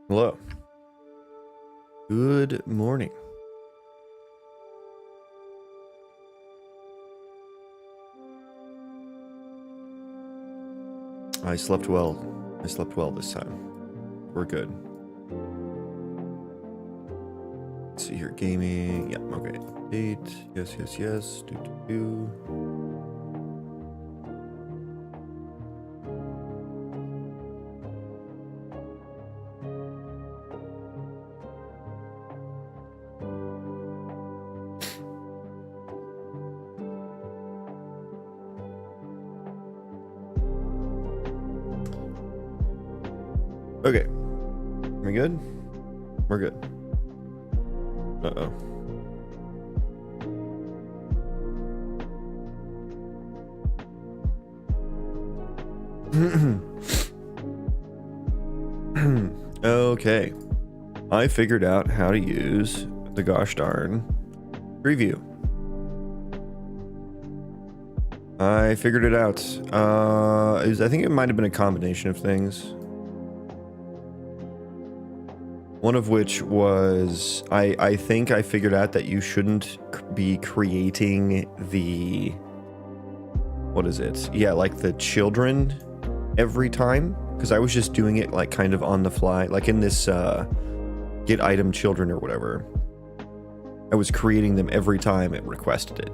Hello. Good morning. I slept well. I slept well this time. We're good. Let's see here. Gaming. Yeah, okay. Update. Yes, yes, yes. Do. Okay. We good? We're good. Uh-oh. Okay. I figured out how to use the gosh darn preview. I figured it out. I think it might have been a combination of things. One of which was, I think I figured out that you shouldn't be creating the, what is it? Yeah, like the children every time. Because I was just doing it like kind of on the fly. Like in this get item children or whatever. I was creating them every time it requested it.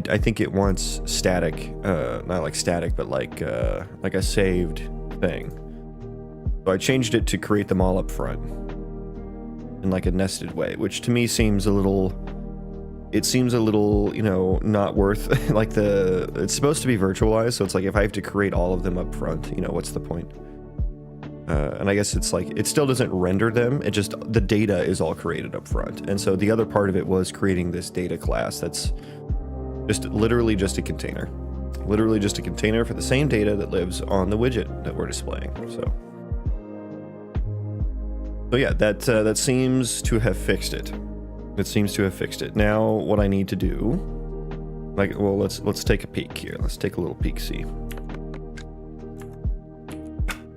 I think it wants static, not like static, but like a saved thing. So I changed it to create them all up front. In like a nested way, which to me seems a little, you know, not worth, like it's supposed to be virtualized, so it's like if I have to create all of them up front, you know, what's the point? And I guess it's like, it still doesn't render them, it just, the data is all created up front. And so the other part of it was creating this data class that's just literally just a container. Literally just a container for the same data that lives on the widget that we're displaying, so. So yeah, that seems to have fixed it. It seems to have fixed it. Now what I need to do, like, well, let's take a peek here. Let's take a little peek-see.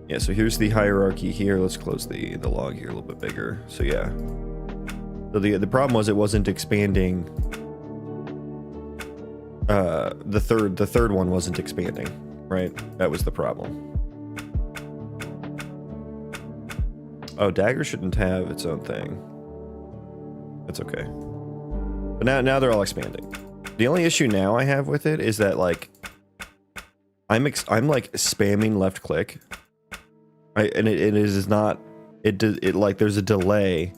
Yeah, so here's the hierarchy here. Let's close the log here a little bit bigger. So yeah. So the problem was it wasn't expanding. The third one wasn't expanding, right? That was the problem. Oh, Dagger shouldn't have its own thing. That's okay. But now they're all expanding. The only issue now I have with it is that like I'm like spamming left click. And it is not it like there's a delay.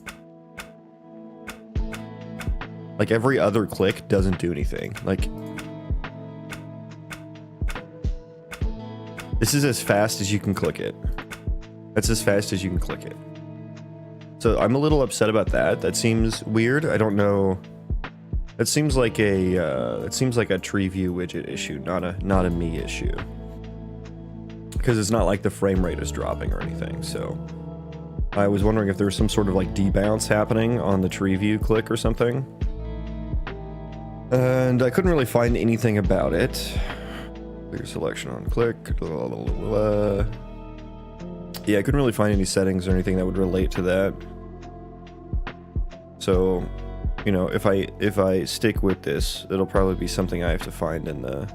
Like every other click doesn't do anything. Like this is as fast as you can click it. That's as fast as you can click it. So I'm a little upset about that. That seems weird. I don't know. That seems like a tree view widget issue, not a me issue. Because it's not like the frame rate is dropping or anything. So I was wondering if there was some sort of like debounce happening on the tree view click or something. And I couldn't really find anything about it. Clear selection on click. Yeah, I couldn't really find any settings or anything that would relate to that. So, you know, if I stick with this, it'll probably be something I have to find in the...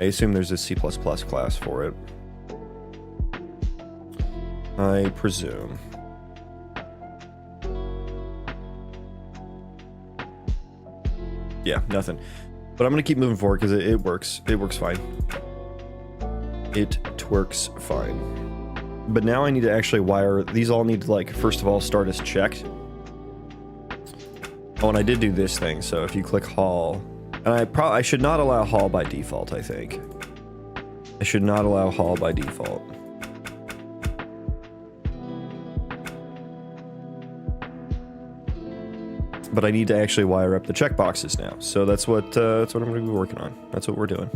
I assume there's a C++ class for it. I presume. Yeah, nothing. But I'm gonna keep moving forward because it works. It works fine. It twerks fine. But now I need to actually wire, these all need to like, first of all, start as checked. Oh, and I did do this thing, so if you click Hall, and I should not allow Hall by default, I think. I should not allow Hall by default. But I need to actually wire up the checkboxes now, so that's what I'm going to be working on. That's what we're doing.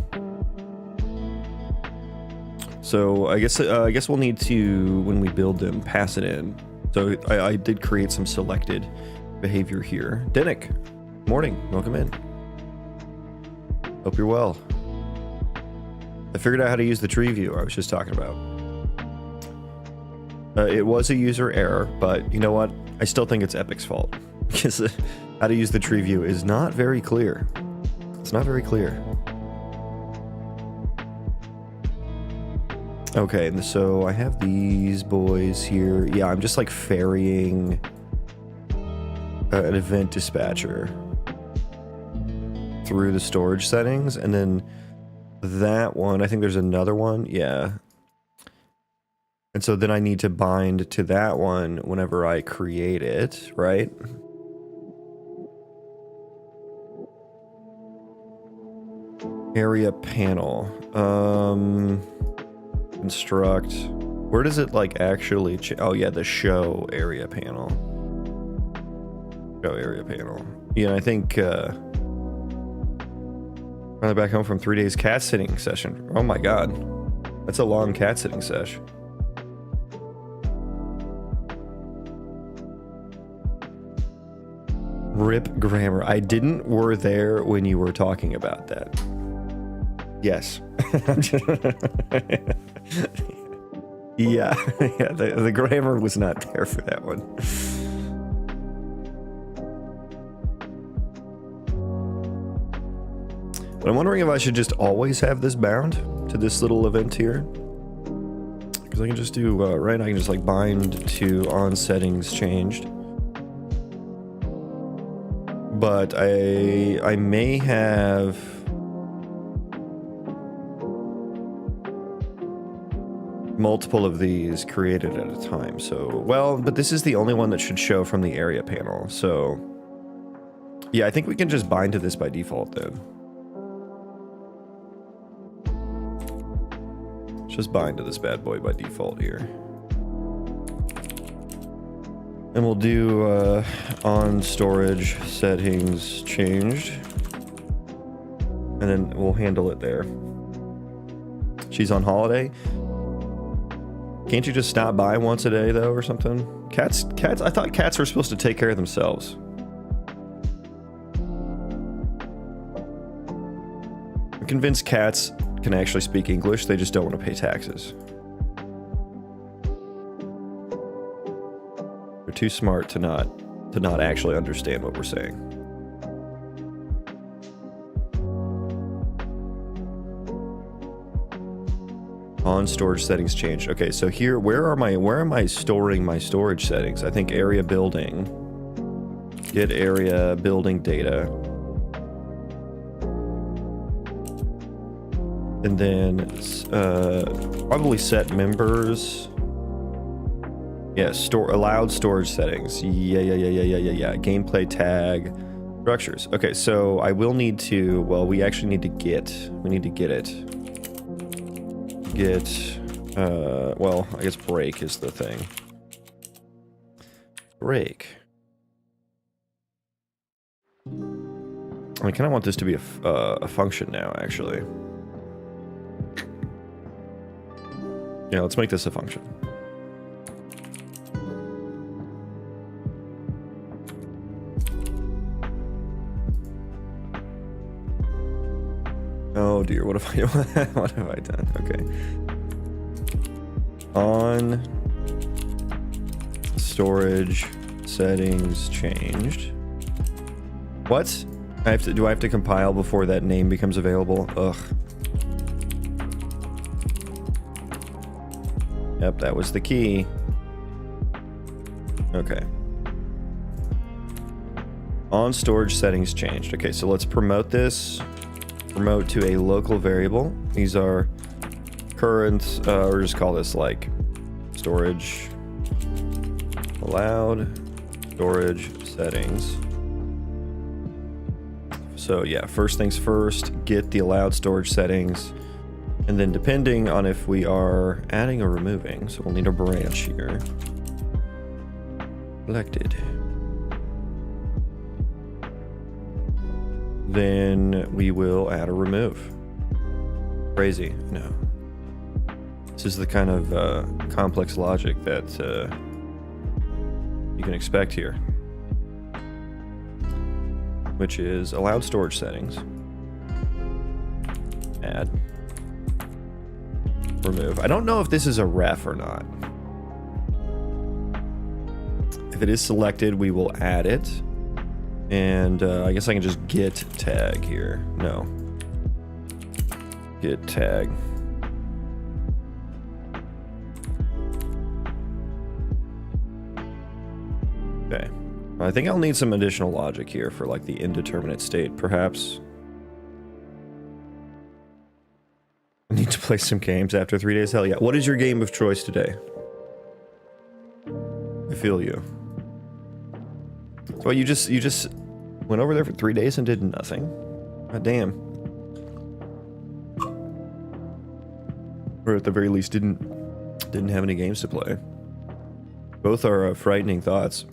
So I guess we'll need to, when we build them, pass it in. So I did create some selected behavior here. Denick, morning, welcome in. Hope you're well. I figured out how to use the tree view I was just talking about. It was a user error, but you know what? I still think it's Epic's fault. Because how to use the tree view is not very clear. It's not very clear. Okay, so I have these boys here. Yeah, I'm just like ferrying an event dispatcher through the storage settings, and then that one, I think there's another one. Yeah. And so then I need to bind to that one whenever I create it, right? Area panel. Construct. Where does it like actually oh yeah, the show area panel. Show area panel. Yeah, I think finally back home from 3 days cat sitting session. Oh my god. That's a long cat sitting sesh. Rip grammar. I didn't were there when you were talking about that. Yes. Yeah, yeah, the grammar was not there for that one. But I'm wondering if I should just always have this bound to this little event here. Because I can just do, right, I can just like bind to on settings changed. But I may have multiple of these created at a time. So, well, but this is the only one that should show from the area panel. So, yeah, I think we can just bind to this by default then. Just bind to this bad boy by default here. And we'll do on storage settings changed. And then we'll handle it there. She's on holiday. Can't you just stop by once a day though or something? Cats, I thought cats were supposed to take care of themselves. I'm convinced cats can actually speak English, they just don't want to pay taxes. They're too smart to not actually understand what we're saying. On storage settings changed. Okay, so here, where am I storing my storage settings? I think area building. Get area building data. And then probably set members. Yeah, allowed storage settings. Yeah. Gameplay tag structures. Okay, so I will need to, well, we actually need to get it. Well, I guess break is the thing. Break. I kind of want this to be a function now, actually. Yeah, let's make this a function. Oh dear, what have I done? Okay. On storage settings changed. What? Do I have to compile before that name becomes available? Ugh. Yep, that was the key. Okay. On storage settings changed. Okay, so let's promote this. Promote to a local variable. These are current, or just call this like storage allowed storage settings. So yeah, first things first, get the allowed storage settings. And then depending on if we are adding or removing, so we'll need a branch here. Selected. Then we will add or remove. Crazy, no. This is the kind of complex logic that you can expect here. Which is allowed storage settings. Add. Remove. I don't know if this is a ref or not. If it is selected, we will add it. And I guess I can just git tag here. No. Git tag. Okay. I think I'll need some additional logic here for like the indeterminate state, perhaps. I need to play some games after 3 days. Hell yeah. What is your game of choice today? I feel you. So you just went over there for 3 days and did nothing? God damn. Or at the very least didn't have any games to play. Both are frightening thoughts.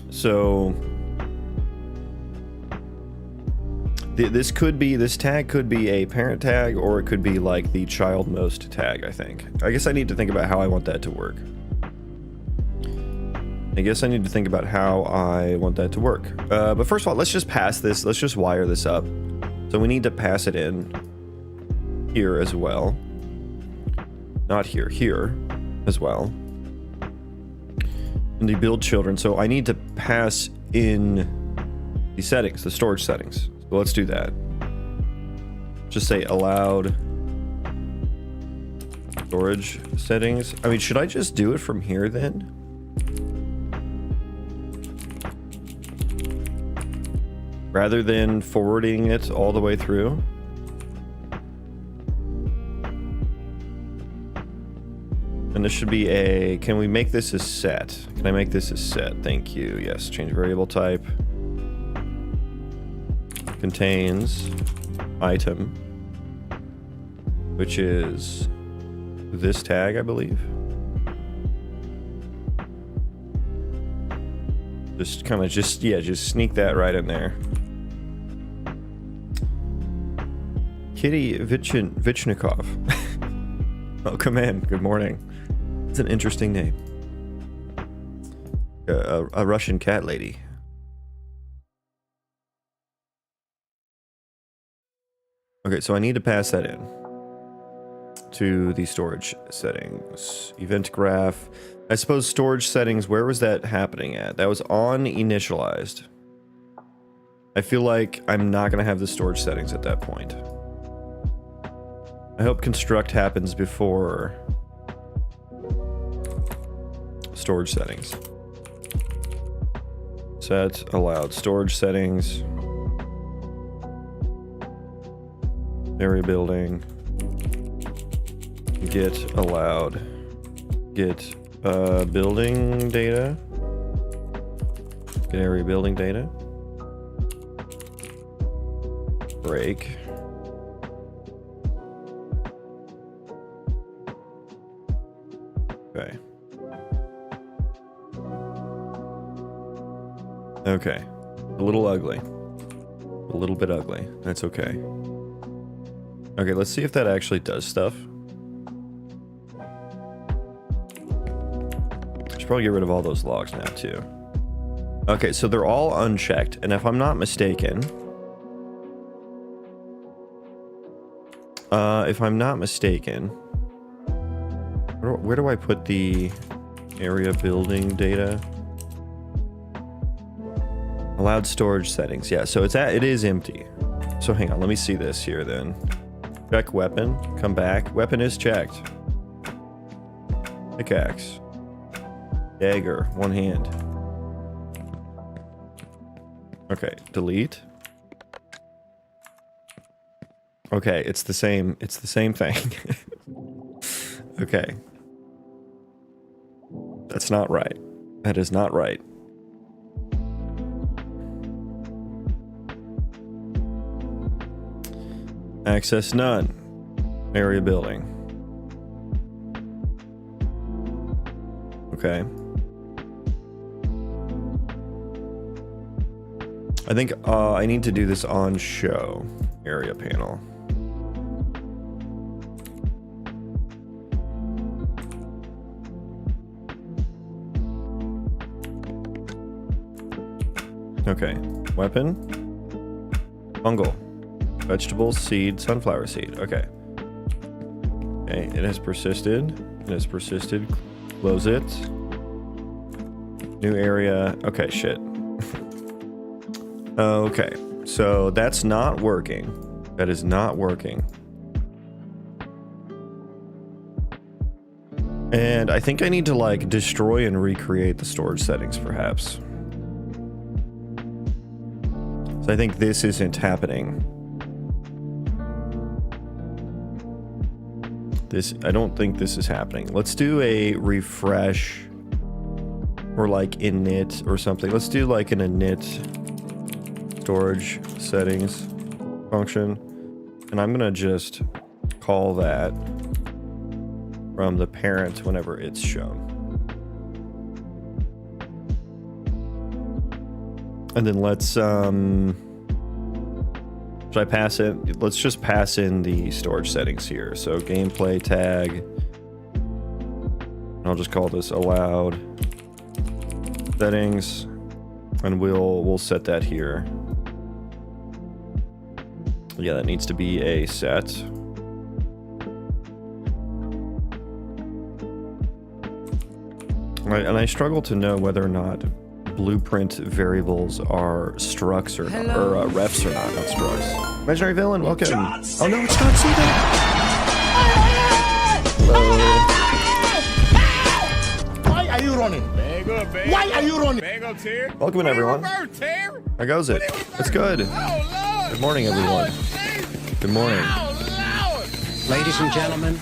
So this tag could be a parent tag, or it could be like the child most tag, I think. I guess I need to think about how I want that to work. But first of all, let's just pass this. Let's just wire this up. So we need to pass it in here as well. Not here, here as well. And the build children. So I need to pass in the settings, the storage settings. So let's do that. Just say allowed storage settings. I mean, should I just do it from here then? Rather than forwarding it all the way through? And this should be a, can we make this a set? Can I make this a set? Thank you. Yes, change variable type. Contains item, which is this tag, I believe. Just kind of just sneak that right in there. Kitty Vichnikov. Welcome in. Good morning. It's an interesting name. A Russian cat lady. Okay, so I need to pass that in to the storage settings. Event graph. I suppose storage settings, where was that happening at? That was on initialized. I feel like I'm not going to have the storage settings at that point. I hope construct happens before storage settings. Set allowed storage settings. Area building. Get allowed. Get building data. Get area building data. Break. Okay. Okay. A little ugly. A little bit ugly. That's okay. Okay, let's see if that actually does stuff. Should probably get rid of all those logs now too. Okay, so they're all unchecked, and if I'm not mistaken, where do I put the area building data? Allowed storage settings. Yeah, so it is empty. So hang on, let me see this here then. Check weapon, come back. Weapon is checked. Pickaxe. Dagger, one hand. Okay, delete. Okay, it's the same thing. Okay. That's not right. That is not right. Access none. Area building. Okay. I think I need to do this on show area panel. Okay, weapon, fungal, vegetables, seed, sunflower seed. Okay. Okay, it has persisted. It has persisted. Close it. New area. Okay, shit. Okay, so that's not working. That is not working. And I think I need to like destroy and recreate the storage settings perhaps. So I think this isn't happening. I don't think this is happening. Let's do a refresh or like init or something. Let's do like an init storage settings function. And I'm gonna just call that from the parent whenever it's shown. And then let's, should I pass it? Let's just pass in the storage settings here. So gameplay tag, I'll just call this allowed settings, and we'll set that here. Yeah, that needs to be a set. And I struggle to know whether or not blueprint variables are structs or refs or not structs. Imaginary villain, welcome. Oh no, it's not Cena. Hello. Why are you running? Why are you running? Welcome in, everyone. How goes it? It's good. Good morning, everyone. Good morning. Ladies and gentlemen,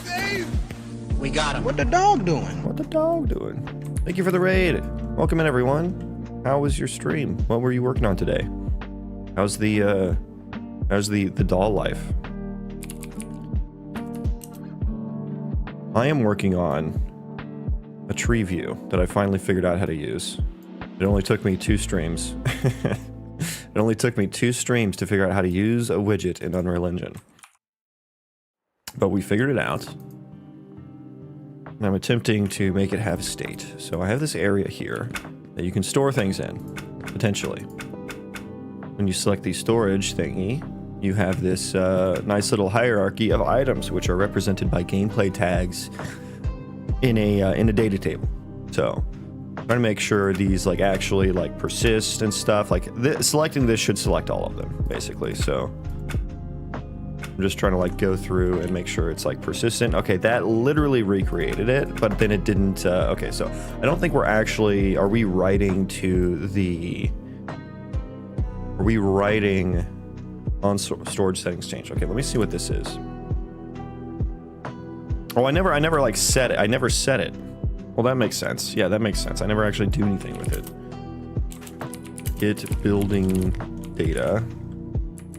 we got him. What the dog doing? What the dog doing? Thank you for the raid. Welcome in, everyone. How was your stream? What were you working on today? How's the doll life? I am working on a tree view that I finally figured out how to use. It only took me 2 streams. It only took me 2 streams to figure out how to use a widget in Unreal Engine. But we figured it out. And I'm attempting to make it have state. So I have this area here that you can store things in, potentially. When you select the storage thingy, you have this nice little hierarchy of items, which are represented by gameplay tags in a data table. So I'm trying to make sure these like actually like persist and stuff. Like selecting this should select all of them, basically. So I'm just trying to like go through and make sure it's like persistent. Okay, that literally recreated it, but then it didn't. Okay, so I don't think we're actually, are we writing on storage settings change? Okay, let me see what this is. Oh, I never like set it. I never set it. Well, that makes sense. Yeah, that makes sense. I never actually do anything with it. Get building data.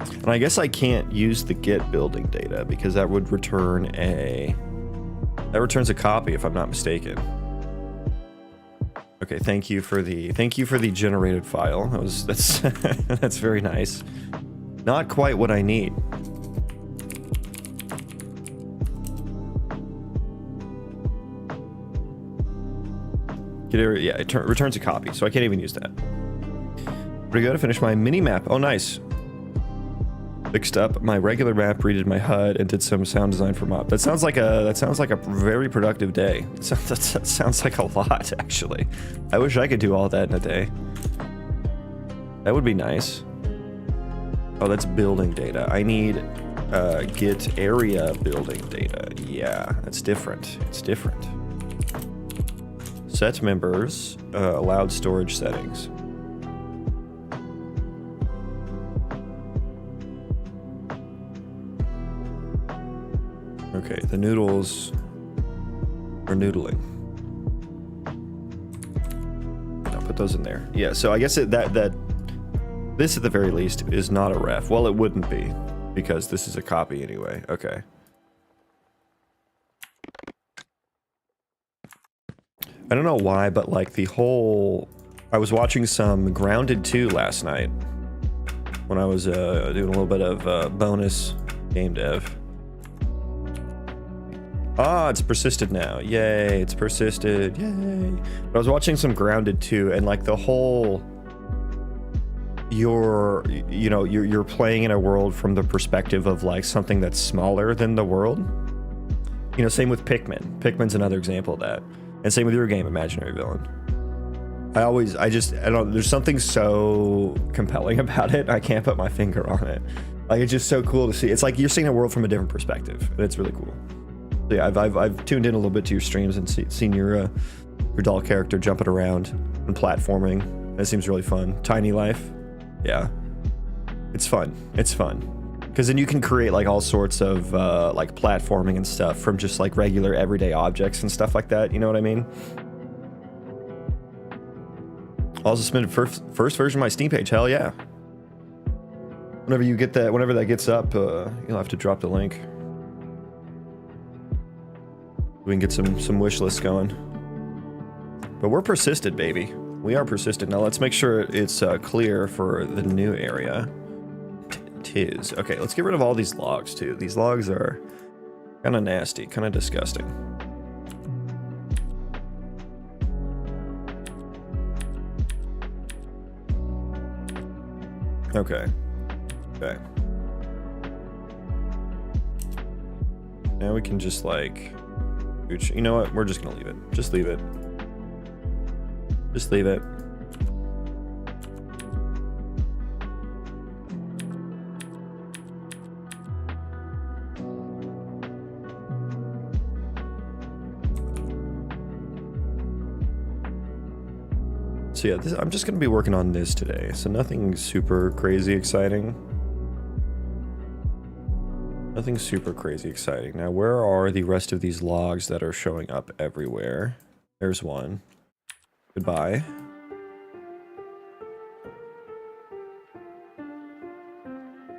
And I guess I can't use the get building data because that would return that returns a copy if I'm not mistaken. Okay, thank you for the generated file. That's that's very nice. Not quite what I need. Yeah, it returns a copy, so I can't even use that. Pretty good. I finished my mini map. Oh, nice. Fixed up my regular map, redid my HUD, and did some sound design for mop. That sounds like a very productive day. That sounds like a lot, actually. I wish I could do all that in a day. That would be nice. Oh, that's building data. I need get area building data. Yeah, that's different. It's different. Set members, allowed storage settings. Okay, the noodles are noodling. I'll put those in there. Yeah, so I guess this at the very least is not a ref. Well, it wouldn't be because this is a copy anyway. Okay. I don't know why, but like I was watching some Grounded 2 last night when I was doing a little bit of bonus game dev. Ah, it's persisted now. Yay, it's persisted. Yay. But I was watching some Grounded 2 and like the whole you're playing in a world from the perspective of like something that's smaller than the world. You know, same with Pikmin. Pikmin's another example of that. And same with your game, Imaginary Villain. I don't, there's something so compelling about it. I can't put my finger on it. Like, it's just so cool to see. It's like you're seeing a world from a different perspective, and it's really cool. So yeah, I've tuned in a little bit to your streams and seen your doll character jumping around and platforming. That seems really fun. Tiny Life, yeah, it's fun. It's fun because then you can create like all sorts of like platforming and stuff from just like regular everyday objects and stuff like that. You know what I mean? Also submitted first version of my Steam page. Hell yeah. Whenever you get that, whenever that gets up, you'll have to drop the link. We can get some wish lists going. But we're persistent, baby. We are persistent. Now let's make sure it's clear for the new area. Tis. Okay, let's get rid of all these logs too. These logs are kind of nasty, kind of disgusting. Okay. Okay. Now we can just like, you know what? We're just gonna leave it. Just leave it. Just leave it. So yeah, I'm just gonna be working on this today. So nothing super crazy exciting. Nothing super crazy exciting. Now, where are the rest of these logs that are showing up everywhere? There's one. Goodbye.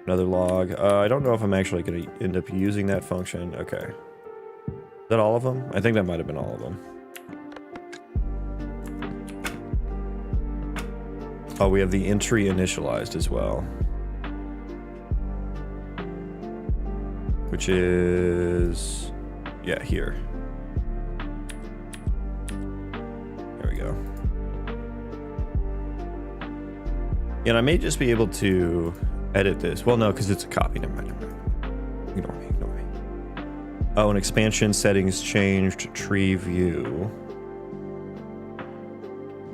Another log. I don't know if I'm actually going to end up using that function. Okay. Is that all of them? I think that might have been all of them. Oh, we have the entry initialized as well. Which is, yeah, here. There we go. And I may just be able to edit this. Well, no, because it's a copy. Never mind, never mind. Ignore me, ignore me. Oh, an expansion settings changed tree view.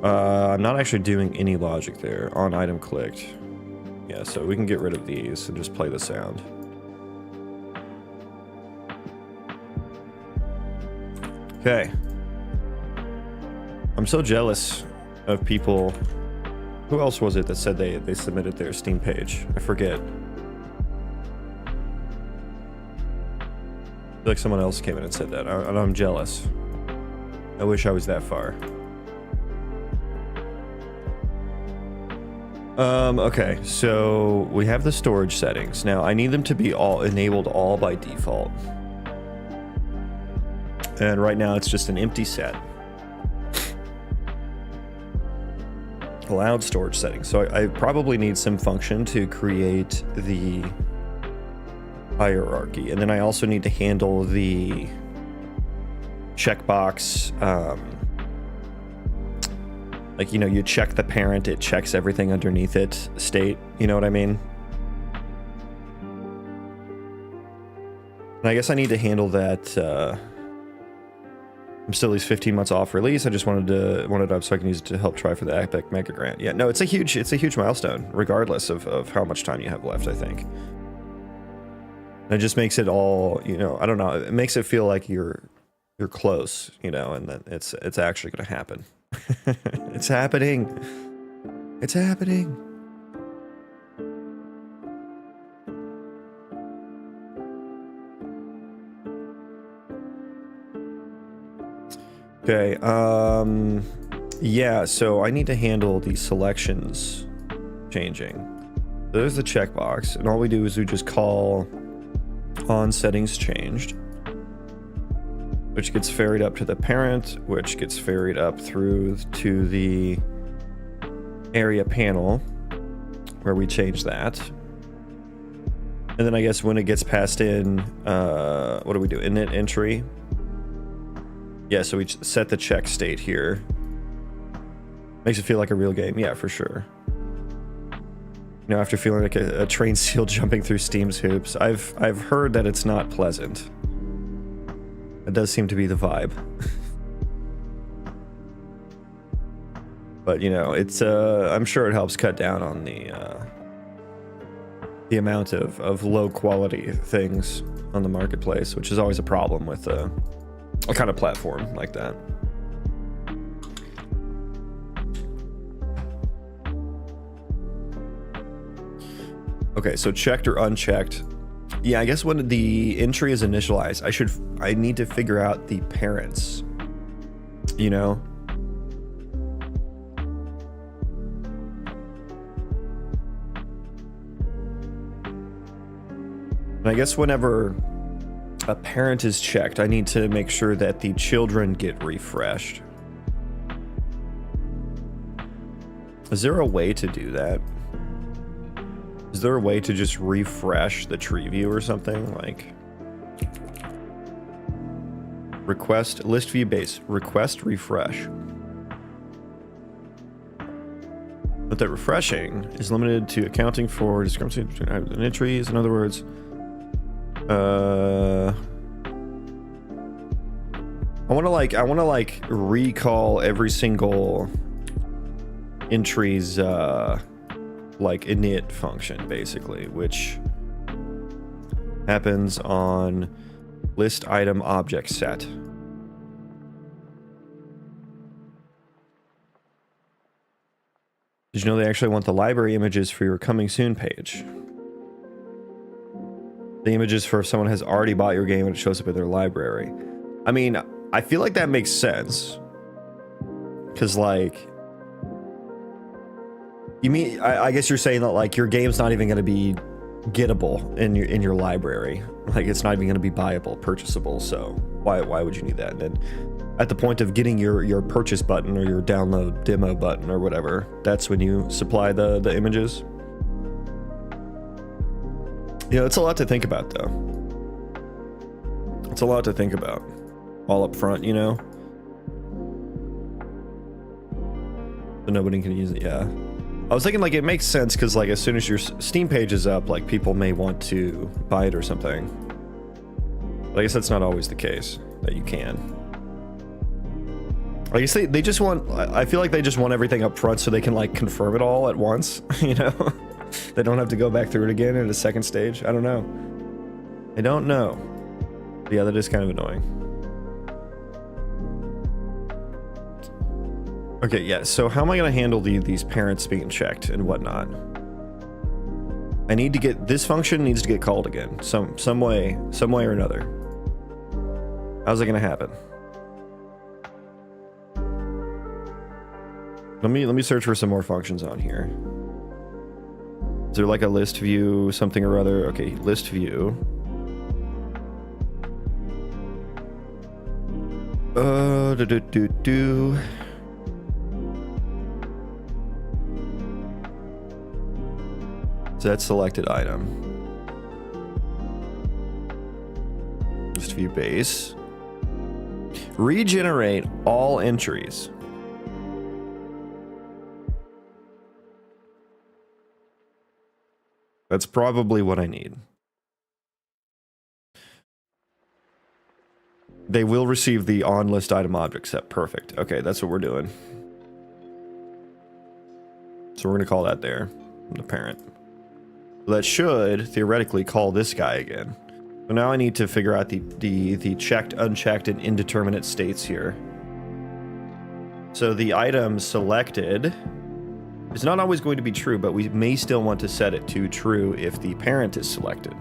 I'm not actually doing any logic there. On item clicked. Yeah, so we can get rid of these and just play the sound. Okay. I'm so jealous of people. Who else was it that said they submitted their Steam page? I forget. I feel like someone else came in and said that. I'm jealous. I wish I was that far. Okay, so we have the storage settings. Now, I need them to be all enabled all by default. And right now, it's just an empty set. Allowed storage settings. So I probably need some function to create the hierarchy. And then I also need to handle the checkbox, like, you know, you check the parent, it checks everything underneath it state, you know what I mean? And I guess I need to handle that, I'm still at least 15 months off release. I just wanted it up so I can use it to help try for the Epic Mega Grant. Yeah, no, it's a huge milestone, regardless of how much time you have left, I think. And it just makes it all, you know, I don't know, it makes it feel like you're close, you know, and that it's actually gonna happen. It's happening. It's happening. Okay, yeah, so I need to handle the selections changing. There's the checkbox, and all we do is we just call on settings changed, which gets ferried up to the parent, which gets ferried up through to the area panel, where we change that. And then I guess when it gets passed in, what do we do? Init entry. Yeah, so we set the check state here. Makes it feel like a real game. Yeah, for sure. You know, after feeling like a trained seal jumping through Steam's hoops, I've heard that it's not pleasant. It does seem to be the vibe. But you know, it's I'm sure it helps cut down on the amount of low quality things on the marketplace, which is always a problem with a kind of platform like that. Okay, so checked or unchecked. Yeah, I guess when the entry is initialized, I need to figure out the parents, you know? And I guess whenever a parent is checked, I need to make sure that the children get refreshed. Is there a way to do that? Is there a way to just refresh the tree view or something? Like request list view base, request refresh. But that refreshing is limited to accounting for discrepancy between items and entries. In other words, I want to like recall every single entry's like init function, basically, which happens on list item object set. Did you know they actually want the library images for your coming soon page? The images for if someone has already bought your game and it shows up in their library. I mean, I feel like that makes sense. Because, like, you mean, I guess you're saying that, like, your game's not even going to be gettable in your library. Like, it's not even going to be buyable, purchasable, so why would you need that? And then at the point of getting your purchase button or your download demo button or whatever, that's when you supply the images. You know, it's a lot to think about, though. It's a lot to think about. All up front, you know? But nobody can use it, yeah. I was thinking, like, it makes sense, because, like, as soon as your Steam page is up, like, people may want to buy it or something. But I guess that's not always the case, that you can. I guess they just want... I feel like they just want everything up front so they can, like, confirm it all at once, you know? They don't have to go back through it again in a second stage. I don't know. I don't know. But yeah, that is kind of annoying. Okay, yeah, so how am I going to handle these parents being checked and whatnot? I need to get... This function needs to get called again. Some way or another. How's it going to happen? Let me search for some more functions on here. Is there like a list view, something or other? Okay, list view. So that's selected item. List view base. Regenerate all entries. That's probably what I need. They will receive the on list item object set. Perfect. Okay, that's what we're doing. So we're going to call that there, the parent. So that should theoretically call this guy again. So now I need to figure out the checked, unchecked, and indeterminate states here. So the item selected is not always going to be true, but we may still want to set it to true if the parent is selected.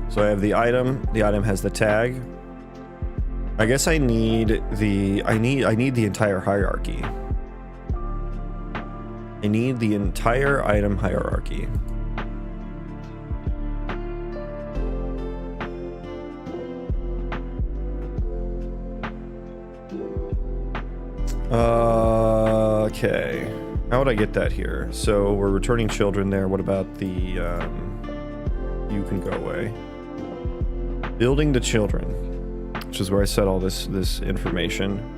So I have the item has the tag. I guess I need the entire hierarchy. I need the entire item hierarchy. Okay. How would I get that here? So we're returning children there. What about the You can go away. Building the children, which is where I set all this information.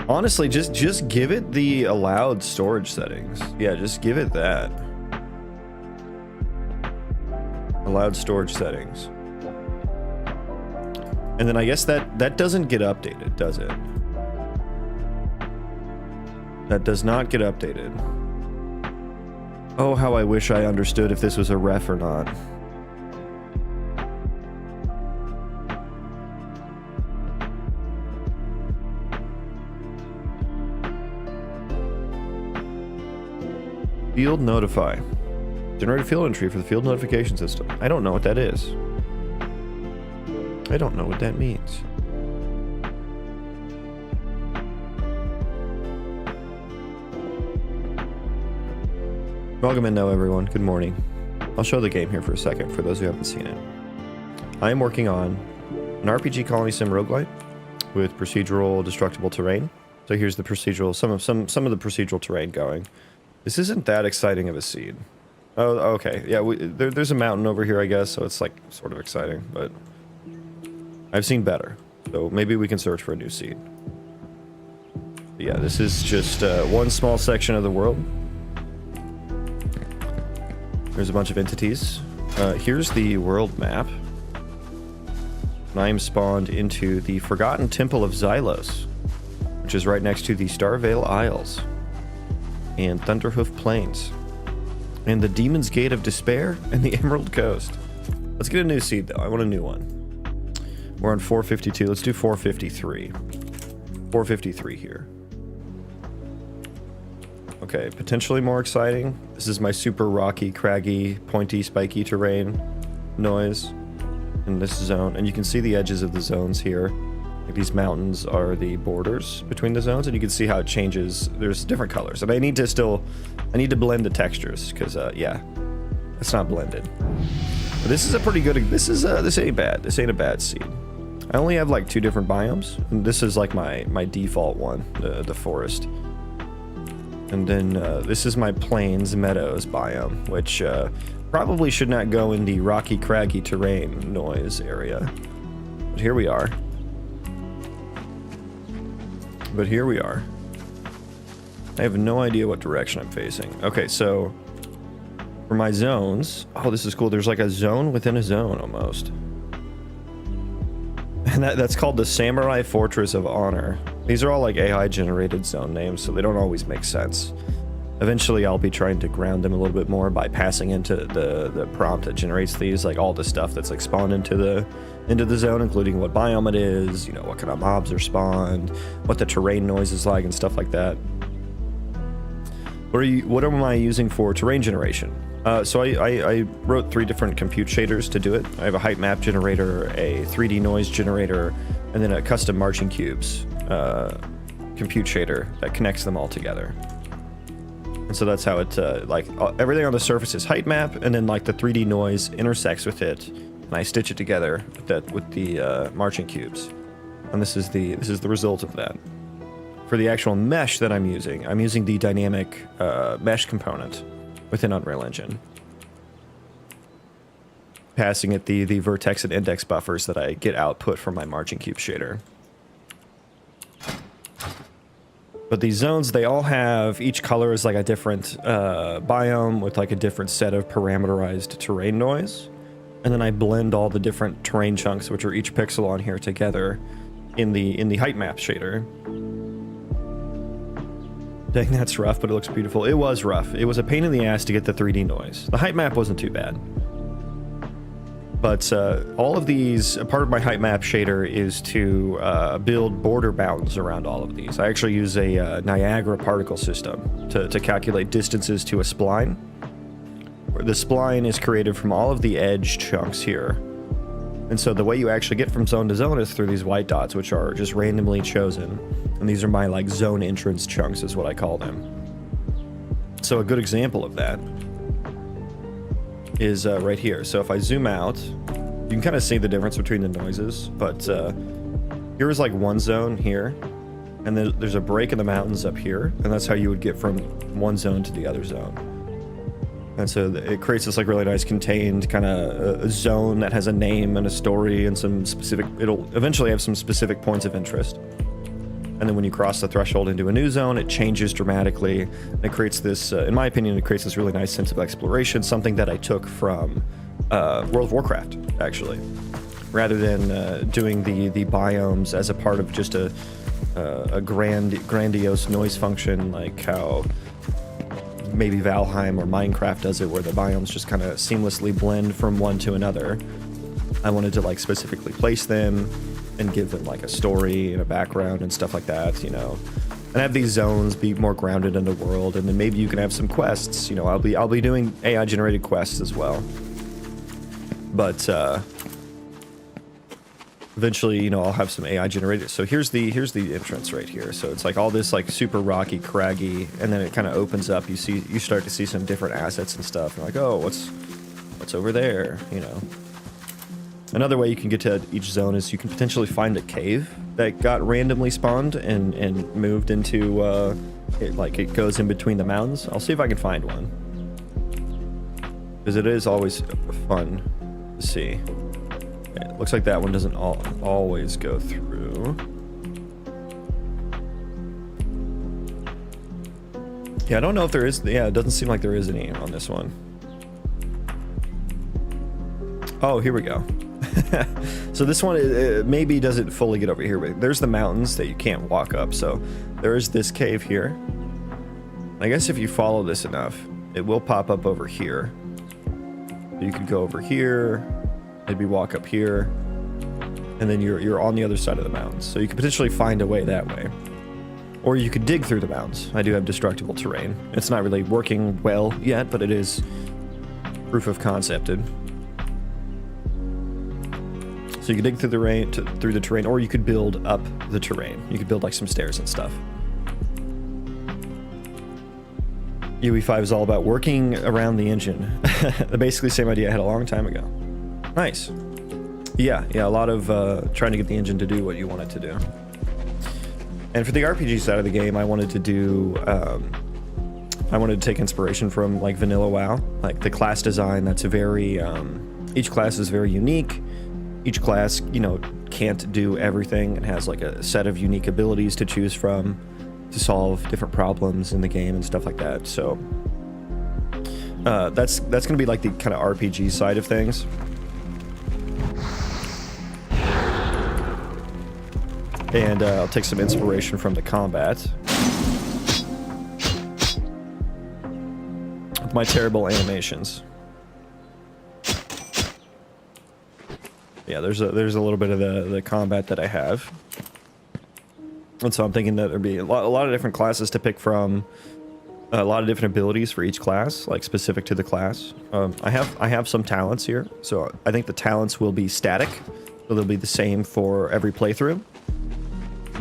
Honestly, just give it the allowed storage settings. Yeah, just give it that. Allowed storage settings. And then I guess that doesn't get updated, does it? That does not get updated. Oh, how I wish I understood if this was a ref or not. Field notify. Generate a field entry for the field notification system. I don't know what that is. I don't know what that means. Welcome in now, everyone. Good morning. I'll show the game here for a second for those who haven't seen it. I am working on an RPG Colony Sim Roguelite with procedural destructible terrain. So here's the procedural, some of the procedural terrain going. This isn't that exciting of a seed. Oh, okay. Yeah, there's a mountain over here, I guess, so it's like sort of exciting, but I've seen better. So maybe we can search for a new seed. But yeah, this is just one small section of the world. There's a bunch of entities. Here's the world map. And I am spawned into the Forgotten Temple of Xylos, which is right next to the Starvale Isles and Thunderhoof Plains and the Demon's Gate of Despair and the Emerald Coast. Let's get a new seed, though. I want a new one. We're on 452. Let's do 453. 453 here. Okay, potentially more exciting. This is my super rocky, craggy, pointy, spiky terrain noise in this zone. And you can see the edges of the zones here. Like these mountains are the borders between the zones, and you can see how it changes. There's different colors. And I need to blend the textures, because, yeah, it's not blended. But this is a pretty good, this ain't bad. This ain't a bad seed. I only have like 2 different biomes, and this is like my default one, the forest. And then this is my plains meadows biome, which probably should not go in the rocky, craggy terrain noise area. But here we are. I have no idea what direction I'm facing. Okay, so for my zones, oh, this is cool. There's like a zone within a zone almost. And that's called the Samurai Fortress of Honor. These are all like AI generated zone names, so they don't always make sense. Eventually I'll be trying to ground them a little bit more by passing into the prompt that generates these, like all the stuff that's like spawned into the zone, including what biome it is, you know, what kind of mobs are spawned, what the terrain noise is like, and stuff like that. What am I using for terrain generation? So I wrote 3 different compute shaders to do it. I have a height map generator, a 3D noise generator, and then a custom marching cubes compute shader that connects them all together. And so that's how it, everything on the surface is height map, and then like the 3D noise intersects with it, and I stitch it together with the marching cubes. And this is the result of that. For the actual mesh that I'm using the dynamic mesh component within Unreal Engine, passing it the vertex and index buffers that I get output from my marching cube shader. But these zones, they all have, each color is like a different biome with like a different set of parameterized terrain noise. And then I blend all the different terrain chunks, which are each pixel on here, together in the height map shader. Dang, that's rough, but it looks beautiful. It was rough. It was a pain in the ass to get the 3D noise. The height map wasn't too bad. But all of these, part of my height map shader is to build border bounds around all of these. I actually use a Niagara particle system to calculate distances to a spline. The spline is created from all of the edge chunks here. And so the way you actually get from zone to zone is through these white dots, which are just randomly chosen. And these are my like zone entrance chunks is what I call them. So a good example of that is right here. So if I zoom out, you can kind of see the difference between the noises, but here's like one zone here, and then there's a break in the mountains up here, and that's how you would get from one zone to the other zone. And so it creates this like really nice contained kind of a zone that has a name and a story and some specific, it'll eventually have some specific points of interest. And then when you cross the threshold into a new zone, it changes dramatically. And it creates this, in my opinion, it creates this really nice sense of exploration, something that I took from World of Warcraft, actually. Rather than doing the biomes as a part of just a grandiose noise function like how maybe Valheim or Minecraft does it, where the biomes just kind of seamlessly blend from one to another. I wanted to like specifically place them and give them like a story and a background and stuff like that, you know, and have these zones be more grounded in the world. And then maybe you can have some quests, you know. I'll be doing AI generated quests as well, but eventually, you know, I'll have some AI generated. So here's the entrance right here. So it's like all this like super rocky, craggy, and then it kind of opens up. You start to see some different assets and stuff. And like, oh, what's over there? You know. Another way you can get to each zone is you can potentially find a cave that got randomly spawned and moved into it goes in between the mountains. I'll see if I can find one, because it is always fun to see. Okay, it looks like that one doesn't always go through. Yeah, I don't know if there is. Yeah, it doesn't seem like there is any on this one. Oh, here we go. So this one maybe doesn't fully get over here, but there's the mountains that you can't walk up. So there is this cave here. I guess if you follow this enough, it will pop up over here. You could go over here, maybe walk up here, and then you're on the other side of the mountains. So you could potentially find a way that way. Or you could dig through the mountains. I do have destructible terrain. It's not really working well yet, but it is proof of concepted. So you could dig through the terrain, or you could build up the terrain. You could build like some stairs and stuff. UE5 is all about working around the engine. Basically the same idea I had a long time ago. Nice. Yeah, a lot of trying to get the engine to do what you want it to do. And for the RPG side of the game, I wanted to do, I wanted to take inspiration from like vanilla WoW, like the class design. That's a very, each class is very unique. Each class, you know, can't do everything. It has like a set of unique abilities to choose from to solve different problems in the game and stuff like that. So that's gonna be like the kind of RPG side of things. And I'll take some inspiration from the combat with my terrible animations. Yeah, there's a little bit of the combat that I have, and so I'm thinking that there'd be a lot of different classes to pick from, a lot of different abilities for each class, like specific to the class. I have some talents here, so I think the talents will be static, so they'll be the same for every playthrough.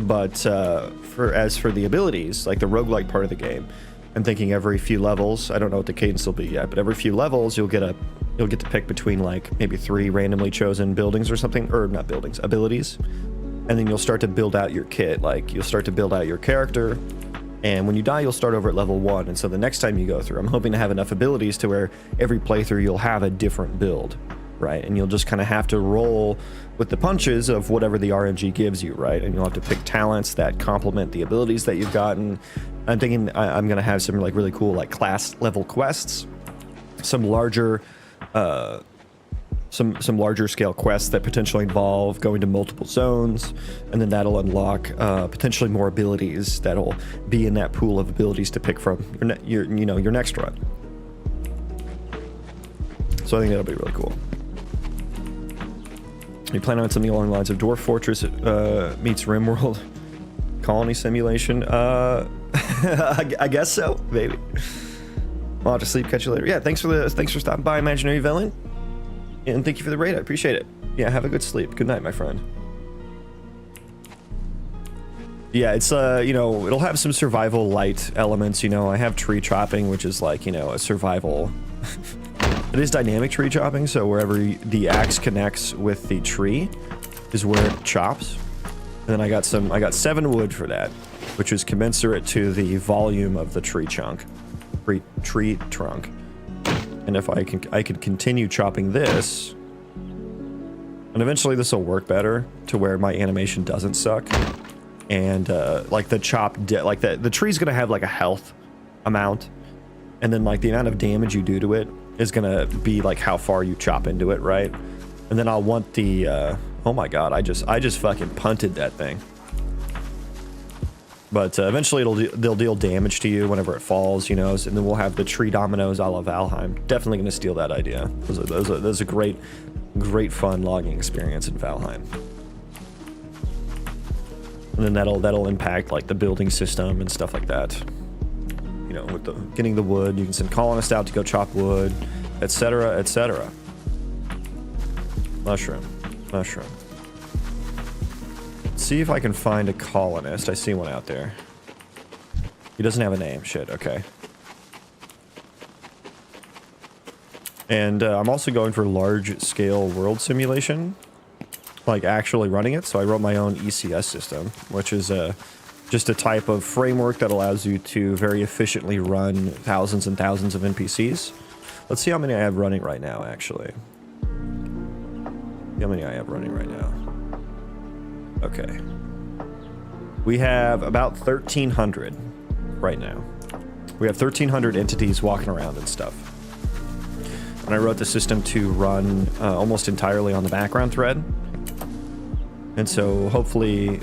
But as for the abilities, like the roguelike part of the game, I'm thinking every few levels, I don't know what the cadence will be yet, but every few levels you'll get to pick between like maybe 3 randomly chosen buildings or something, or not buildings, abilities. And then you'll start to build out your kit. Like you'll start to build out your character, and when you die you'll start over at level 1. And so the next time you go through, I'm hoping to have enough abilities to where every playthrough you'll have a different build, right? And you'll just kind of have to roll with the punches of whatever the RNG gives you, right? And you'll have to pick talents that complement the abilities that you've gotten. I'm thinking I'm gonna have some like really cool like class level quests, some larger some larger scale quests that potentially involve going to multiple zones, and then that'll unlock potentially more abilities that'll be in that pool of abilities to pick from your next run. So I think that'll be really cool. You plan on something along the lines of Dwarf Fortress meets RimWorld Colony Simulation? I guess so, maybe. I'll have to sleep. Catch you later. Yeah, thanks for stopping by, Imaginary Villain, and thank you for the raid. I appreciate it. Yeah, have a good sleep. Good night, my friend. Yeah, it's it'll have some survival light elements. You know, I have tree chopping, which is like, a survival. It is dynamic tree chopping, so wherever the axe connects with the tree is where it chops. And then I got 7 wood for that, which is commensurate to the volume of the tree trunk. Tree trunk. And if I could continue chopping this, and eventually this will work better to where my animation doesn't suck. And like the like the tree's gonna have like a health amount, and then like the amount of damage you do to it is gonna be like how far you chop into it, right? And then I'll want the oh my god, I just fucking punted that thing. But eventually they'll deal damage to you whenever it falls, you know, and then we'll have the tree dominoes a la Valheim. Definitely gonna steal that idea. Those are great fun logging experience in Valheim. And then that'll impact like the building system and stuff like that. You know, with the getting the wood, you can send colonists out to go chop wood, etc., etc. Mushroom. Let's see if I can find a colonist. I see one out there. He doesn't have a name. Shit. Okay. And I'm also going for large-scale world simulation, like actually running it. So I wrote my own ECS system, which is just a type of framework that allows you to very efficiently run thousands and thousands of NPCs. Let's see how many I have running right now, actually. How many I have running right now. Okay. We have about 1,300 right now. We have 1,300 entities walking around and stuff. And I wrote the system to run almost entirely on the background thread. And so hopefully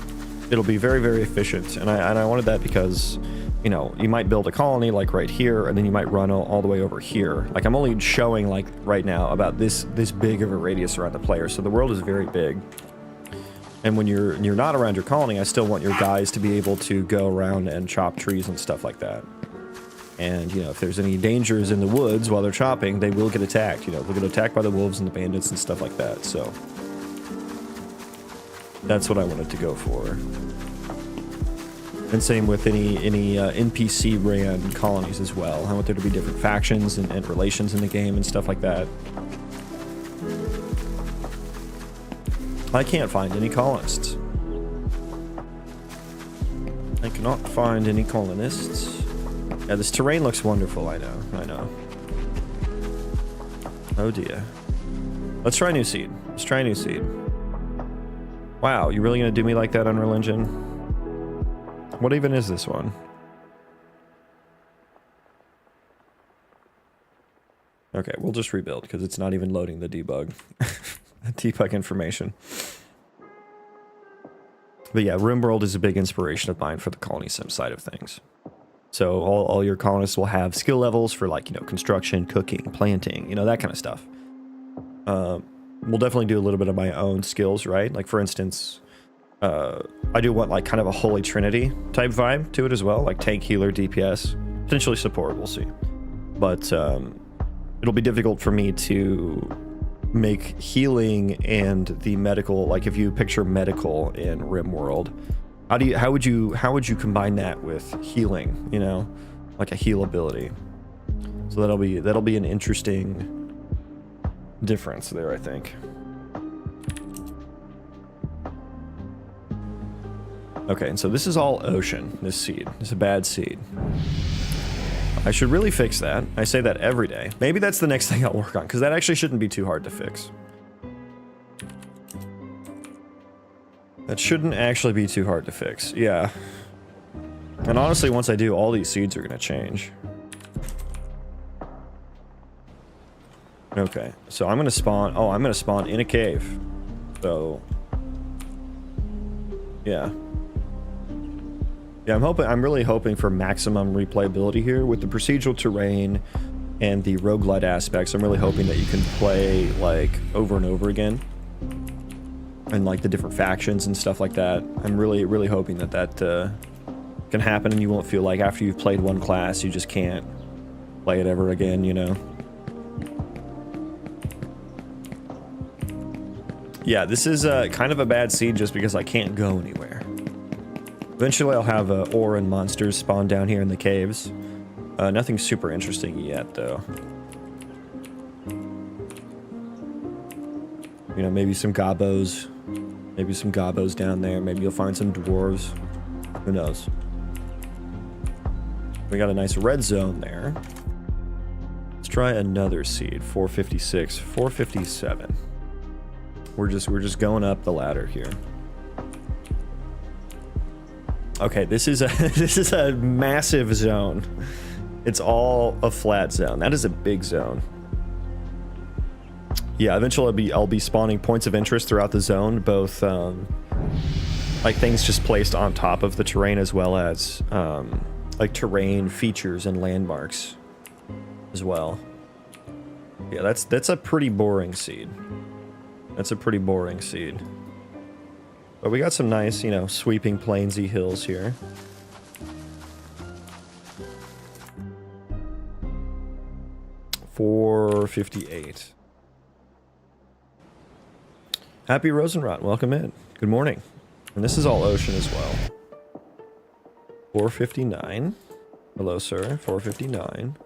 it'll be very, very efficient. And I wanted that because, you know, you might build a colony like right here, and then you might run all the way over here. Like I'm only showing like right now about this big of a radius around the player. So the world is very big. And when you're not around your colony, I still want your guys to be able to go around and chop trees and stuff like that. And, you know, if there's any dangers in the woods while they're chopping, they will get attacked. You know, they'll get attacked by the wolves and the bandits and stuff like that. So that's what I wanted to go for. And same with any NPC ran colonies as well. I want there to be different factions and relations in the game and stuff like that. I can't find any colonists. I cannot find any colonists. Yeah, this terrain looks wonderful, I know. Oh dear. Let's try a new seed. Wow, you really gonna do me like that, Unreal Engine? What even is this one? Okay, we'll just rebuild because it's not even loading the debug. Debug information. But yeah, RimWorld is a big inspiration of mine for the Colony Sim side of things. So all your colonists will have skill levels for, like, you know, construction, cooking, planting, you know, that kind of stuff. We'll definitely do a little bit of my own skills, right? Like, for instance, I do want, like, kind of a Holy Trinity type vibe to it as well, like tank, healer, DPS, potentially support, we'll see. But it'll be difficult for me to make healing and the medical, like if you picture medical in RimWorld, how would you combine that with healing, you know, like a heal ability? So that'll be an interesting difference there, I think. Okay, and so this is all ocean, this seed. It's a bad seed. I should really fix that. I say that every day. Maybe that's the next thing I'll work on, because that actually shouldn't be too hard to fix. That shouldn't actually be too hard to fix. Yeah. And honestly, once I do, all these seeds are going to change. Okay, so I'm going to spawn... Oh, I'm going to spawn in a cave. So... Yeah. Yeah, I'm really hoping for maximum replayability here with the procedural terrain and the roguelite aspects. I'm really hoping that you can play, like, over and over again. And, like, the different factions and stuff like that. I'm really, really hoping that that can happen, and you won't feel like after you've played one class, you just can't play it ever again, you know? Yeah, this is kind of a bad seed just because I can't go anywhere. Eventually I'll have ore and monsters spawn down here in the caves. Nothing super interesting yet, though. You know, maybe some gobos. Maybe some gobos down there. Maybe you'll find some dwarves. Who knows? We got a nice red zone there. Let's try another seed. 456, 457. We're just going up the ladder here. Okay, this is a this is a massive zone. It's all a flat zone. That is a big zone. Yeah, eventually I'll be spawning points of interest throughout the zone, both like things just placed on top of the terrain, as well as like terrain features and landmarks as well. Yeah, that's a pretty boring seed. That's a pretty boring seed. But we got some nice, you know, sweeping plainsy hills here. $458. Happy Rosenrot, welcome in. Good morning. And this is all ocean as well. 459. Hello, sir. 459.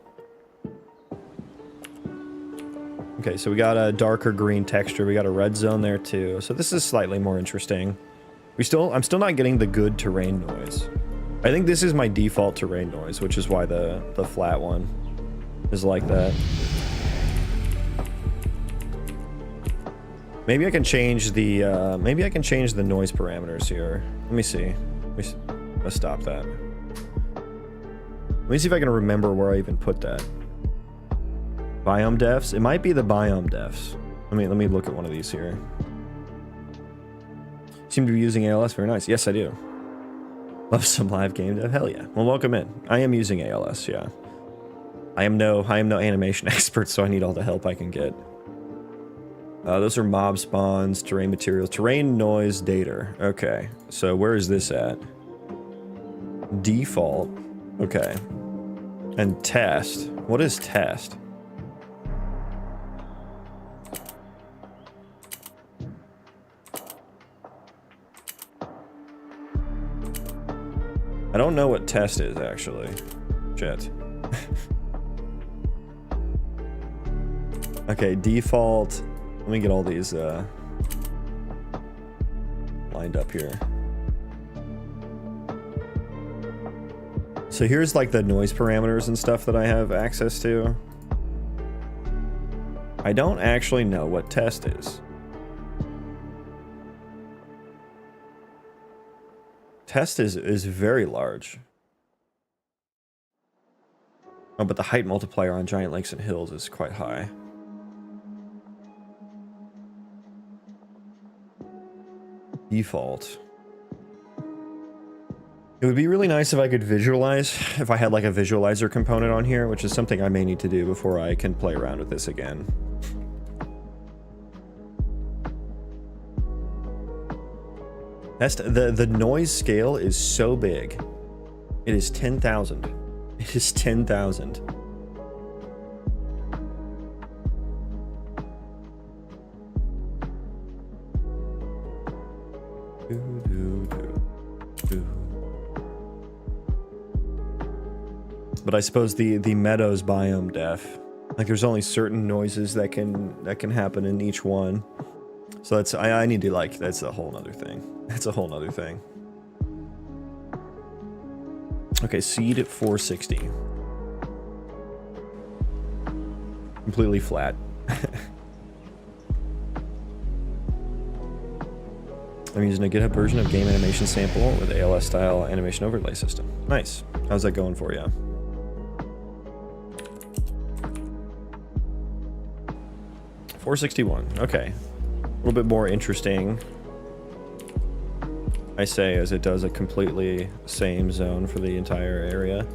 Okay, so we got a darker green texture. We got a red zone there too. So this is slightly more interesting. I'm still not getting the good terrain noise. I think this is my default terrain noise, which is why the flat one is like that. Maybe I can change the noise parameters here. Let me see. Let's stop that. Let me see if I can remember where I even put that. Biome defs? It might be the biome defs. Let me look at one of these here. Seem to be using ALS. Very nice. Yes, I do. Love some live game dev. Hell yeah. Well, welcome in. I am using ALS. Yeah. I am no animation expert, so I need all the help I can get. Those are mob spawns, terrain materials, terrain noise data. Okay. So where is this at? Default. Okay. And test. What is test? I don't know what test is, actually. Shit. Okay, default. Let me get all these lined up here. So here's like the noise parameters and stuff that I have access to. I don't actually know what test is. Test is very large. Oh, but the height multiplier on giant lakes and hills is quite high. Default. It would be really nice if I could visualize, if I had like a visualizer component on here, which is something I may need to do before I can play around with this again. The noise scale is so big. It is 10,000. It is 10,000. But I suppose the meadows biome def, like there's only certain noises that can happen in each one. So that's I need to like that's a whole nother thing. That's a whole nother thing. Okay, seed at 460. Completely flat. I'm using a GitHub version of game animation sample with ALS style animation overlay system. Nice. How's that going for you? $461. Okay. A little bit more interesting, I say, as it does a completely same zone for the entire area.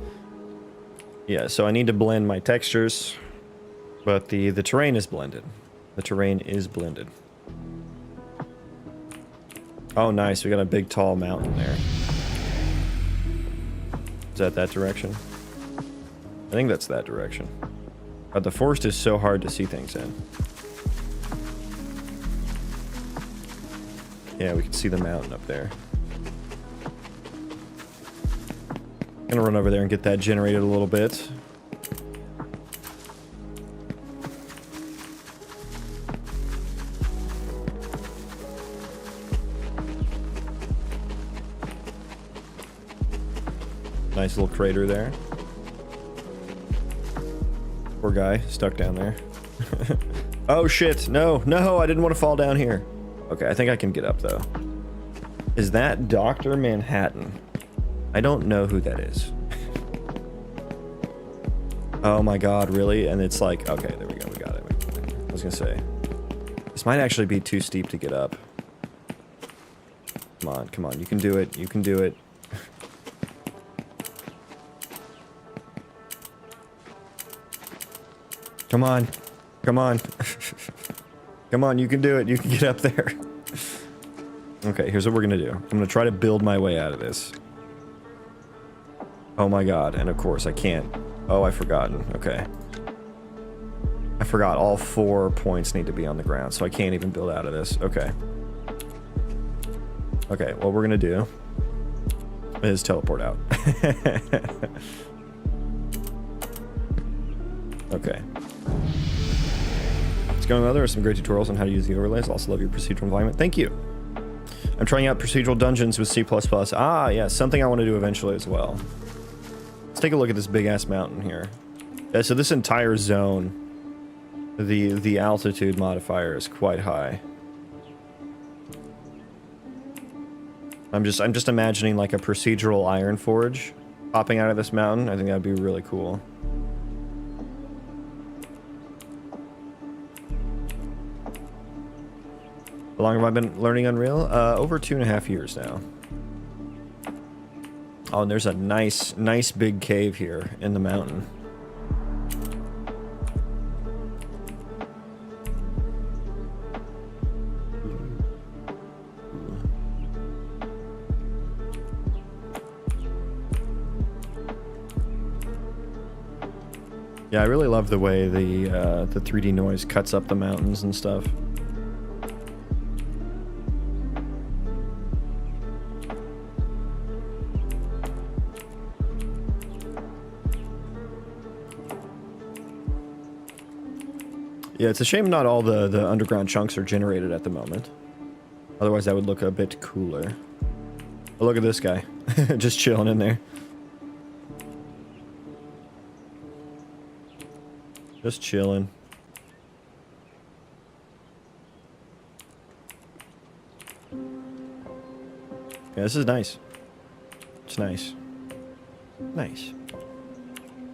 Yeah, so I need to blend my textures, but the terrain is blended. The terrain is blended. Oh, nice. We got a big, tall mountain there. Is that direction? I think that's that direction. But the forest is so hard to see things in. Yeah, we can see the mountain up there. Gonna run over there and get that generated a little bit. Nice little crater there. Poor guy stuck down there. Oh shit, no, no, I didn't want to fall down here. Okay, I think I can get up though. Is that Dr. Manhattan? I don't know who that is. Oh my god, really? And it's like, okay, there we go, we got it. I was gonna say, this might actually be too steep to get up. Come on, you can do it, you can do it. Come on, come on. Come on, you can do it, you can get up there. Okay, here's what we're gonna do. I'm gonna try to build my way out of this. Oh my god, and of course I can't. Oh, I've forgotten. Okay. I forgot all 4 points need to be on the ground, so I can't even build out of this. Okay. Okay, what we're gonna do is teleport out. Okay. What's going on? There are some great tutorials on how to use the overlays. Also love your procedural environment. Thank you. I'm trying out procedural dungeons with C++. Ah, yeah, something I want to do eventually as well. Let's take a look at this big-ass mountain here. Yeah, so this entire zone, the altitude modifier is quite high. I'm just imagining like a procedural iron forge popping out of this mountain. I think that'd be really cool. How long have I been learning Unreal? Over 2.5 years now. Oh, and there's a nice big cave here in the mountain. Yeah, I really love the way the 3D noise cuts up the mountains and stuff. Yeah, it's a shame not all the underground chunks are generated at the moment. Otherwise, that would look a bit cooler. But look at this guy. Just chilling in there. Just chilling. Yeah, this is nice. It's nice. Nice.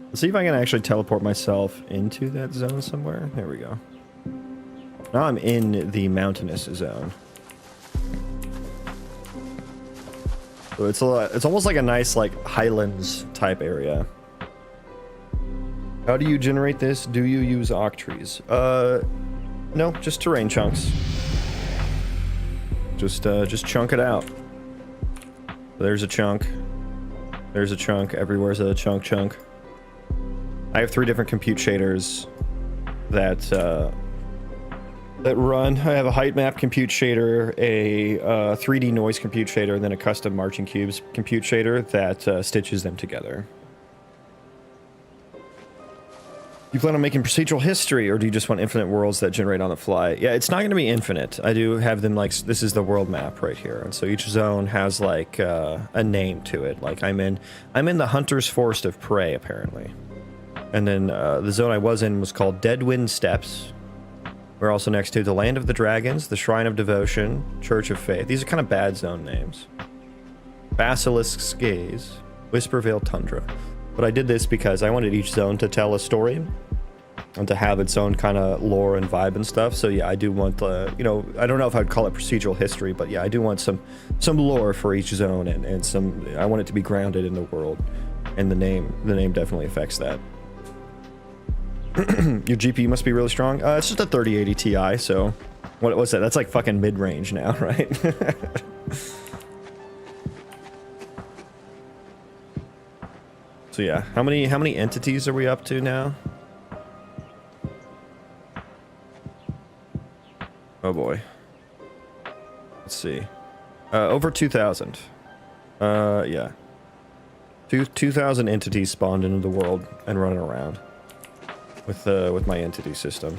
Let's see if I can actually teleport myself into that zone somewhere. There we go. Now I'm in the mountainous zone. So it's almost like a nice like highlands type area. How do you generate this? Do you use octrees? No, just terrain chunks. Just chunk it out. There's a chunk. There's a chunk. Everywhere's a chunk. I have 3 different compute shaders that run. I have a height map compute shader, a 3D noise compute shader, and then a custom marching cubes compute shader that stitches them together. You plan on making procedural history, or do you just want infinite worlds that generate on the fly? Yeah, it's not going to be infinite. I do have them like, this is the world map right here, and so each zone has like a name to it. Like I'm in the Hunter's Forest of Prey, apparently. And then the zone I was in was called Deadwind Steppes. We're also next to the Land of the Dragons, the Shrine of Devotion, Church of Faith. These are kind of bad zone names. Basilisk's Gaze, Whispervale Tundra. But I did this because I wanted each zone to tell a story and to have its own kind of lore and vibe and stuff. So yeah, I do want, you know, I don't know if I'd call it procedural history, but yeah, I do want some lore for each zone and some, I want it to be grounded in the world. And the name definitely affects that. Your GPU must be really strong. It's just a 3080 Ti, so what's that? That's like fucking mid-range now, right? So yeah, how many entities are we up to now? Oh boy. Let's see. Over 2,000. Yeah. 2,000 entities spawned into the world and running around with my entity system.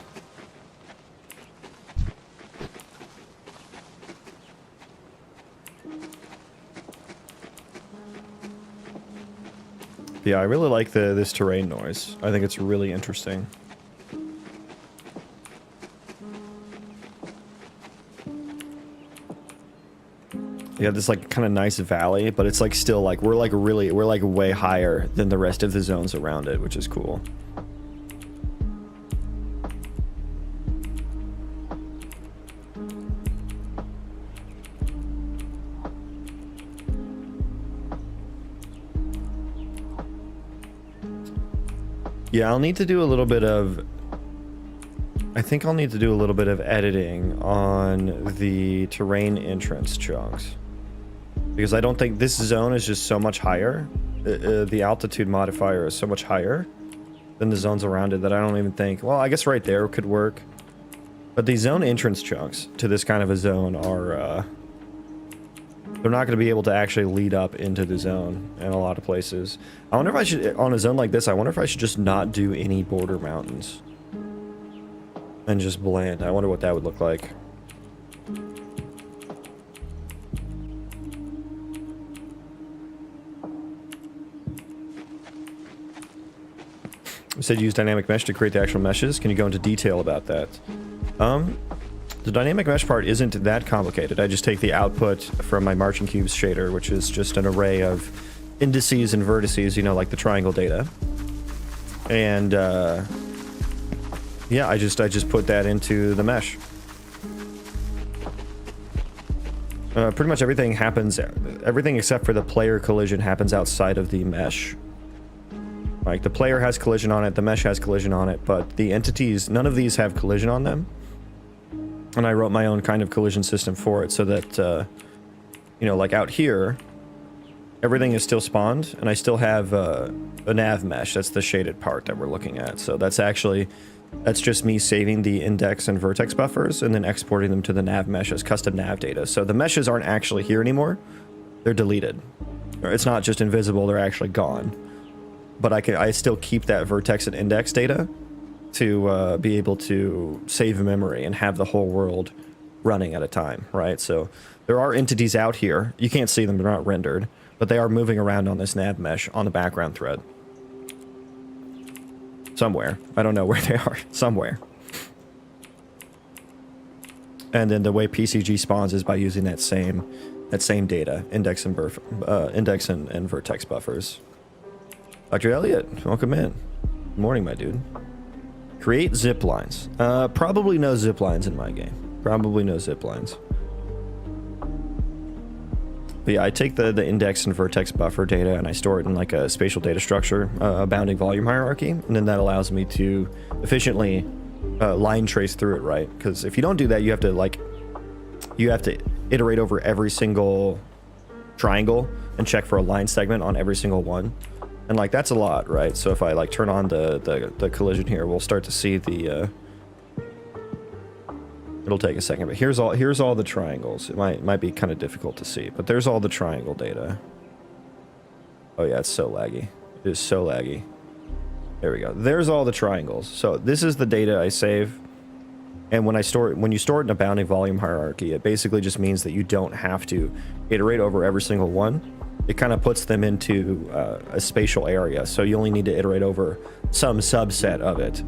Yeah, I really like this terrain noise. I think it's really interesting. You have this like kind of nice valley, but it's like still like we're like way higher than the rest of the zones around it, which is cool. Yeah, I'll need to do a little bit of... I think I'll need to do a little bit of editing on the terrain entrance chunks. Because I don't think this zone is just so much higher. The altitude modifier is so much higher than the zones around it that I don't even think... Well, I guess right there could work. But the zone entrance chunks to this kind of a zone are... they're not going to be able to actually lead up into the zone in a lot of places. I wonder if I should, on a zone like this, I wonder if I should just not do any border mountains. And just blend. I wonder what that would look like. You said use dynamic mesh to create the actual meshes. Can you go into detail about that? The dynamic mesh part isn't that complicated. I just take the output from my marching cubes shader, which is just an array of indices and vertices, you know, like the triangle data. And yeah, I just put that into the mesh. Pretty much everything happens, everything except for the player collision happens outside of the mesh. Like the player has collision on it, the mesh has collision on it, but the entities, none of these have collision on them. And I wrote my own kind of collision system for it so that, you know, like out here, everything is still spawned, and I still have a nav mesh. That's the shaded part that we're looking at. So that's actually, that's just me saving the index and vertex buffers and then exporting them to the nav mesh as custom nav data. So the meshes aren't actually here anymore. They're deleted. It's not just invisible, they're actually gone. But I still keep that vertex and index data to be able to save memory and have the whole world running at a time, right? So there are entities out here. You can't see them, they're not rendered, but they are moving around on this nav mesh on the background thread. Somewhere. I don't know where they are. Somewhere. And then the way PCG spawns is by using that same data, index and vertex buffers. Dr. Elliott, welcome in. Good morning, my dude. Create zip lines. Probably no zip lines in my game. Probably no zip lines. But yeah, I take the index and vertex buffer data and I store it in like a spatial data structure, a bounding volume hierarchy, and then that allows me to efficiently line trace through it, right? Because if you don't do that, you have to iterate over every single triangle and check for a line segment on every single one. And like that's a lot, right? So if I like turn on the collision here, we'll start to see the it'll take a second, but here's all the triangles. It might be kind of difficult to see, but there's all the triangle data. Oh yeah, it's so laggy. It is so laggy. There we go. There's all the triangles. So this is the data I save. And when you store it in a bounding volume hierarchy, it basically just means that you don't have to iterate over every single one. It kind of puts them into a spatial area, so you only need to iterate over some subset of it.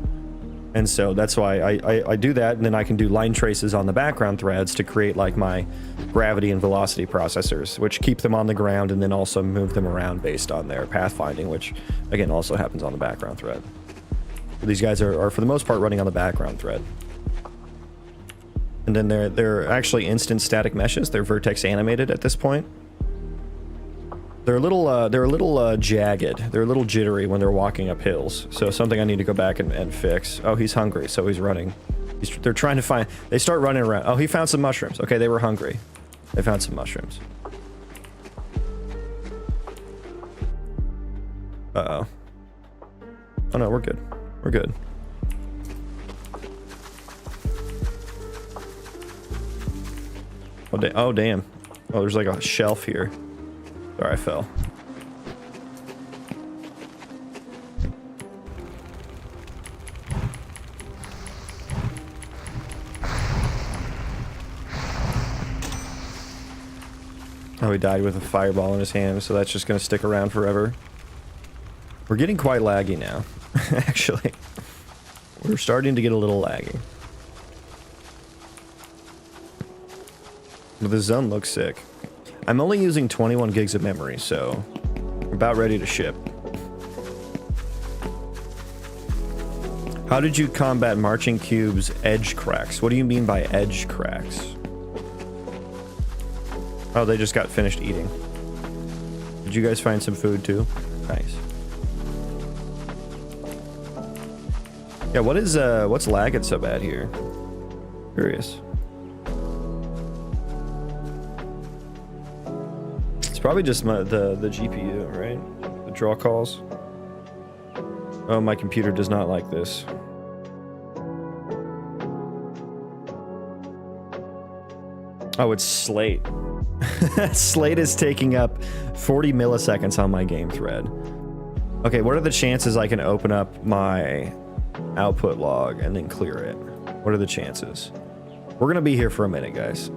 And so that's why I do that, and then I can do line traces on the background threads to create like my gravity and velocity processors, which keep them on the ground and then also move them around based on their pathfinding, which again also happens on the background thread. These guys are for the most part running on the background thread. And then they're actually instant static meshes. They're vertex animated at this point. They're a little jagged. They're a little jittery when they're walking up hills. So something I need to go back and fix. Oh, he's hungry, so he's running. They're trying to find... They start running around. Oh, he found some mushrooms. Okay, they were hungry. They found some mushrooms. Uh-oh. Oh, no, we're good. We're good. Oh, damn. Oh, there's like a shelf here. Sorry, I fell. Oh, he died with a fireball in his hand, so that's just going to stick around forever. We're getting quite laggy now, actually. We're starting to get a little laggy. But the zone looks sick. I'm only using 21 gigs of memory, so we're about ready to ship. How did you combat Marching Cube's edge cracks? What do you mean by edge cracks? Oh, they just got finished eating. Did you guys find some food too? Nice. Yeah, what's lagging so bad here? Curious. It's probably just the GPU, right? The draw calls. Oh, my computer does not like this. Oh, it's Slate. Slate is taking up 40 milliseconds on my game thread. Okay, what are the chances I can open up my output log and then clear it? What are the chances? We're gonna be here for a minute, guys.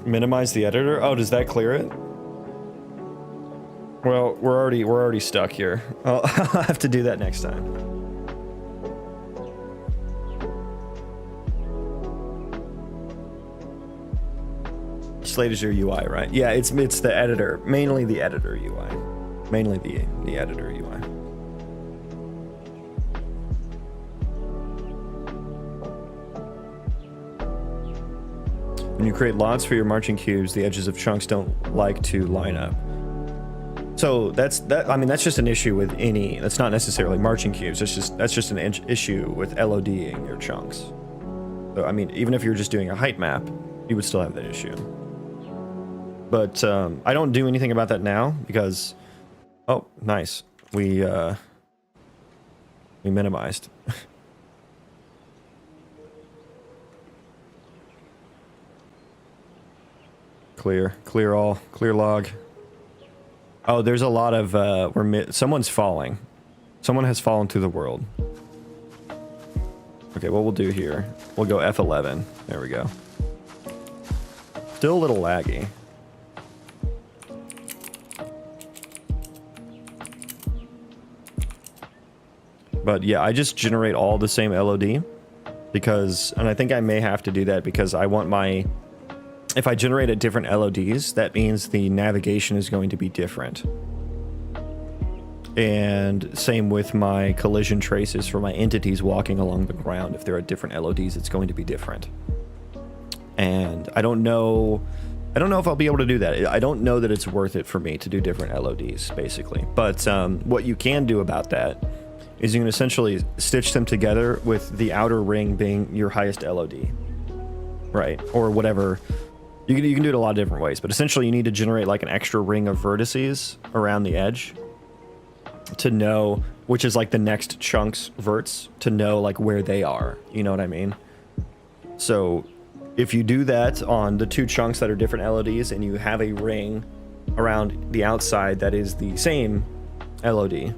Minimize the editor. Oh, does that clear it? Well, we're already stuck here. I'll have to do that next time. Slate is your UI, right? Yeah, it's the editor, mainly the editor UI, mainly the editor UI. When you create lots for your marching cubes, the edges of chunks don't like to line up. So that's just an issue with any. That's not necessarily marching cubes. That's just an issue with LODing your chunks. So I mean, even if you're just doing a height map, you would still have that issue. But I don't do anything about that now because, oh, nice. We minimized. Clear all, clear log. Oh, there's a lot of someone's falling. Someone has fallen to the world. Okay, what we'll do here, we'll go F11. There we go. Still a little laggy. But yeah, I just generate all the same LOD because, and I think I may have to do that because I want my, if I generate at different LODs, that means the navigation is going to be different. And same with my collision traces for my entities walking along the ground. If there are different LODs, it's going to be different. And I don't know if I'll be able to do that. I don't know that it's worth it for me to do different LODs, basically. But what you can do about that is you can essentially stitch them together with the outer ring being your highest LOD, right? Or whatever. You can do it a lot of different ways, but essentially you need to generate like an extra ring of vertices around the edge to know, which is like the next chunks verts, to know like where they are. You know what I mean? So if you do that on the two chunks that are different LODs and you have a ring around the outside that is the same LOD,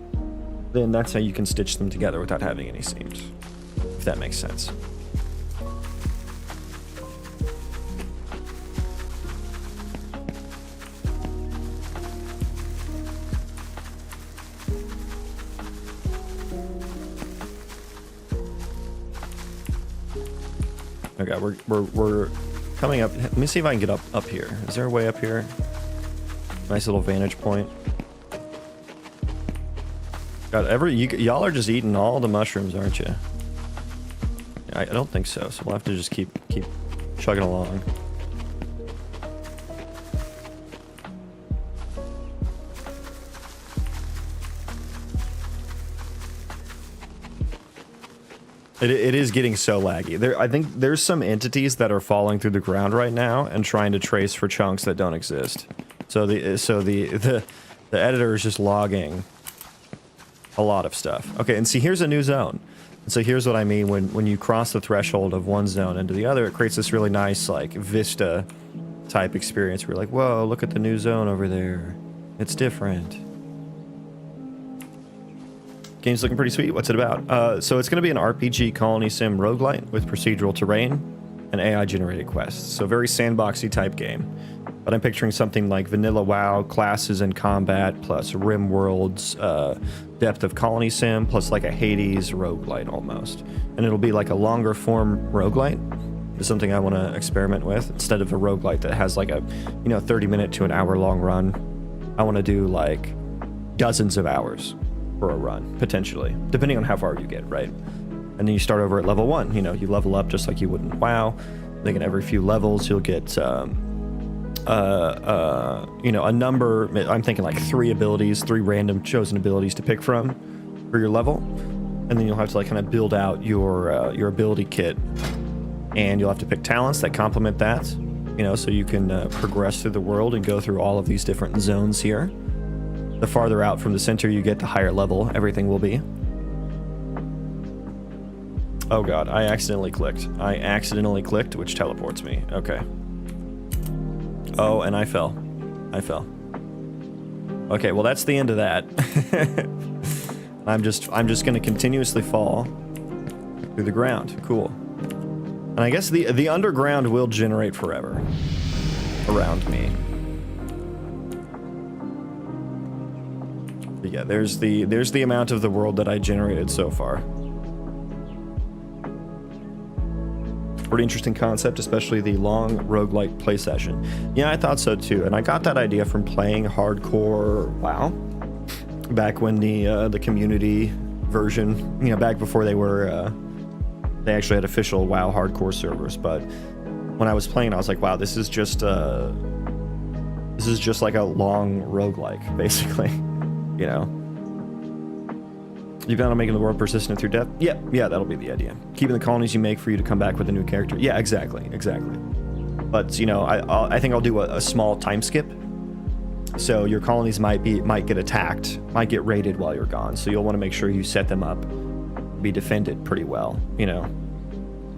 then that's how you can stitch them together without having any seams, if that makes sense. Okay, we're coming up. Let me see if I can get up here. Is there a way up here? Nice little vantage point. God, y'all are just eating all the mushrooms, aren't you? I don't think so. So we'll have to just keep chugging along. It is getting so laggy. I think there's some entities that are falling through the ground right now and trying to trace for chunks that don't exist. So the editor is just logging a lot of stuff. Okay, and see, here's a new zone. And so here's what I mean when you cross the threshold of one zone into the other, it creates this really nice like Vista type experience where you're like, whoa, look at the new zone over there. It's different. Game's looking pretty sweet. What's it about? So it's going to be an RPG Colony Sim Roguelite with procedural terrain and AI generated quests. So very sandboxy type game. But I'm picturing something like vanilla WoW, classes and combat, plus Rim Worlds, depth of Colony Sim, plus like a Hades roguelite almost. And it'll be like a longer form roguelite. Is something I want to experiment with instead of a roguelite that has like a, 30-minute to an hour long run. I want to do like dozens of hours for a run, potentially, depending on how far you get, right? And then you start over at level 1. You level up just like you would in WoW. I think in every few levels you'll get a number. I'm thinking like 3 abilities, 3 random chosen abilities to pick from for your level, and then you'll have to like kind of build out your ability kit, and you'll have to pick talents that complement that, so you can progress through the world and go through all of these different zones here. The farther out from the center you get, the higher level everything will be. Oh god, I accidentally clicked, which teleports me. Okay. Oh, and I fell. Okay, well that's the end of that. I'm just gonna continuously fall through the ground. Cool. And I guess the underground will generate forever around me. But yeah, there's the amount of the world that I generated so far. Pretty interesting concept, especially the long roguelike play session. Yeah, I thought so too, and I got that idea from playing hardcore WoW back when the community version, back before they actually had official WoW hardcore servers. But when I was playing, I was like, wow, this is just like a long roguelike, basically. You plan on making the world persistent through death? Yeah, that'll be the idea. Keeping the colonies you make for you to come back with a new character. Yeah, exactly. But I think I'll do a small time skip. So your colonies might get attacked, might get raided while you're gone. So you'll want to make sure you set them up, be defended pretty well,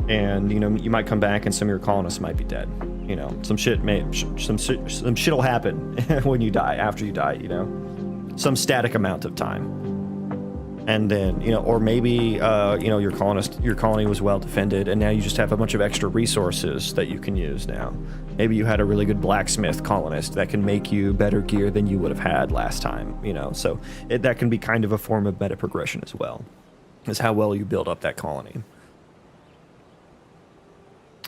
And you might come back and some of your colonists might be dead. Some shit'll happen when you die, after you die. Some static amount of time. And then, or maybe, your colony was well defended, and now you just have a bunch of extra resources that you can use now. Maybe you had a really good blacksmith colonist that can make you better gear than you would have had last time, So that can be kind of a form of meta progression as well, is how well you build up that colony.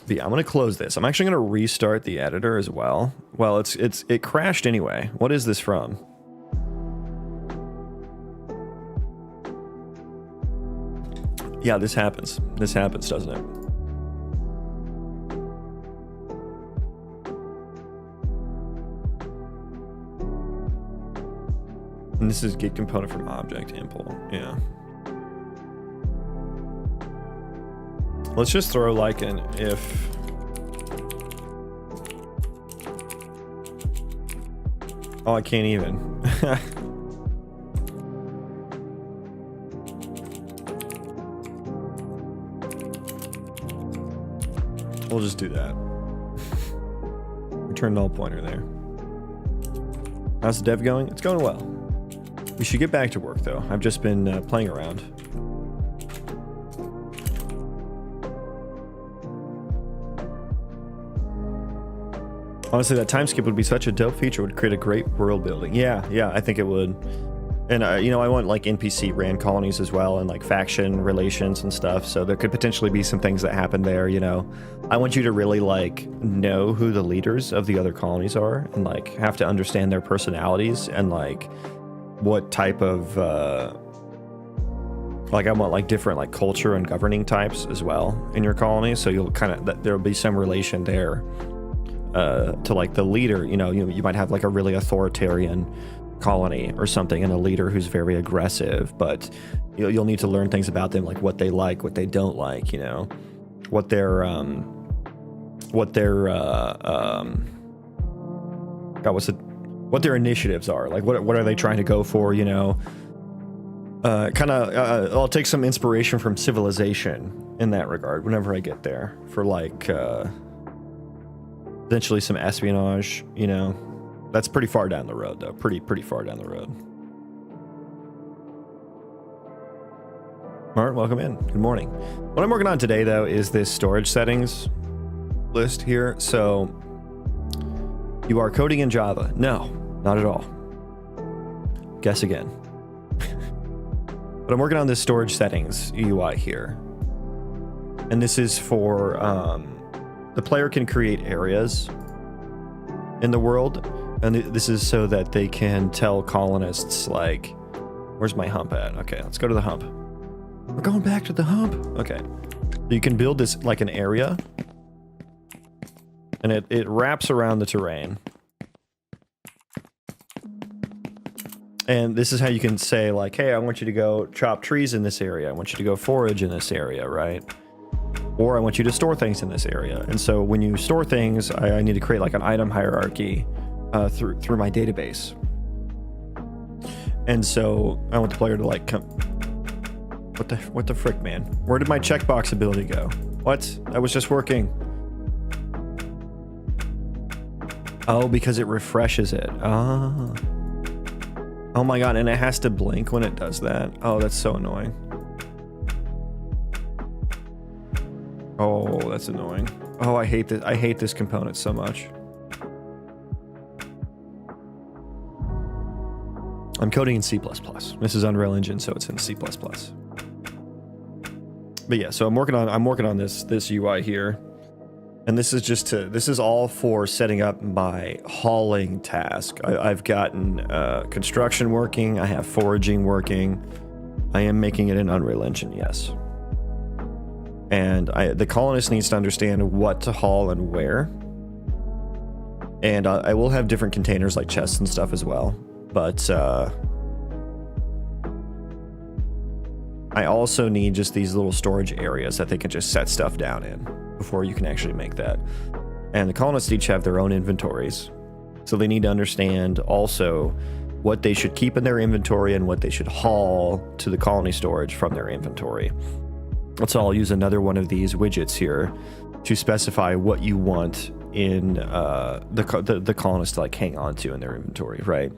But yeah, I'm going to close this. I'm actually going to restart the editor as well. Well, it crashed anyway. What is this from? Yeah, this happens. This happens, doesn't it? And this is get component from object impl. Yeah. Let's just throw like an if. Oh, I can't even. We'll just do that. Return null pointer there. How's the dev going? It's going well. We should get back to work though. I've just been playing around. Honestly, that time skip would be such a dope feature. It would create a great world building. Yeah, I think it would. And, I want like NPC ran colonies as well, and like faction relations and stuff. So there could potentially be some things that happen there, I want you to really like know who the leaders of the other colonies are, and like have to understand their personalities and like what type of, like I want like different like culture and governing types as well in your colony. So you'll kind of, there'll be some relation there to like the leader, you might have like a really authoritarian colony or something, and a leader who's very aggressive, but you'll need to learn things about them, like what they like, what they don't like, what their what their initiatives are, like what are they trying to go for, I'll take some inspiration from Civilization in that regard whenever I get there, for like potentially some espionage, That's pretty far down the road, though. Pretty far down the road. Mart, welcome in. Good morning. What I'm working on today, though, is this storage settings list here. So You are coding in Java. No, not at all. Guess again. But I'm working on this storage settings UI here. And this is for, the player can create areas in the world. And this is so that they can tell colonists, like, where's my hump at? Okay, let's go to the hump. We're going back to the hump. Okay. So you can build this like an area. And it wraps around the terrain. And this is how you can say, like, hey, I want you to go chop trees in this area. I want you to go forage in this area, right? Or I want you to store things in this area. And so when you store things, I need to create like an item hierarchy through my database. And so I want the player to like come. What the frick, man? Where did my checkbox ability go? What? That was just working. Oh, because it refreshes it. Ah. Oh my god, and it has to blink when it does that. Oh, that's so annoying. Oh, that's annoying. Oh, I hate this. I hate this component so much. I'm coding in C++. This is Unreal Engine, so it's in C++. But yeah, so I'm working on this UI here. And this is all for setting up my hauling task. I've gotten construction working. I have foraging working. I am making it in Unreal Engine, yes. And the colonist needs to understand what to haul and where. And I will have different containers like chests and stuff as well. But I also need just these little storage areas that they can just set stuff down in before you can actually make that. And the colonists each have their own inventories. So they need to understand also what they should keep in their inventory and what they should haul to the colony storage from their inventory. So I'll use another one of these widgets here to specify what you want in the colonists to like hang on to in their inventory, right?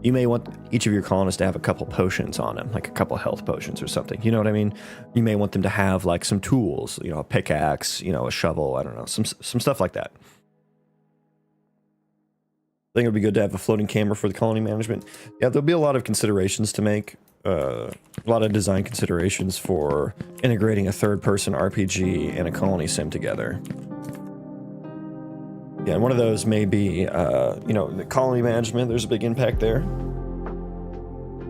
You may want each of your colonists to have a couple potions on them, like a couple health potions or something. You know what I mean? You may want them to have like some tools, you know, a pickaxe, you know, a shovel, I don't know, some stuff like that. I think it would be good to have a floating camera for the colony management. Yeah, there'll be a lot of considerations to make. A lot of design considerations for integrating a third-person RPG and a colony sim together. Yeah, and one of those may be, you know, the colony management. There's a big impact there.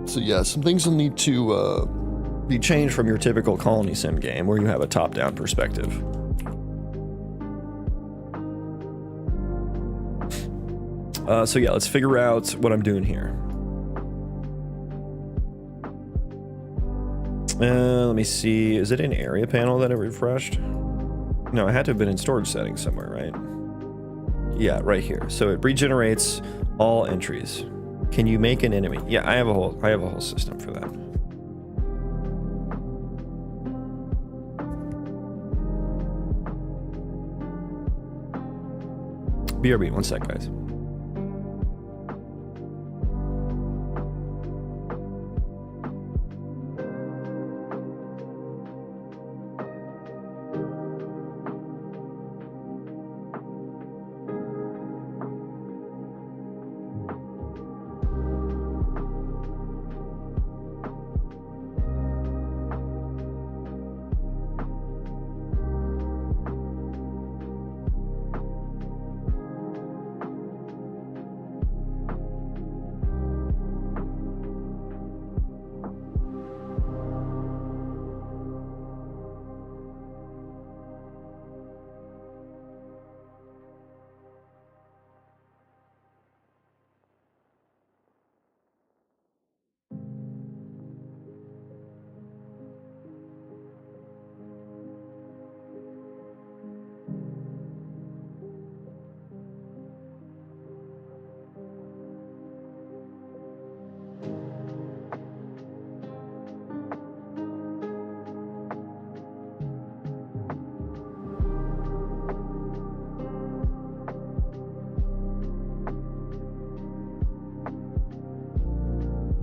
So yeah, some things will need to be changed from your typical colony sim game where you have a top-down perspective. So yeah, let's figure out what I'm doing here. Let me see. Is it in area panel that it refreshed? No, it had to have been in storage settings somewhere, right? Yeah, right here. So it regenerates all entries. Can you make an enemy? Yeah, I have a whole system for that. BRB, one sec, guys.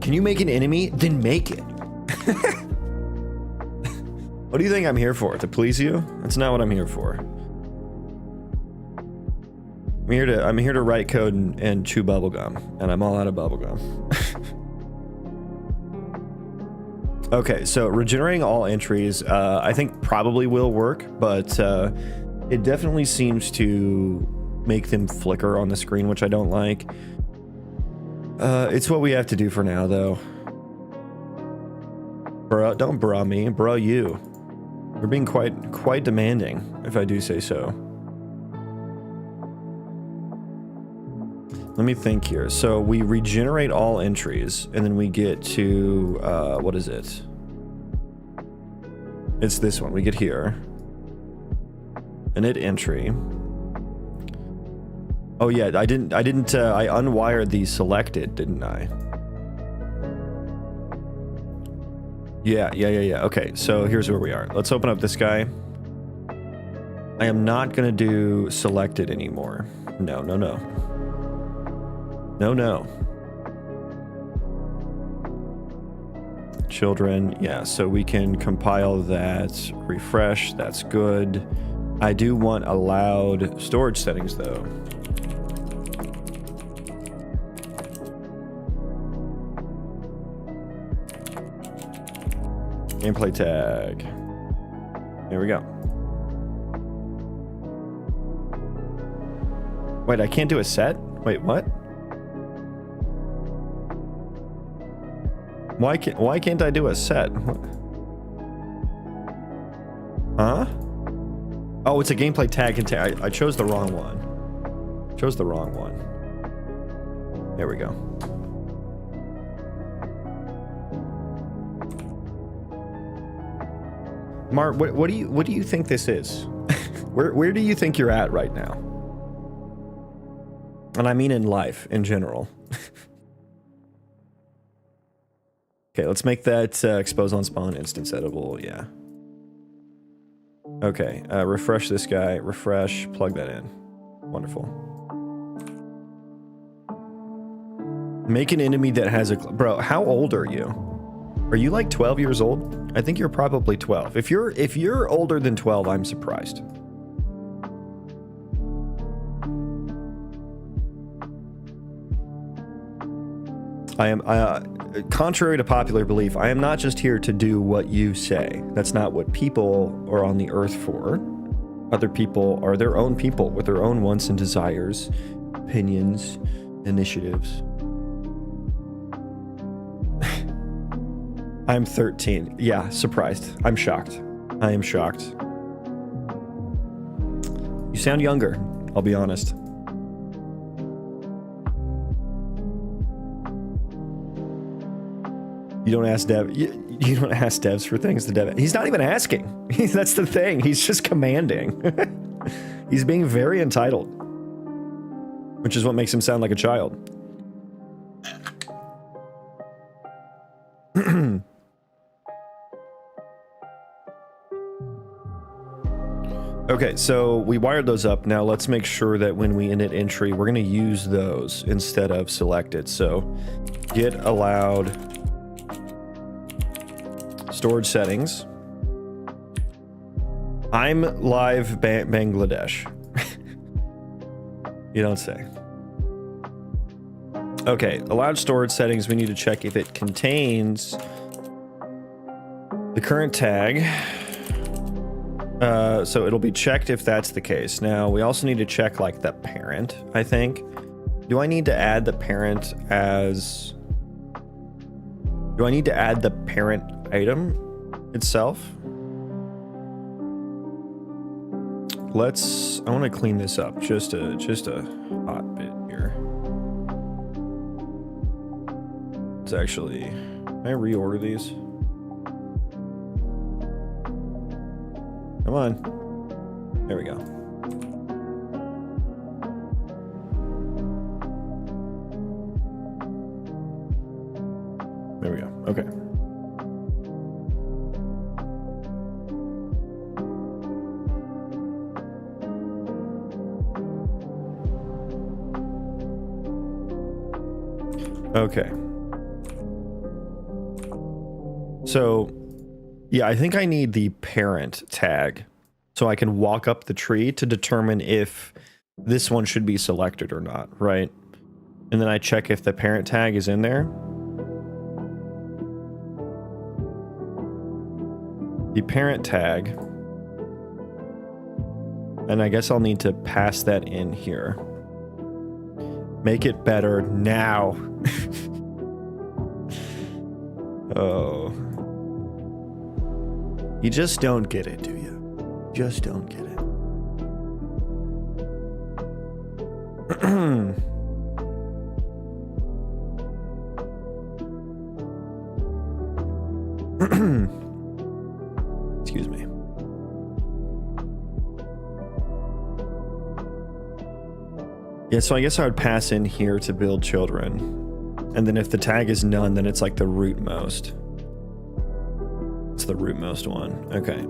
Can you make an enemy? Then make it. What do you think I'm here for? To please you? That's not what I'm here for. I'm here to write code and chew bubblegum, and I'm all out of bubblegum. Okay, so regenerating all entries, I think probably will work, but it definitely seems to make them flicker on the screen, which I don't like. It's what we have to do for now, though. Bruh, don't bruh me, bruh you. You're being quite demanding, if I do say so. Let me think here. So we regenerate all entries, and then we get to, what is it? It's this one. We get here. Init entry. Oh yeah, I unwired the selected, didn't I? Yeah. Okay, so here's where we are. Let's open up this guy. I am not gonna do selected anymore. No. Children, yeah, so we can compile that, refresh, that's good. I do want allowed storage settings though. Gameplay tag. There we go. Wait, I can't do a set? Wait, what? Why can't I do a set? Huh? Oh, it's a gameplay tag contain. I chose the wrong one. There we go. Mark, what do you think this is? Where do you think you're at right now? And I mean in life in general. Okay, let's make that expose on spawn instance editable. Yeah. Okay, refresh this guy. Refresh, plug that in. Wonderful. Make an enemy that has a... Bro, how old are you? Are you like 12 years old? I think you're probably 12. If you're older than 12, I'm surprised. Contrary to popular belief, I am not just here to do what you say. That's not what people are on the earth for. Other people are their own people with their own wants and desires, opinions, initiatives. I'm 13. Yeah, surprised. I'm shocked. I am shocked. You sound younger, I'll be honest. You don't ask Dev. You don't ask devs for things. The dev. He's not even asking. That's the thing. He's just commanding. He's being very entitled, which is what makes him sound like a child. Okay, so we wired those up. Now let's make sure that when we init entry, we're going to use those instead of selected. So get allowed storage settings. I'm live Bangladesh. You don't say. Okay, allowed storage settings. We need to check if it contains the current tag. So it'll be checked if that's the case. Now we also need to check like the parent, I think. Do I need to add the parent as... Do I need to add the parent item itself? I want to clean this up just a hot bit here. It's actually, can I reorder these? Come on. There we go. There we go. Okay. Okay. So, yeah, I think I need the parent tag so I can walk up the tree to determine if this one should be selected or not, right? And then I check if the parent tag is in there. The parent tag. And I guess I'll need to pass that in here. Make it better now. Oh. You just don't get it, do you? Just don't get it. Excuse me. Yeah, so I guess I would pass in here to build children. And then if the tag is none, then it's like the rootmost. It's the rootmost one. Okay.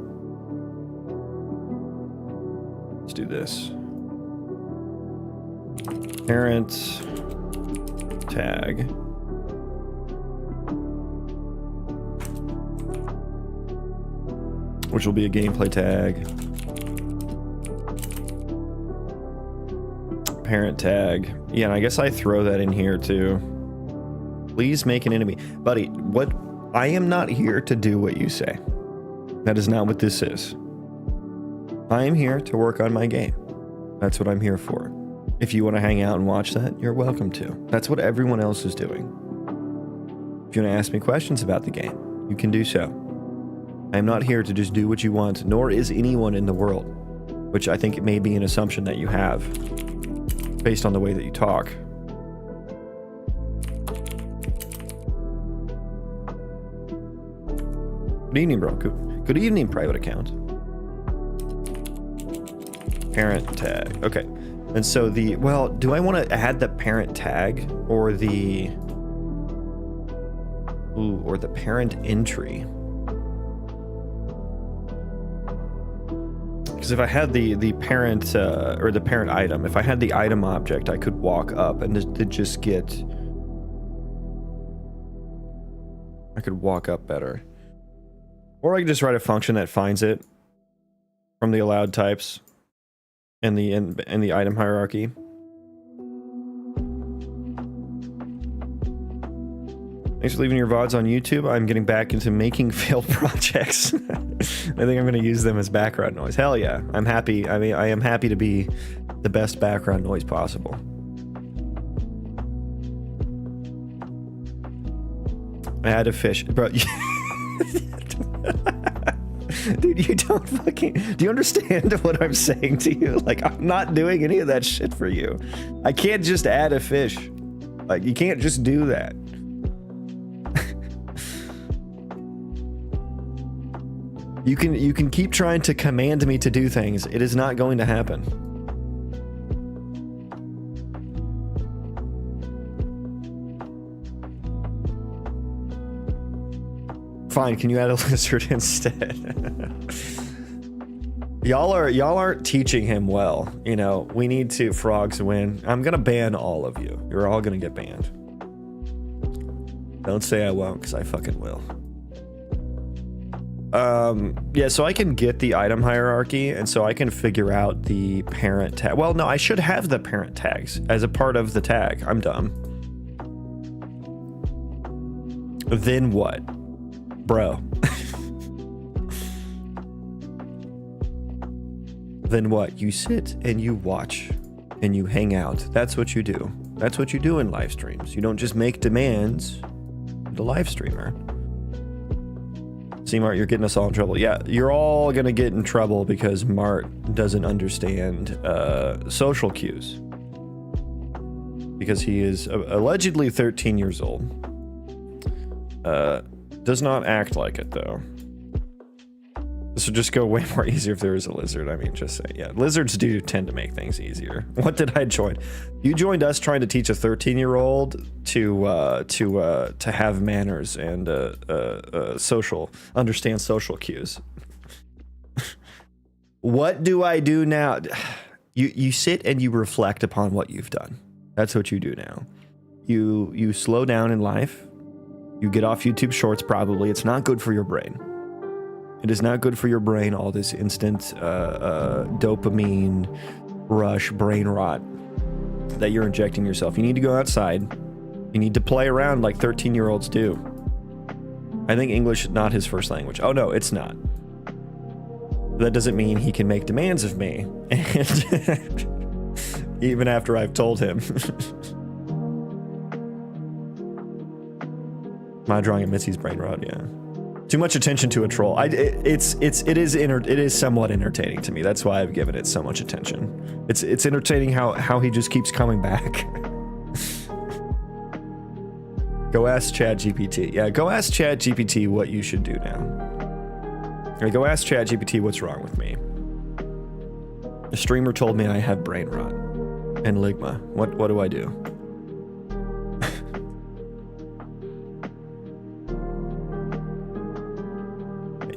Let's do this. Parent tag. Which will be a gameplay tag. Parent tag. Yeah, and I guess I throw that in here too. Please make an enemy. Buddy, what? I am not here to do what you say. That is not what this is. I am here to work on my game. That's what I'm here for. If you want to hang out and watch that, you're welcome to. That's what everyone else is doing. If you want to ask me questions about the game, you can do so. I am not here to just do what you want, nor is anyone in the world, which I think it may be an assumption that you have based on the way that you talk. Good evening, bro. Good evening, private account. Parent tag. Okay. And so the, well, do I want to add the parent tag or the, ooh, or the parent entry? Because if I had the parent or the parent item, if I had the item object, I could walk up and just get, I could walk up better. Or I could just write a function that finds it from the allowed types in the item hierarchy. Thanks for leaving your VODs on YouTube. I'm getting back into making failed projects. I think I'm going to use them as background noise. Hell yeah. I'm happy. I mean, I am happy to be the best background noise possible. I had a fish. Bro, dude, you don't fucking... Do you understand what I'm saying to you? Like, I'm not doing any of that shit for you. I can't just add a fish. Like, you can't just do that. You can keep trying to command me to do things. It is not going to happen. Fine, can you add a lizard instead? Y'all aren't teaching him well. You know, we need to frogs win. I'm gonna ban all of you. You're all gonna get banned. Don't say I won't, because I fucking will. Yeah, so I can get the item hierarchy, and so I can figure out the parent tag. Well, no, I should have the parent tags as a part of the tag. I'm dumb. Then what? Bro. Then what? You sit and you watch and you hang out. That's what you do. That's what you do in live streams. You don't just make demands. The live streamer. See, Mart, you're getting us all in trouble. Yeah, you're all gonna get in trouble because Mart doesn't understand social cues. Because he is allegedly 13 years old. Does not act like it, though. This would just go way more easier if there was a lizard. I mean, just say, yeah, lizards do tend to make things easier. What did I join? You joined us trying to teach a 13-year-old to have manners and understand social cues. What do I do now? You sit and you reflect upon what you've done. That's what you do now. You slow down in life. You get off YouTube Shorts, probably. It's not good for your brain. It is not good for your brain, all this instant dopamine, rush brain rot that you're injecting yourself. You need to go outside. You need to play around like 13-year-olds do. I think English is not his first language. Oh no, it's not. That doesn't mean he can make demands of me. And even after I've told him. My drawing of Mitzi's brain rot, yeah. Too much attention to a troll. It is somewhat entertaining to me. That's why I've given it so much attention. It's entertaining how he just keeps coming back. Go ask ChatGPT. Yeah, go ask ChatGPT what you should do now. Or go ask ChatGPT what's wrong with me. The streamer told me I have brain rot and ligma. What do I do?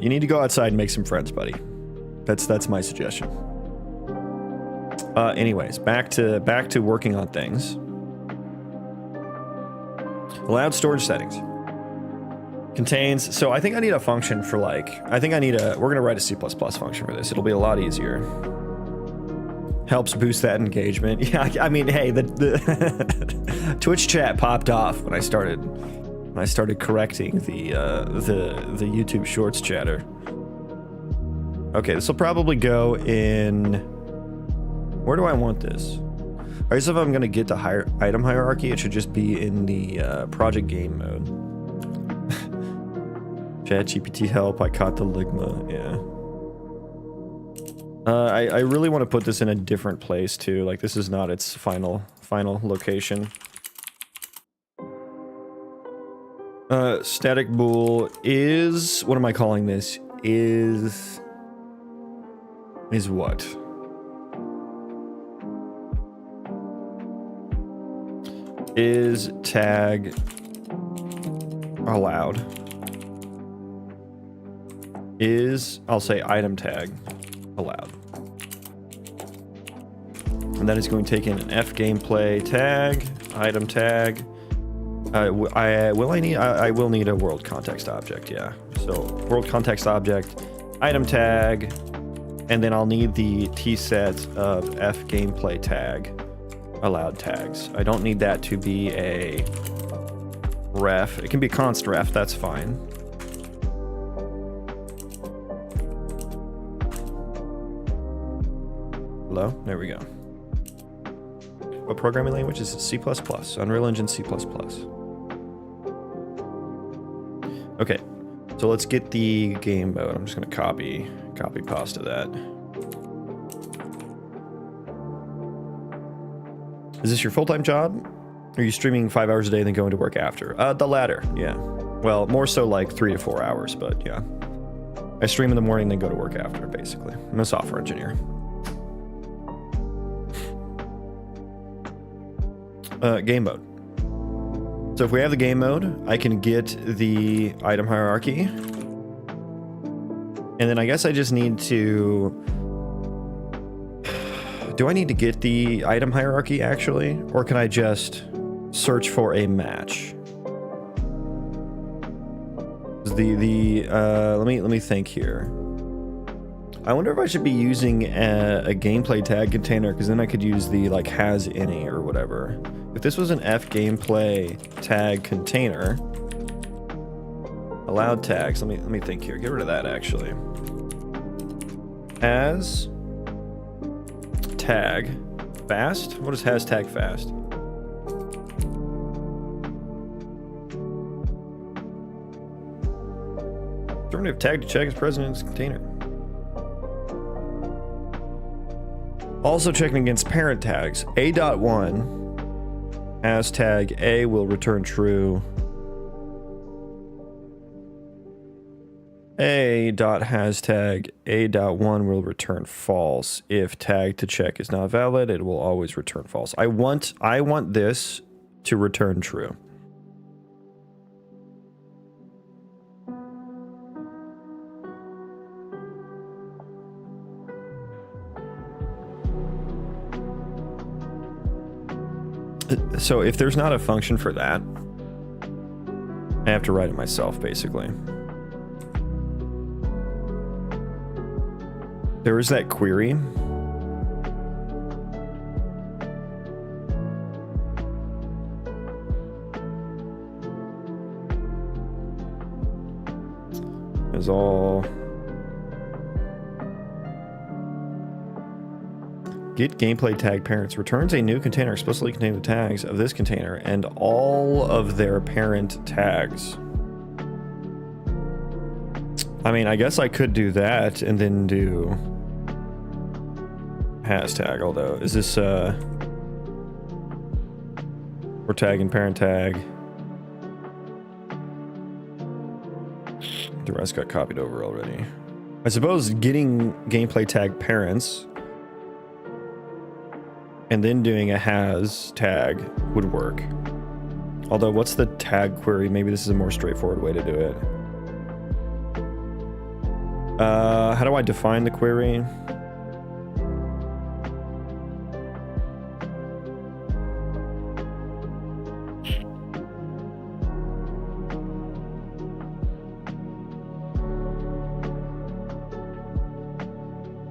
You need to go outside and make some friends, buddy. That's my suggestion. Anyways, back to working on things. Allowed storage settings. Contains, so I think I need a function for like, we're gonna write a C++ function for this. It'll be a lot easier. Helps boost that engagement. Yeah, I mean, hey, the Twitch chat popped off when I started correcting the YouTube Shorts chatter. Okay, this will probably go in, where do I want this? I guess if I'm gonna get to item hierarchy, it should just be in the project game mode. ChatGPT help, I caught the ligma, yeah. I really want to put this in a different place too, like this is not its final location. Static bool is, what am I calling this? Is what? Is tag allowed? Is, I'll say item tag allowed. And that is going to take in an F gameplay tag, item tag. I will need a world context object, yeah. So world context object, item tag, and then I'll need the T set of F gameplay tag allowed tags. I don't need that to be a ref. It can be const ref, that's fine. Hello? There we go. What programming language is it? C++. Unreal Engine C++. Okay, so let's get the game mode. I'm just gonna copy pasta that. Is this your full-time job? Are you streaming 5 hours a day and then going to work after? The latter, yeah. Well, more so like 3 to 4 hours, but yeah. I stream in the morning, then go to work after, basically. I'm a software engineer. Game mode. So if we have the game mode, I can get the item hierarchy. And then I guess I just need to... Do I need to get the item hierarchy actually? Or can I just search for a match? Let me think here. I wonder if I should be using a gameplay tag container, because then I could use the like has any or whatever. If this was an F gameplay tag container, allowed tags. Let me think here. Get rid of that actually. Has tag fast. What is has tag fast? Alternative tag to check is present in this container. Also checking against parent tags. A.1 has tag A will return true. A.hasTag A.1 will return false. If tag to check is not valid, it will always return false. I want this to return true. So if there's not a function for that, I have to write it myself, basically. There is that query. is all. Get gameplay tag parents. Returns a new container explicitly containing the tags of this container and all of their parent tags. I mean, I guess I could do that and then do hashtag, although, is this, we're tagging parent tag. The rest got copied over already. I suppose getting gameplay tag parents and then doing a has tag would work. Although, what's the tag query? Maybe this is a more straightforward way to do it. How do I define the query?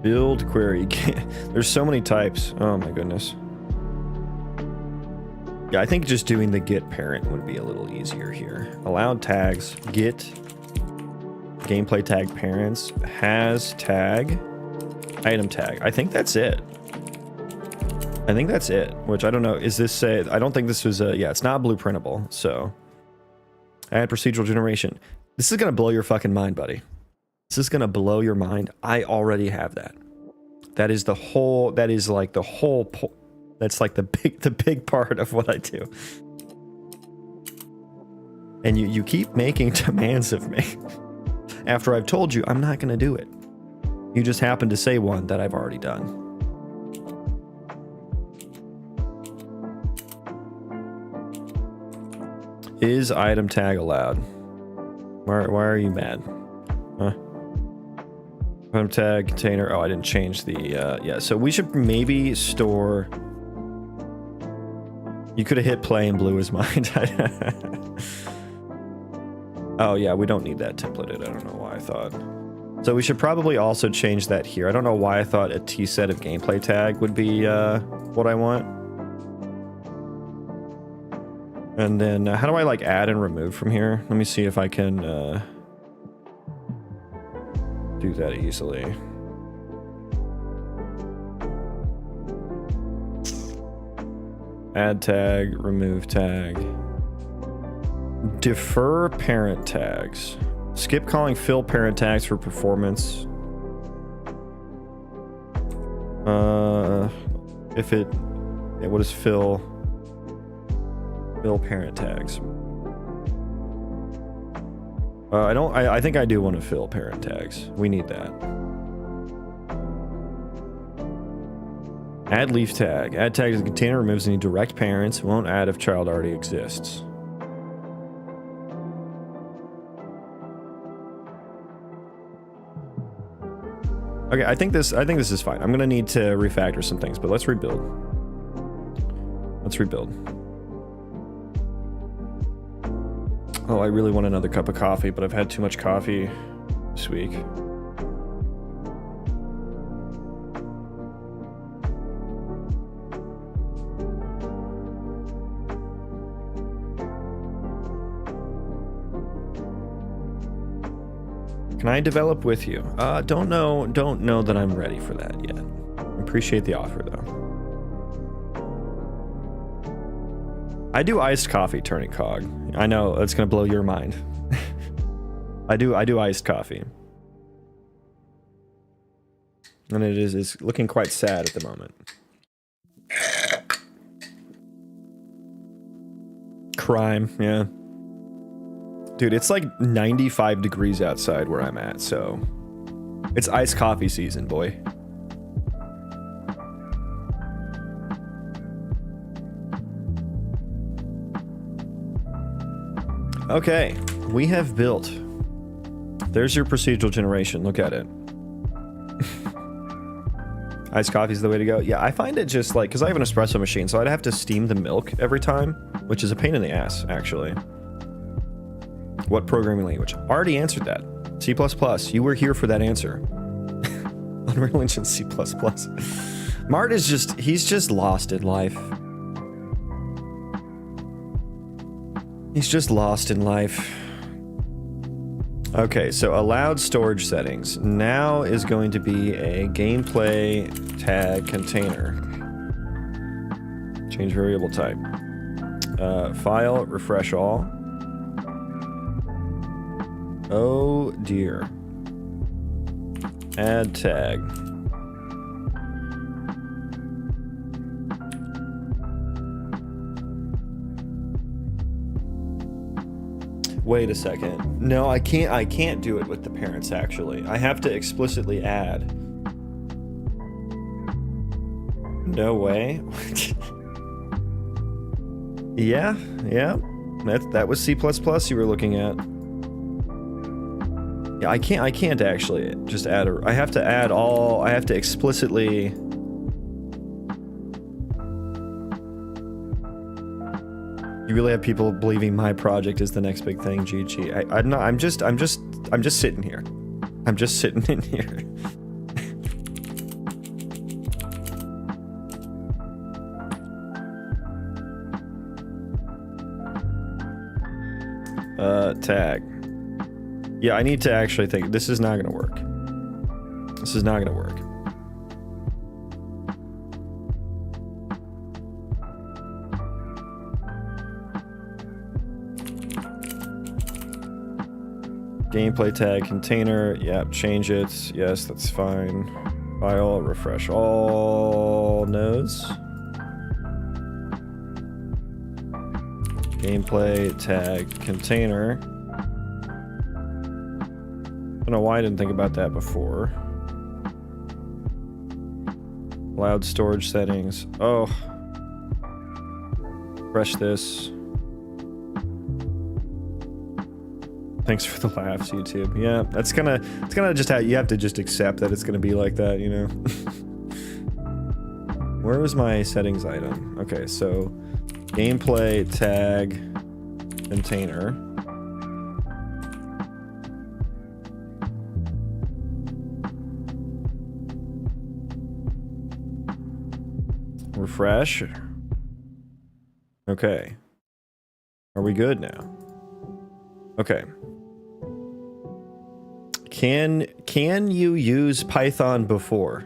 Build query. There's so many types. Oh my goodness. Yeah, I think just doing the get parent would be a little easier here. Allowed tags, get gameplay tag parents, has tag, item tag. I think that's it. I think that's it, which I don't know. Is this I don't think this was yeah, it's not blueprintable. So add procedural generation. This is going to blow your fucking mind, buddy. This is going to blow your mind. I already have that. That is the whole, that is like the whole, that's like the big part of what I do. And you keep making demands of me. After I've told you I'm not going to do it. You just happen to say one that I've already done. Is item tag allowed? Why are you mad? Huh? Item tag container. Oh, I didn't change the, yeah. So we should maybe store. You could have hit play and blew his mind. Oh yeah, we don't need that templated. I don't know why I thought. So we should probably also change that here. I don't know why I thought a T set of gameplay tag would be what I want. And then how do I like add and remove from here? Let me see if I can do that easily. Add tag, remove tag. Defer parent tags. Skip calling fill parent tags for performance. If it, yeah, what is fill? Fill parent tags. I think I do want to fill parent tags. We need that. Add leaf tag. Add tag to the container removes any direct parents. Won't add if child already exists. Okay, I think this is fine. I'm gonna need to refactor some things, but let's rebuild. Let's rebuild. Oh, I really want another cup of coffee, but I've had too much coffee this week. Can I develop with you? Don't know that I'm ready for that yet. Appreciate the offer though. I do iced coffee, turning cog. I know that's gonna blow your mind. I do iced coffee. And it's looking quite sad at the moment. Crime, yeah. Dude, it's like 95 degrees outside where I'm at, so it's iced coffee season, boy. Okay, we have built. There's your procedural generation. Look at it. Iced coffee is the way to go. Yeah, I find it just like, because I have an espresso machine, so I'd have to steam the milk every time, which is a pain in the ass, actually. What programming language? Already answered that. C++. You were here for that answer. Unreal Engine C++. Mart is just, he's just lost in life. He's just lost in life. Okay, so allowed storage settings. Now is going to be a gameplay tag container. Change variable type. File, refresh all. Oh dear. Add tag. Wait a second. No, I can't do it with the parents actually. I have to explicitly add. No way. Yeah. That was C++ you were looking at. Yeah, I can't actually just add a, I have to explicitly. You really have people believing my project is the next big thing, GG. I'm just sitting here. I'm just sitting in here. Tag. Yeah, I need to actually think. This is not gonna work. This is not gonna work. Gameplay tag container. Yep, change it. Yes, that's fine. File, refresh all nodes. Gameplay tag container. I don't know why I didn't think about that before. Allowed storage settings. Oh. Refresh this. Thanks for the laughs, YouTube. Yeah, it's gonna just how you have to just accept that it's gonna be like that, you know. Where was my settings item? Okay, so gameplay tag container. Refresh. Okay. Are we good now? Okay. Can you use Python before?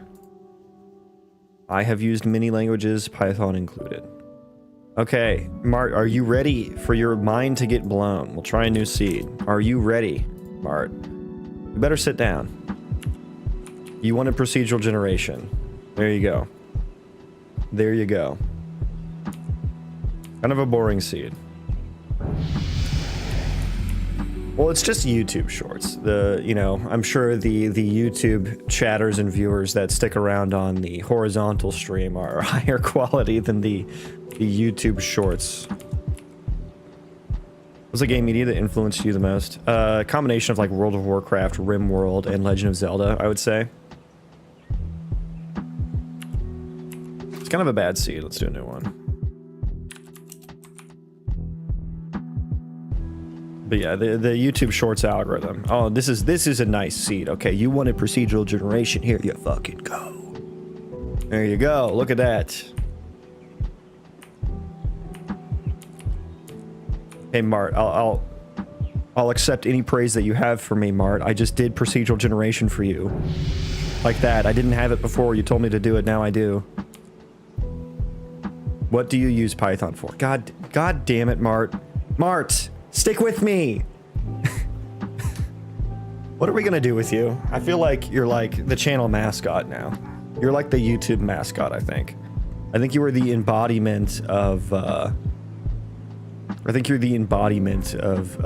I have used many languages, Python included. Okay, Mart, are you ready for your mind to get blown? We'll try a new seed. Are you ready, Mart? You better sit down. You wanted procedural generation. There you go. There you go. Kind of a boring seed. Well, it's just YouTube shorts. I'm sure the YouTube chatters and viewers that stick around on the horizontal stream are higher quality than the YouTube shorts. What was the game media that influenced you the most? A combination of like World of Warcraft, RimWorld, and Legend of Zelda, I would say. It's kind of a bad seed. Let's do a new one. But yeah, the YouTube Shorts algorithm. Oh, this is a nice seed. Okay, you wanted procedural generation. Here you fucking go. There you go. Look at that. Hey Mart, I'll accept any praise that you have for me, Mart. I just did procedural generation for you. Like that. I didn't have it before. You told me to do it. Now I do. What do you use Python for? God damn it, Mart. Mart! Stick with me! What are we gonna do with you? I feel like you're like the channel mascot now. You're like the YouTube mascot, I think. I think you were the embodiment of, I think you're the embodiment of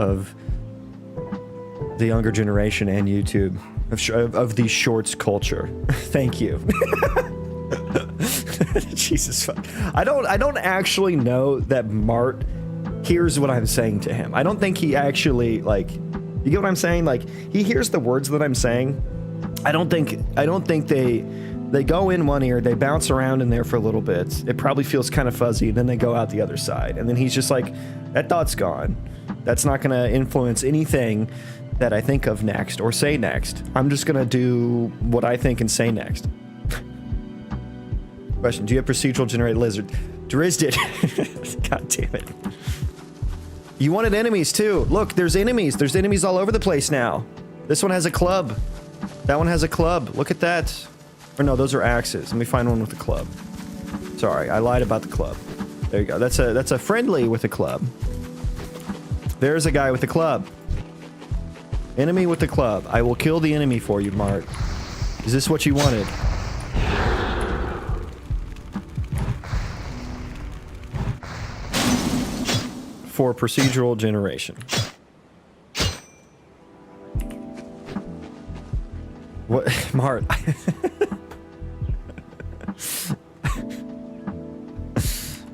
the younger generation and YouTube. Of the shorts culture. Thank you. Jesus fuck. I don't actually know that Mart hears what I'm saying to him. I don't think he actually, like, you get what I'm saying? Like, he hears the words that I'm saying. I don't think they go in one ear, they bounce around in there for a little bit. It probably feels kind of fuzzy, then they go out the other side. And then he's just like, that thought's gone. That's not gonna influence anything that I think of next or say next. I'm just gonna do what I think and say next. Question, do you have procedural generated lizard? Drizzed it. God damn it. You wanted enemies too. Look, there's enemies. There's enemies all over the place now. This one has a club. That one has a club. Look at that. Or no, those are axes. Let me find one with a club. Sorry, I lied about the club. There you go. That's a friendly with a club. There's a guy with a club. Enemy with the club. I will kill the enemy for you, Mart. Is this what you wanted? For procedural generation. What? Mart.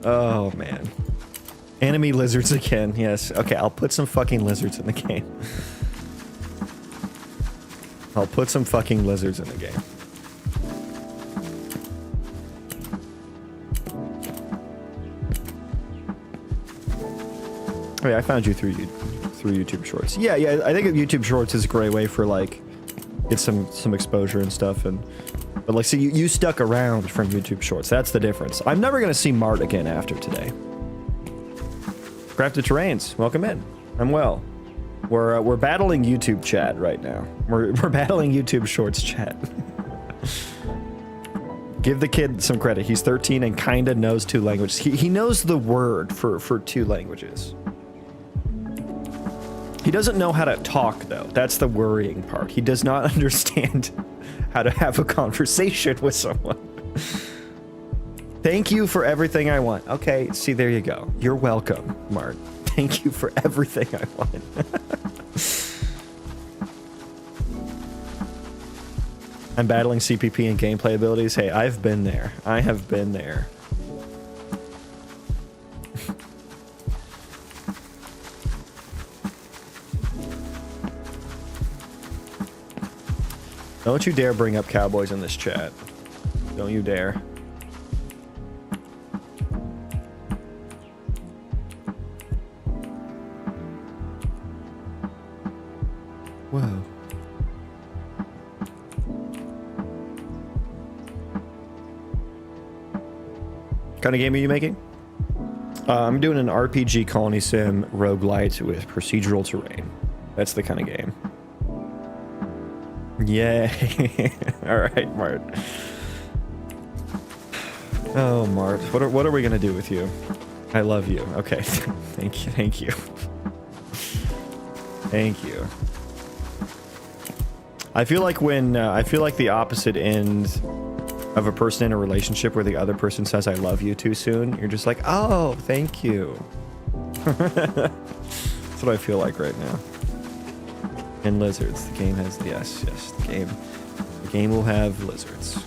Oh, man. Enemy lizards again. Yes. Okay, I'll put some fucking lizards in the game. I'll put some fucking lizards in the game. Oh yeah, I found you through YouTube Shorts. Yeah, I think YouTube Shorts is a great way for like get some exposure and stuff. But like, see, you stuck around from YouTube Shorts. That's the difference. I'm never gonna see Mart again after today. Crafted Terrains, welcome in. I'm well. We're battling YouTube chat right now. We're battling YouTube Shorts chat. Give the kid some credit. He's 13 and kinda knows 2 languages. He knows the word for 2 languages. He doesn't know how to talk though. That's the worrying part. He does not understand how to have a conversation with someone. Thank you for everything I want. Okay, see, there you go. You're welcome, Mart. Thank you for everything I want. I'm battling CPP and gameplay abilities. Hey, I've been there. I have been there. Don't you dare bring up cowboys in this chat. Don't you dare. Whoa. Kind of game are you making? I'm doing an RPG Colony Sim Roguelite with procedural terrain. That's the kind of game. Yay. Alright, Mart. Oh, Mart. What are we gonna do with you? I love you. Okay. Thank you. Thank you. Thank you. I feel like when I feel like the opposite end of a person in a relationship where the other person says I love you too soon, you're just like, oh, thank you. That's what I feel like right now. And lizards. The game has yes, the game will have lizards.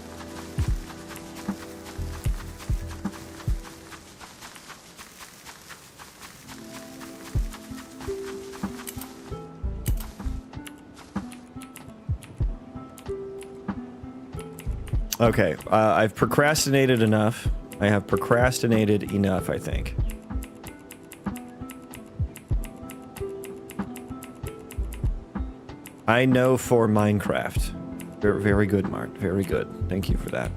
Okay, I've procrastinated enough. I have procrastinated enough, I think. I know for Minecraft. Very, very good, Mart. Very good. Thank you for that.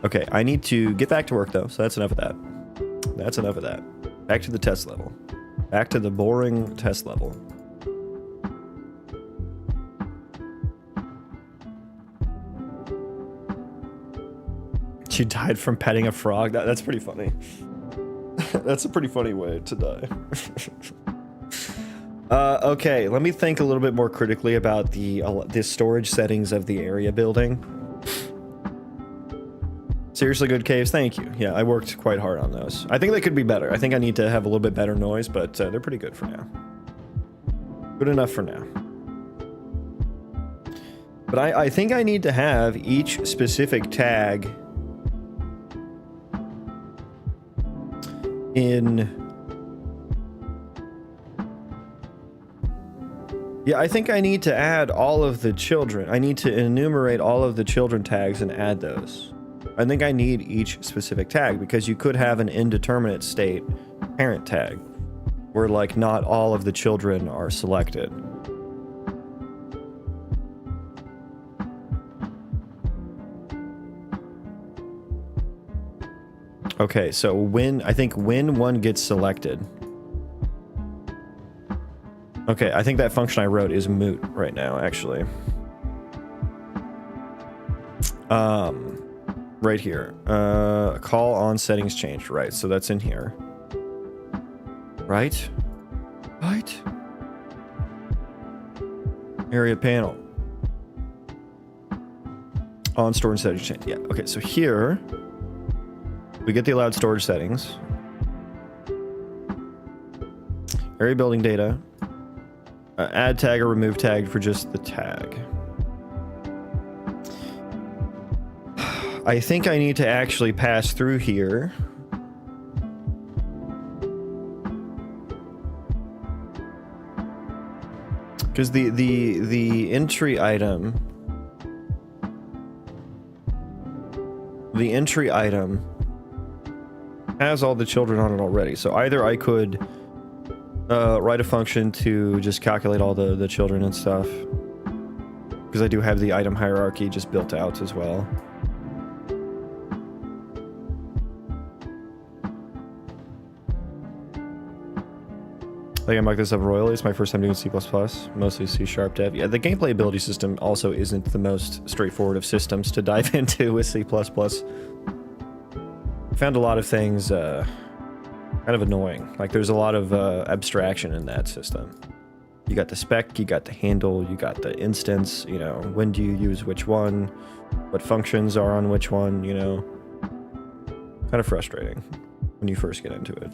Okay, I need to get back to work though, so that's enough of that. That's enough of that. Back to the test level. Back to the boring test level. She died from petting a frog. That's pretty funny. That's a pretty funny way to die. Okay, let me think a little bit more critically about the storage settings of the area building. Seriously good caves, thank you. Yeah, I worked quite hard on those. I think they could be better. I think I need to have a little bit better noise, but they're pretty good for now. Good enough for now. But I think I need to have each specific tag in... Yeah, I think I need to add all of the children. I need to enumerate all of the children tags and add those. I think I need each specific tag because you could have an indeterminate state parent tag where like not all of the children are selected. Okay, so I think when one gets selected. Okay, I think that function I wrote is moot right now, actually. Right here. Call on settings changed. Right, so that's in here. Right? Right? Area panel. On storage settings change. Yeah, okay, so here we get the allowed storage settings. Area building data. Add tag or remove tag for just the tag. I think I need to actually pass through here. Because the entry item... The entry item has all the children on it already. So either I could write a function to just calculate all the children and stuff. Because I do have the item hierarchy just built out as well. I think I marked this up royally. It's my first time doing C++, mostly C# dev. Yeah, the gameplay ability system also isn't the most straightforward of systems to dive into with C++. I found a lot of things kind of annoying. Like, there's a lot of abstraction in that system. You got the spec, you got the handle, you got the instance, you know, when do you use which one, what functions are on which one, you know. Kind of frustrating when you first get into it.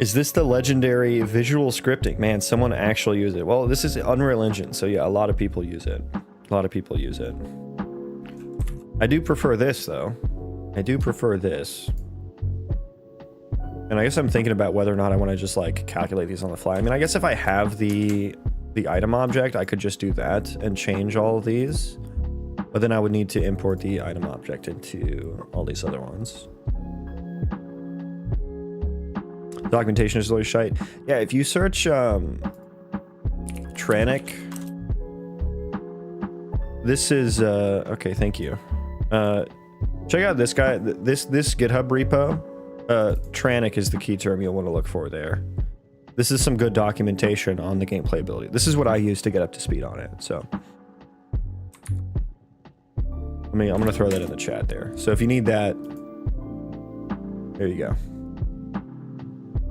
Is this the legendary visual scripting? Man, someone actually used it. Well, this is Unreal Engine, so yeah, a lot of people use it. A lot of people use it. I do prefer this, though. I do prefer this. And I guess I'm thinking about whether or not I want to just, like, calculate these on the fly. I mean, I guess if I have the item object, I could just do that and change all of these. But then I would need to import the item object into all these other ones. Documentation is always shite. Yeah, if you search Tranic, this is okay, thank you. Check out this guy, this GitHub repo. Tranic is the key term you'll want to look for there. This is some good documentation on the gameplay ability. This is what I use to get up to speed on it, so. I mean, I'm gonna throw that in the chat there. So if you need that, there you go.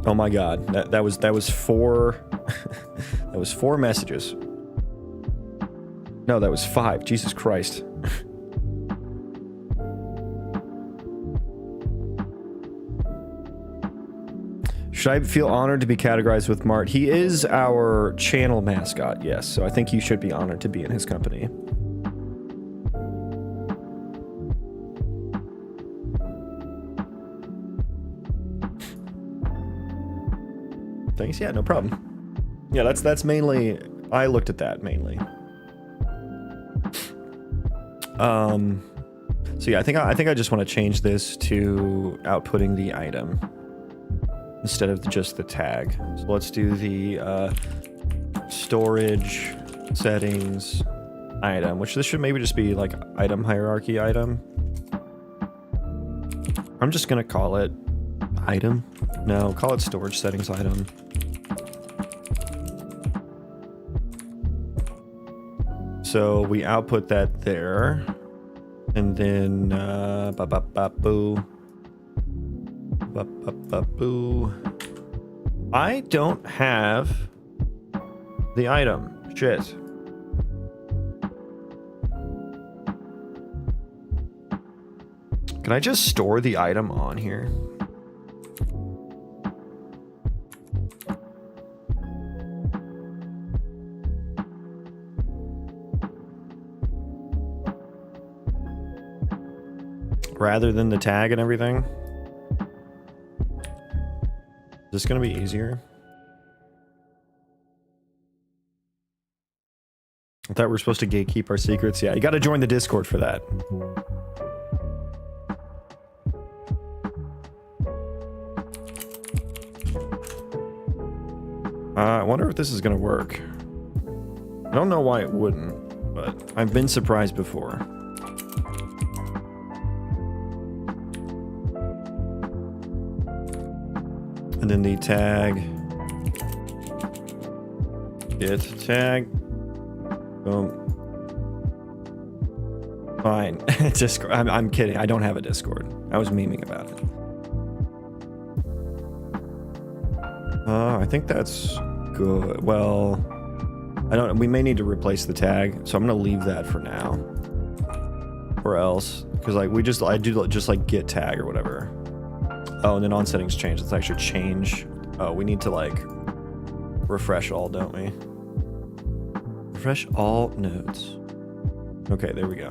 Oh my god, that was 4 that was 4 messages. No, that was 5. Jesus Christ. Should I feel honored to be categorized with Mart? He is our channel mascot, yes, so I think you should be honored to be in his company. Thanks. Yeah, no problem. Yeah, that's mainly, I looked at that mainly. So yeah, I think I just want to change this to outputting the item instead of just the tag. So let's do the storage settings item, which this should maybe just be like item hierarchy item. I'm just gonna call it item. No, call it storage settings item. So we output that there, and then boo. I don't have the item. Shit. Can I just store the item on here? Rather than the tag and everything? Is this gonna be easier? I thought we were supposed to gatekeep our secrets. Yeah, you gotta join the Discord for that. I wonder if this is gonna work. I don't know why it wouldn't, but I've been surprised before. And then the tag. Get tag. Boom. Fine. Discord. I'm kidding. I don't have a Discord. I was memeing about it. I think that's good. Well, I don't. We may need to replace the tag, so I'm gonna leave that for now. Or else, because like I do just like get tag or whatever. Oh, and then on settings change. Let's actually change. Oh, we need to like refresh all, don't we? Refresh all nodes. Okay, there we go.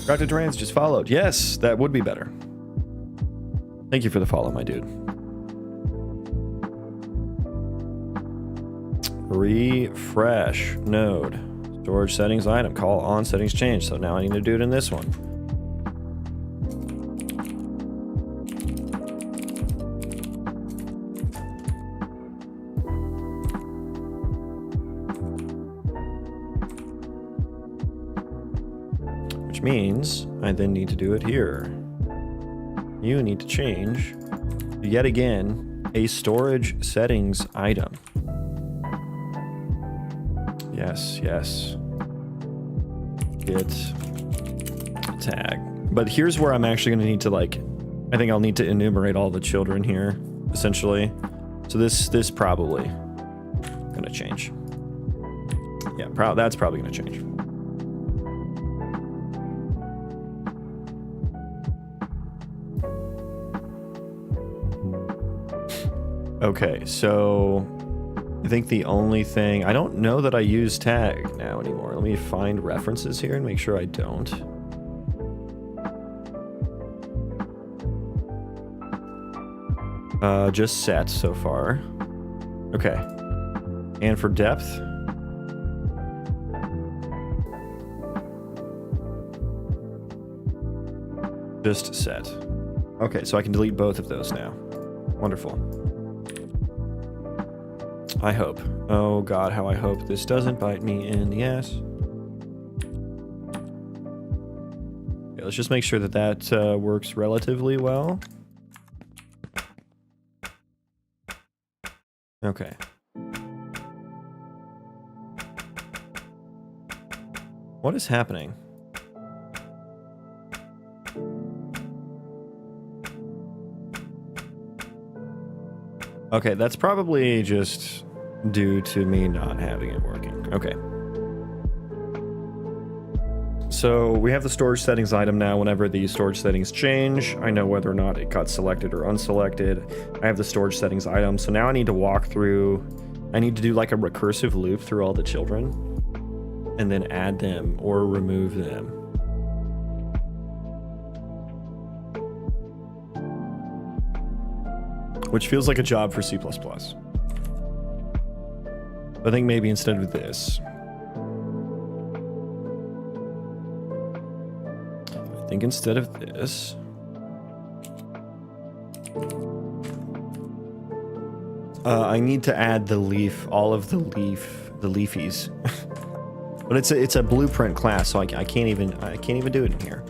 Dr. Duran's just followed. Yes, that would be better. Thank you for the follow, my dude. Refresh node. Storage settings item. Call on settings change. So now I need to do it in this one. Which means I then need to do it here. You need to change, yet again, a storage settings item. Yes, yes. Get tag. But here's where I'm actually going to need to like, I think I'll need to enumerate all the children here, essentially. So this probably going to change. Yeah, that's probably going to change. Okay, so I think the only thing, I don't know that I use tag now anymore. Let me find references here and make sure I don't. Just set so far. Okay. And for depth. Just set. Okay, so I can delete both of those now. Wonderful. I hope. Oh god, how I hope this doesn't bite me in the ass. Okay, let's just make sure that that works relatively well. Okay. What is happening? Okay, that's probably just due to me not having it working. Okay. So we have the storage settings item now. Whenever the storage settings change, I know whether or not it got selected or unselected. I have the storage settings item. So now I need to walk through, I need to do like a recursive loop through all the children and then add them or remove them. Which feels like a job for C++. I think maybe instead of this. I think instead of this. I need to add the leaf, all of the leafies. But it's a blueprint class, so I can't even do it in here.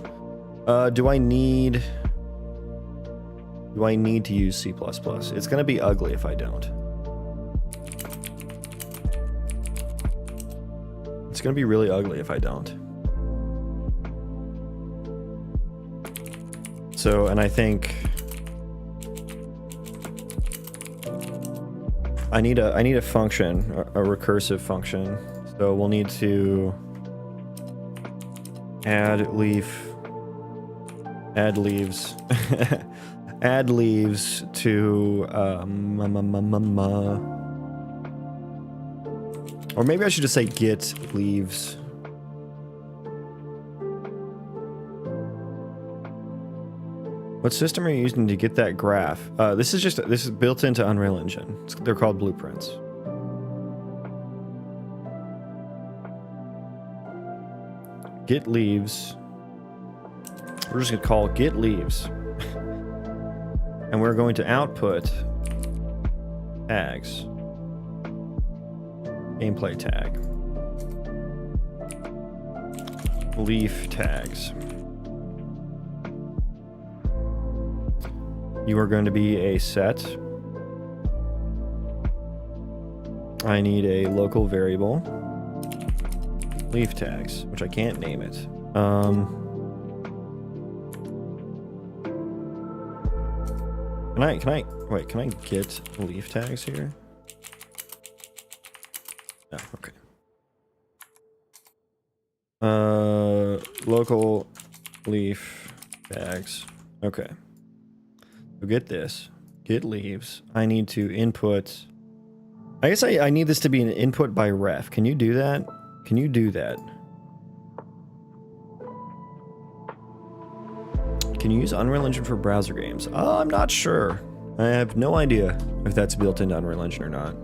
Do I need to use C++? It's gonna be ugly if I don't. It's gonna be really ugly if I don't. So, and I think I need a function, a recursive function. So we'll need to add leaves, add leaves to or maybe I should just say get leaves. What system are you using to get that graph? This is built into Unreal Engine. They're called blueprints. Get leaves. We're just gonna call get leaves. And we're going to output tags. Gameplay tag. leaf tags. You are going to be a set. I need a local variable. Leaf tags, which I can't name it. Can I get leaf tags here? No, okay. Local leaf tags. Okay. So get this. Get leaves. I need to input. I guess I need this to be an input by ref. Can you do that? Can you do that? Can you use Unreal Engine for browser games? I'm not sure. I have no idea if that's built into Unreal Engine or not.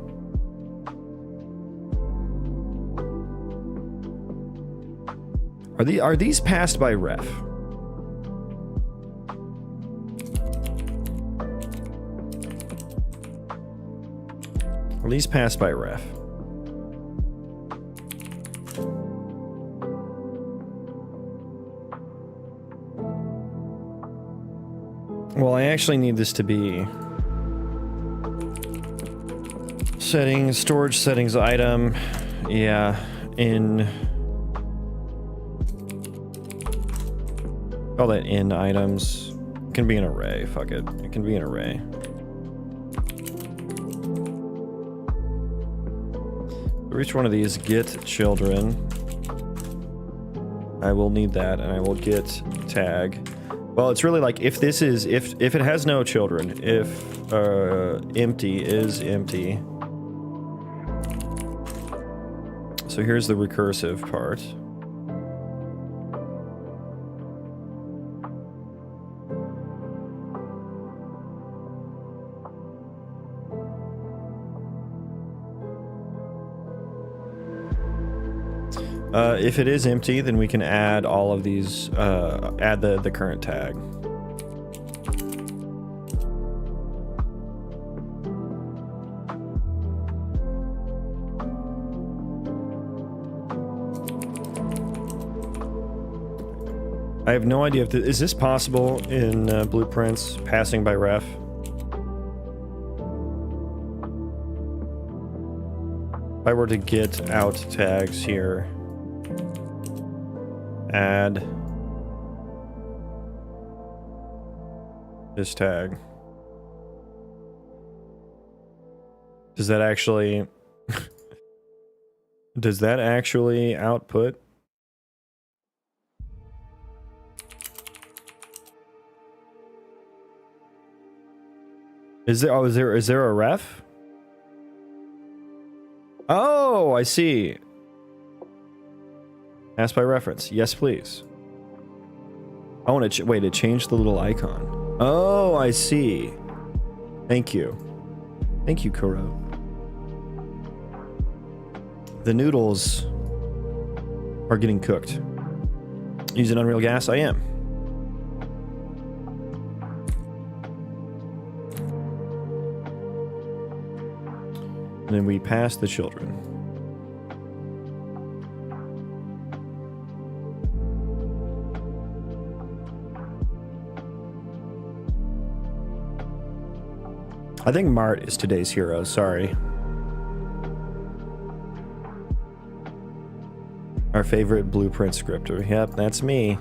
Are these passed by ref? Are these passed by ref? Well, I actually need this to be settings, storage settings item. Yeah, in. Call that in items. It can be an array. Fuck it. It can be an array. For each one of these, get children. I will need that, and I will get tag. Well, it's really like if this is if it has no children, if empty is empty. So here's the recursive part. If it is empty, then we can add all of these, add the current tag. I have no idea if is this possible in Blueprints, passing by ref? If I were to get out tags here, add this tag. Does that actually does that actually output? Is there a ref? Oh, I see. Ask by reference. Yes, please. I want to wait to change the little icon. Oh, I see. Thank you. Thank you, Kuro. The noodles are getting cooked. Using Unreal Gas? I am. And then we pass the children. I think Mart is today's hero, sorry. Our favorite Blueprint scripter. Yep, that's me.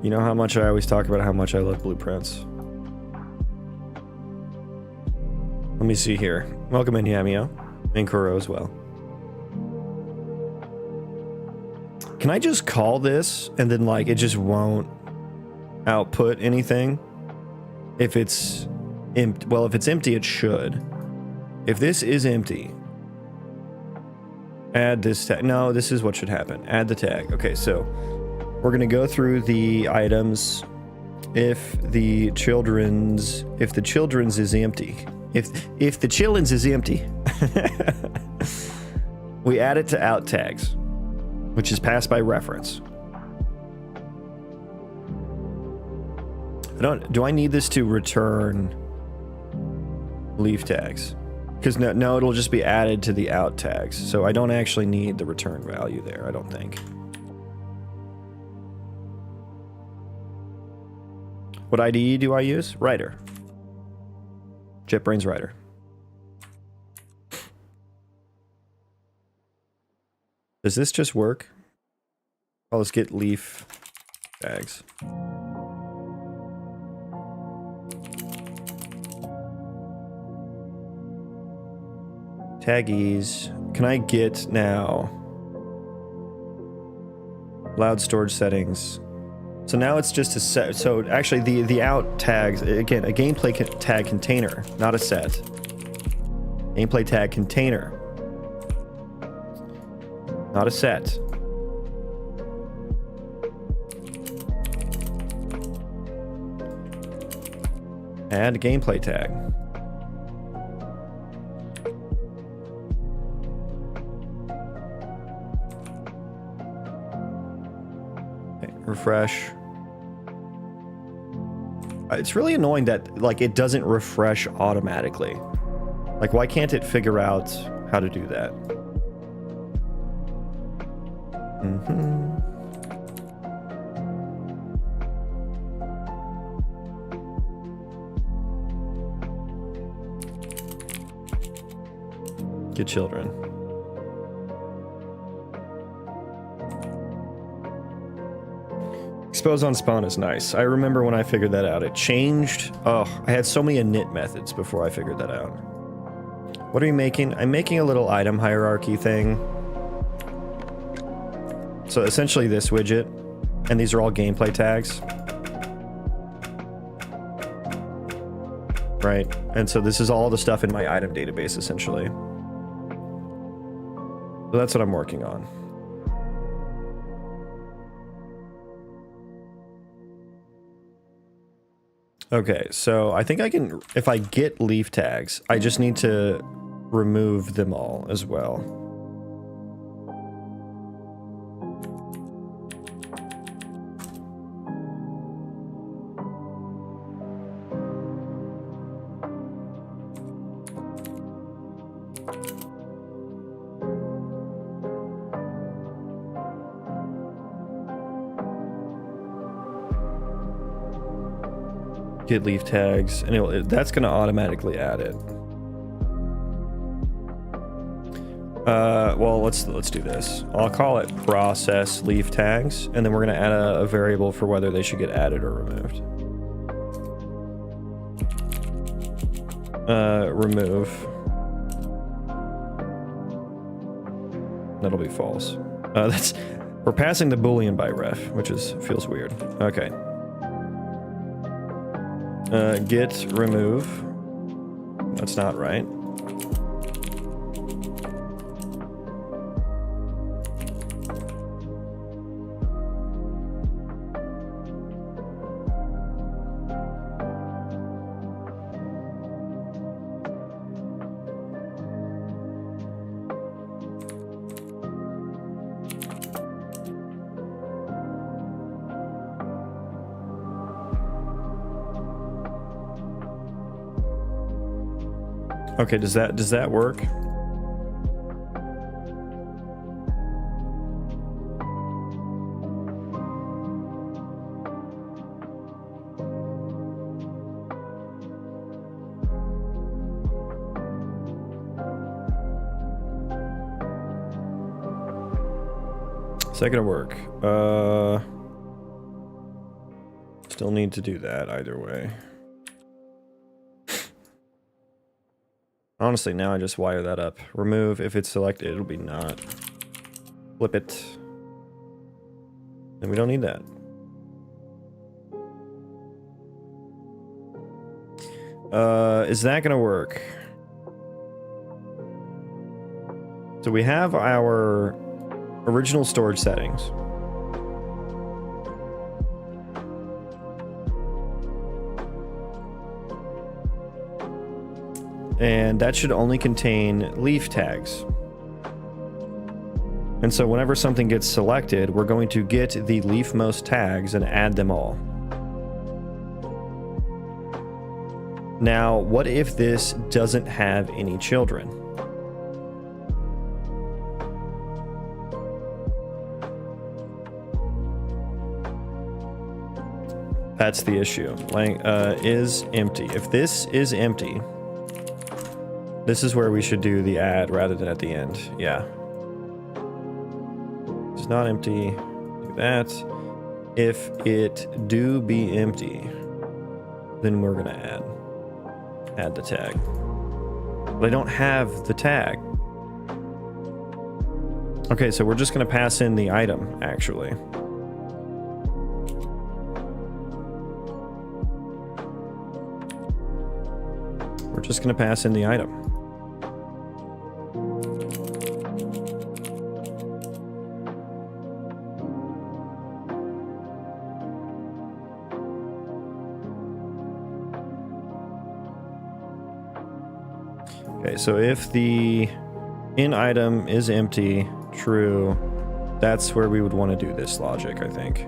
You know how much I always talk about how much I love Blueprints. Let me see here. Welcome in, Yamio. And Kuro as well. Can I just call this and then, like, it just won't output anything? If it's empty. Well, if it's empty, it should. If this is empty, add this tag. No, this is what should happen. Add the tag. Okay, so we're going to go through the items. If the children's is empty. If the children's is empty, we add it to out tags, which is passed by reference. Do I need this to return leaf tags? Because no, it'll just be added to the out tags. So I don't actually need the return value there, I don't think. What IDE do I use? Writer. JetBrains Writer. Does this just work? Oh, let's get leaf tags. Taggies. Can I get now? Loud storage settings. So now it's just a set. So actually the out tags, again, a gameplay tag container, not a set. Gameplay tag container. Not a set. Add gameplay tag. Okay, refresh. It's really annoying that like it doesn't refresh automatically. Like why can't it figure out how to do that? Get children. Expose on spawn is nice. I remember when I figured that out. It changed. Oh, I had so many init methods before I figured that out. What are you making? I'm making a little item hierarchy thing. So essentially this widget, and these are all gameplay tags. Right? And so this is all the stuff in my item database, essentially. So that's what I'm working on. Okay, so I think I can, if I get leaf tags, I just need to remove them all as well. Get leaf tags, and that's going to automatically add it. Well, let's do this. I'll call it process leaf tags, and then we're going to add a variable for whether they should get added or removed. Remove. That'll be false. We're passing the Boolean by ref, which feels weird. Okay. Get remove. That's not right. Okay, does that work? Is that gonna work? Still need to do that either way. Honestly, now I just wire that up. Remove, if it's selected, it'll be not. Flip it. And we don't need that. Is that gonna work? So we have our original storage settings. And that should only contain leaf tags. And so whenever something gets selected, we're going to get the leafmost tags and add them all. Now, what if this doesn't have any children? That's the issue. Is empty. If this is empty, this is where we should do the add rather than at the end. Yeah. It's not empty. Do that. If it do be empty, then we're gonna add the tag. But I don't have the tag. Okay, so we're just gonna pass in the item, actually. We're just gonna pass in the item. Okay, so if the in item is empty, true, that's where we would want to do this logic, I think.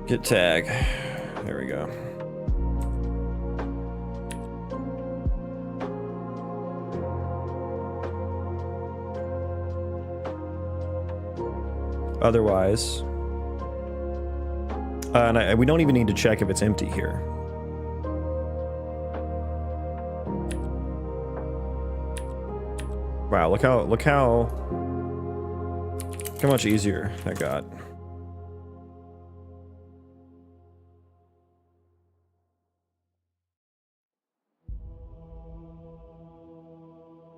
Get tag. There we go. Otherwise, and we don't even need to check if it's empty here. Wow, look how much easier that got.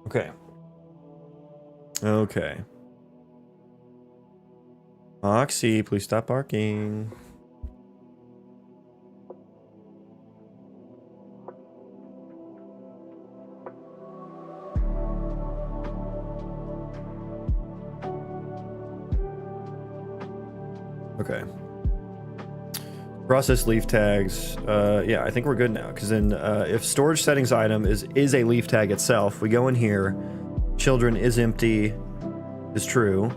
Okay. Okay. Oxy, please stop barking. Okay. Process leaf tags. Yeah, I think we're good now. Because then if storage settings item is a leaf tag itself, we go in here. Children is empty is true.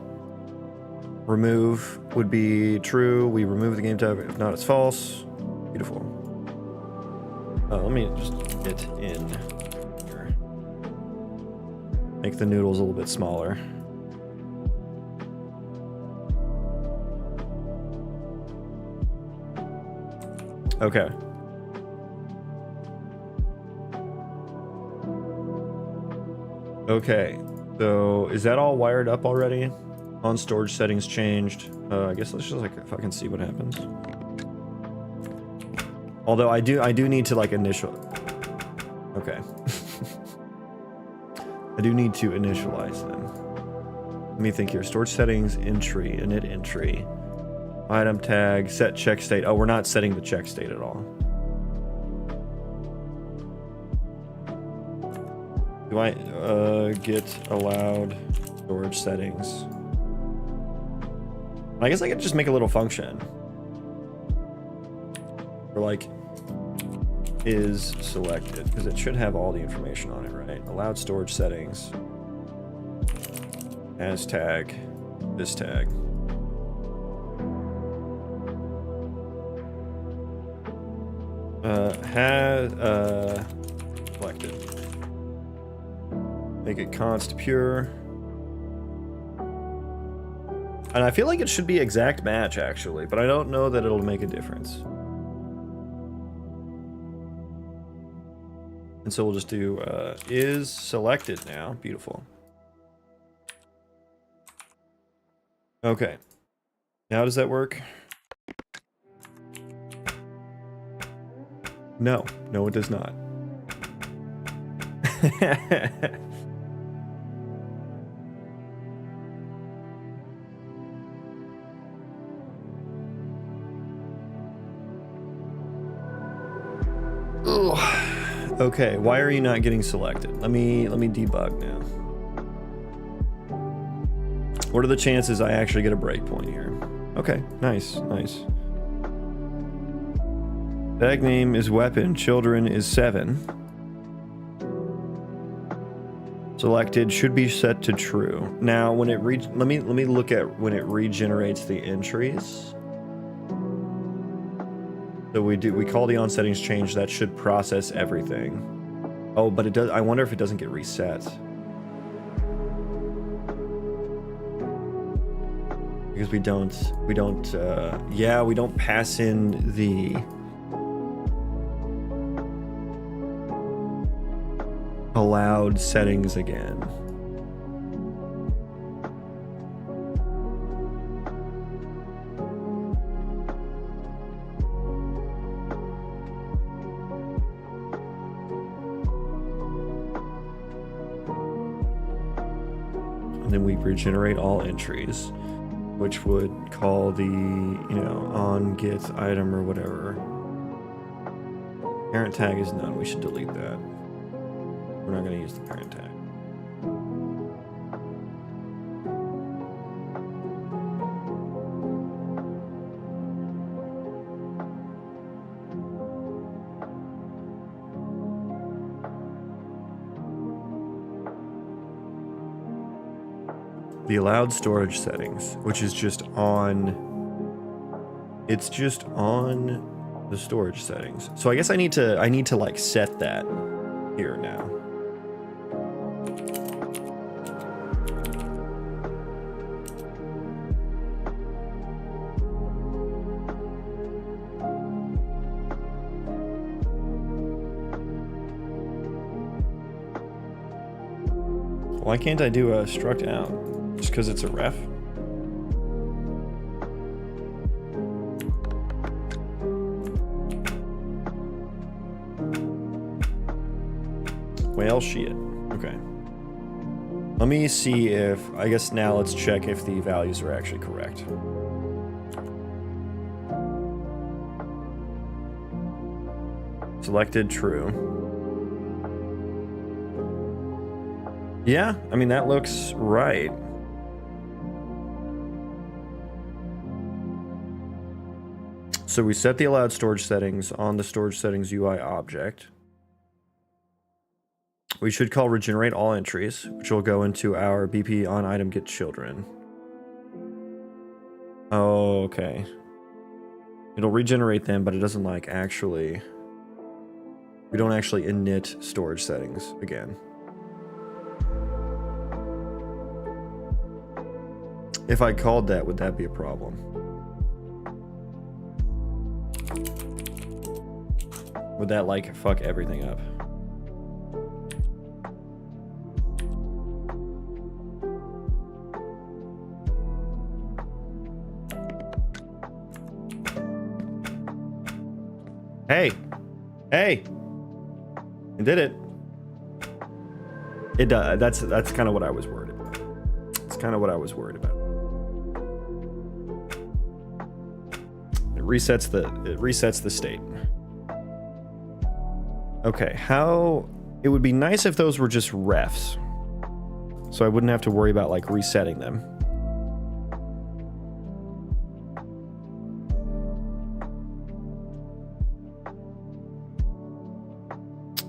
Remove would be true. We remove the game tag. If not, it's false. Beautiful. Let me just get in here. Make the noodles a little bit smaller. Okay. Okay. So is that all wired up already? On storage settings changed. I guess let's just like fucking see what happens. Although I do need to like initial. Okay. I do need to initialize them. Let me think here. Storage settings, entry, init entry. Item tag, set check state. Oh, we're not setting the check state at all. Do I get allowed storage settings? I guess I could just make a little function. Or like is selected, because it should have all the information on it, right? Allowed storage settings. As tag, this tag. Selected. Make it const pure. And I feel like it should be exact match actually, but I don't know that it'll make a difference. And so we'll just do is selected now. Beautiful. Okay. Now does that work? No, no, it does not. Okay, why are you not getting selected? Let me debug now. What are the chances I actually get a breakpoint here? Okay, nice, nice. Tag name is weapon. Children is 7. Selected should be set to true. Now, when it let me look at when it regenerates the entries. So we call the on settings change. That should process everything. Oh, but it does. I wonder if it doesn't get reset. Because we don't, yeah, we don't pass in the allowed settings again. And then we regenerate all entries, which would call the, on get item or whatever. Parent tag is none. We should delete that. We're not going to use the parent tag. The allowed storage settings, which is just on, it's just on the storage settings. So I guess I need to like set that here now. Why can't I do a struct out? Just because it's a ref? Well, shit. Okay. Let me see if, I guess now let's check if the values are actually correct. Selected true. Yeah, I mean, that looks right. So we set the allowed storage settings on the storage settings UI object. We should call regenerate all entries, which will go into our BP on item get children. Oh, okay. It'll regenerate them, but it doesn't like actually, we don't actually init storage settings again. If I called that, would that be a problem? Would that like fuck everything up? Hey, hey, I did it. It does. That's kind of what I was worried about. It's kind of what I was worried about. It resets the state. Okay, how it would be nice if those were just refs, so I wouldn't have to worry about like resetting them.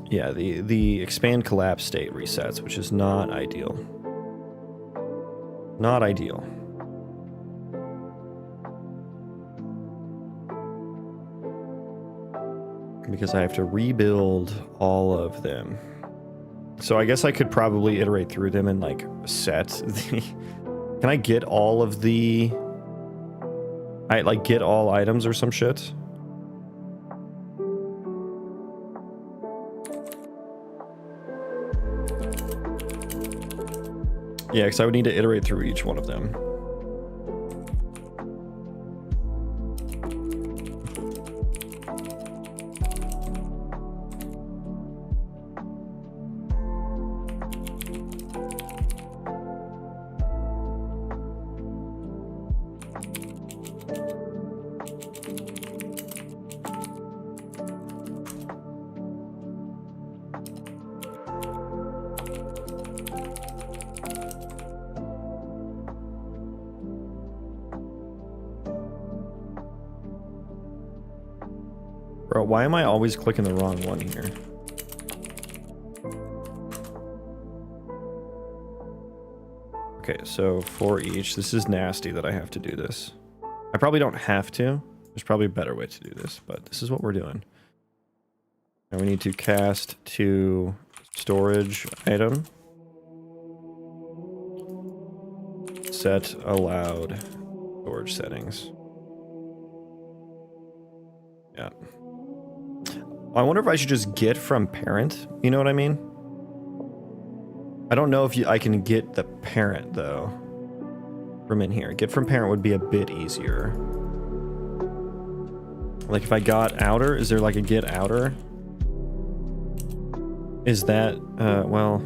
Yeah, the expand collapse state resets, which is not ideal. Not ideal. Because I have to rebuild all of them. So I guess I could probably iterate through them and like set the... Can I get all of the... I like get all items or some shit? Yeah, because I would need to iterate through each one of them. Bro, why am I always clicking the wrong one here? Okay, so for each, this is nasty that I have to do this. I probably don't have to. There's probably a better way to do this, but this is what we're doing. And we need to cast to storage item. Set allowed Storage settings. Yeah. I wonder if I should just get from parent. You know what I mean? I don't know if I can get the parent though from in here. Get from parent would be a bit easier. Like if I got outer, is there like a get outer? Is that well,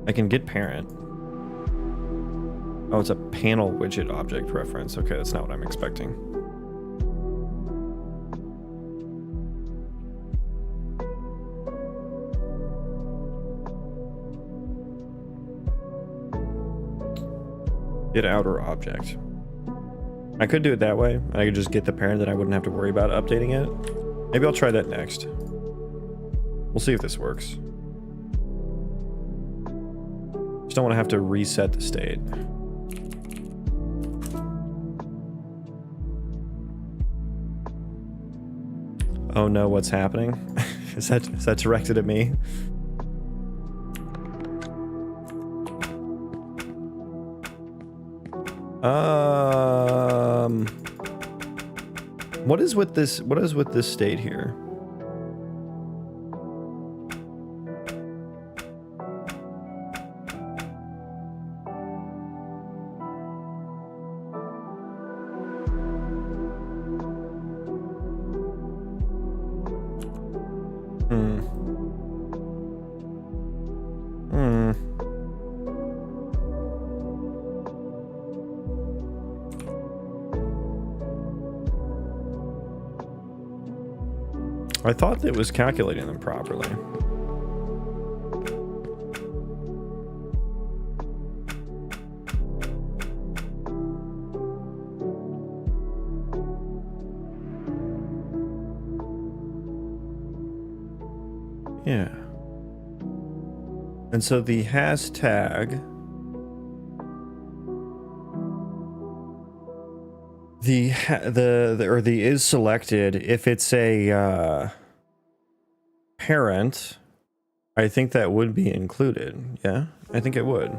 I can get parent. Oh, it's a panel widget object reference. Okay, that's not what I'm expecting. Get outer object. I could do it that way. I could just get the parent, that I wouldn't have to worry about updating it. Maybe I'll try that next. We'll see if this works. Just don't want to have to reset the state. Oh no, what's happening? Is that directed at me? What is with this state here? I thought it was calculating them properly. Yeah. And so the hashtag, the is selected, if it's a parent, I think that would be included. Yeah, I think it would.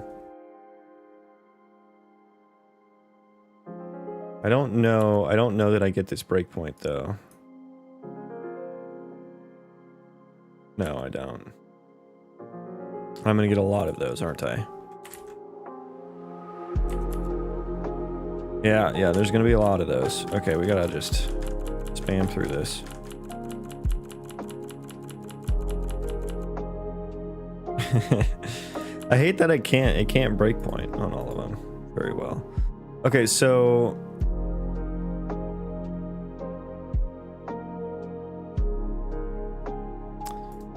I don't know that I get this breakpoint though. No, I don't. I'm gonna get a lot of those, aren't I? Yeah, there's gonna be a lot of those. Okay, we gotta just spam through this. I hate that it can't breakpoint on all of them very well. Okay, so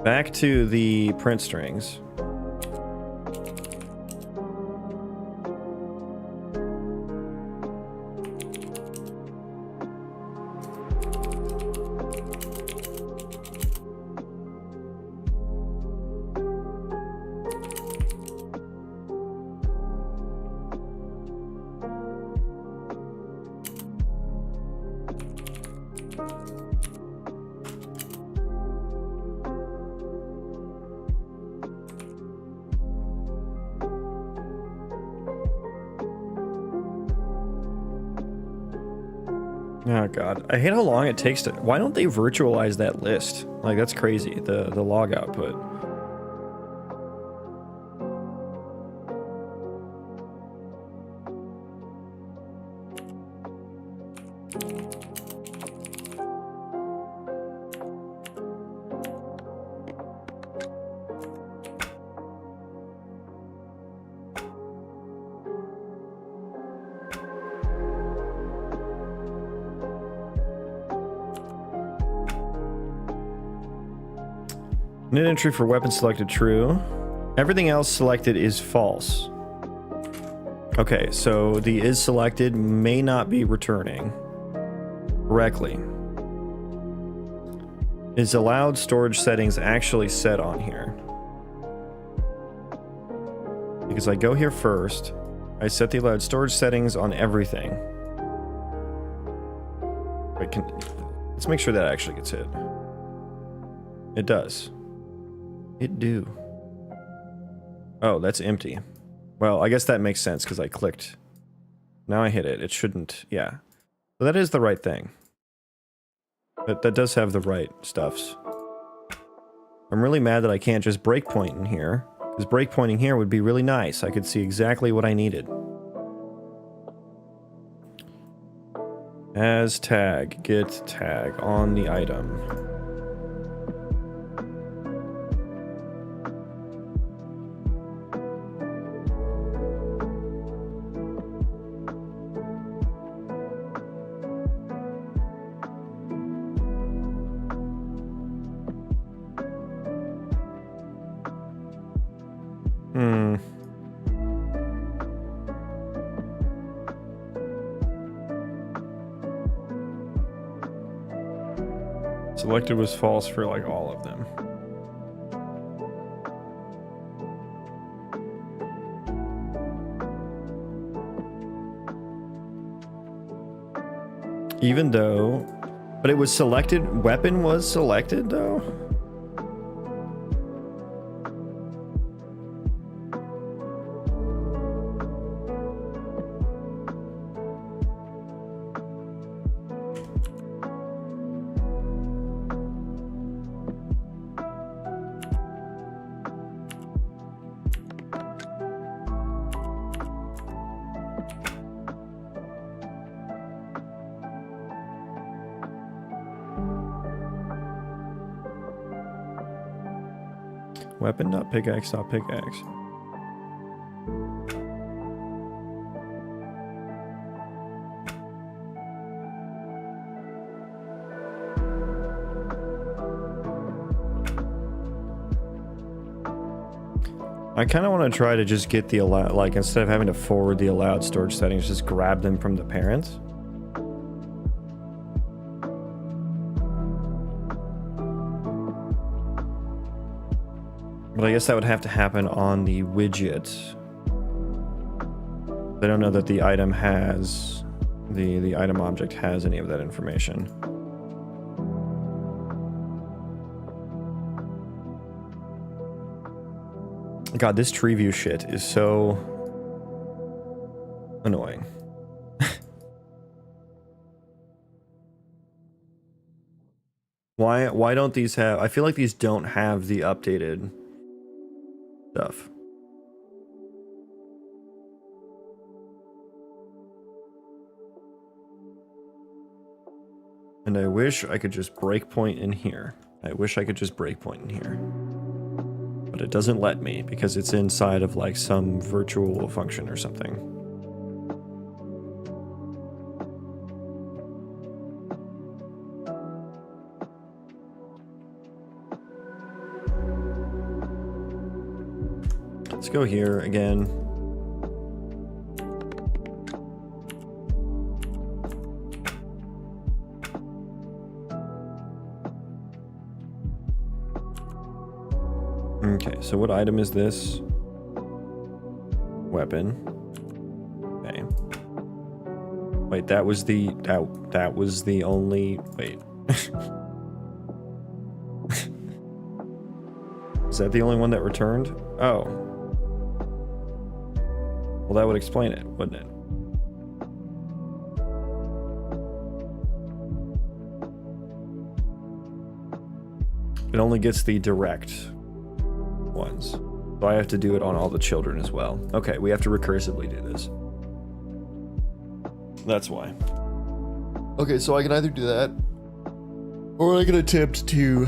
back to the print strings. Oh god, I hate how long it takes to. Why don't they virtualize that list? Like, that's crazy. The log output. Init entry for weapon selected true. Everything else selected is false. Okay, so the is selected may not be returning correctly. Is allowed storage settings actually set on here? Because I go here first, I set the allowed storage settings on everything. Wait, let's make sure that actually gets hit. It does. It do. Oh, that's empty. Well, I guess that makes sense because I clicked. Now I hit it. It shouldn't. Yeah. So that is the right thing. That does have the right stuffs. I'm really mad that I can't just breakpoint in here. Because breakpointing here would be really nice. I could see exactly what I needed. As tag. Get tag on the item. Selected was false for like all of them. Even though, but it was selected, weapon was selected though? Weapon.pickaxe.pickaxe. I kind of want to try to just get the allowed, like instead of having to forward the allowed storage settings, just grab them from the parents. But I guess that would have to happen on the widget. I don't know that the item has, the item object has any of that information. God, this tree view shit is so annoying. Why don't these have, I feel like these don't have the updated stuff. And I wish I could just breakpoint in here. I wish I could just breakpoint in here. But it doesn't let me because it's inside of like some virtual function or something. Let's go here again. Okay, so what item is this? Weapon. Okay. Wait, that was the that was the only wait. Is that the only one that returned? Oh. Well, that would explain it, wouldn't it? It only gets the direct ones. So I have to do it on all the children as well. Okay, we have to recursively do this. That's why. Okay, so I can either do that, or I can attempt to...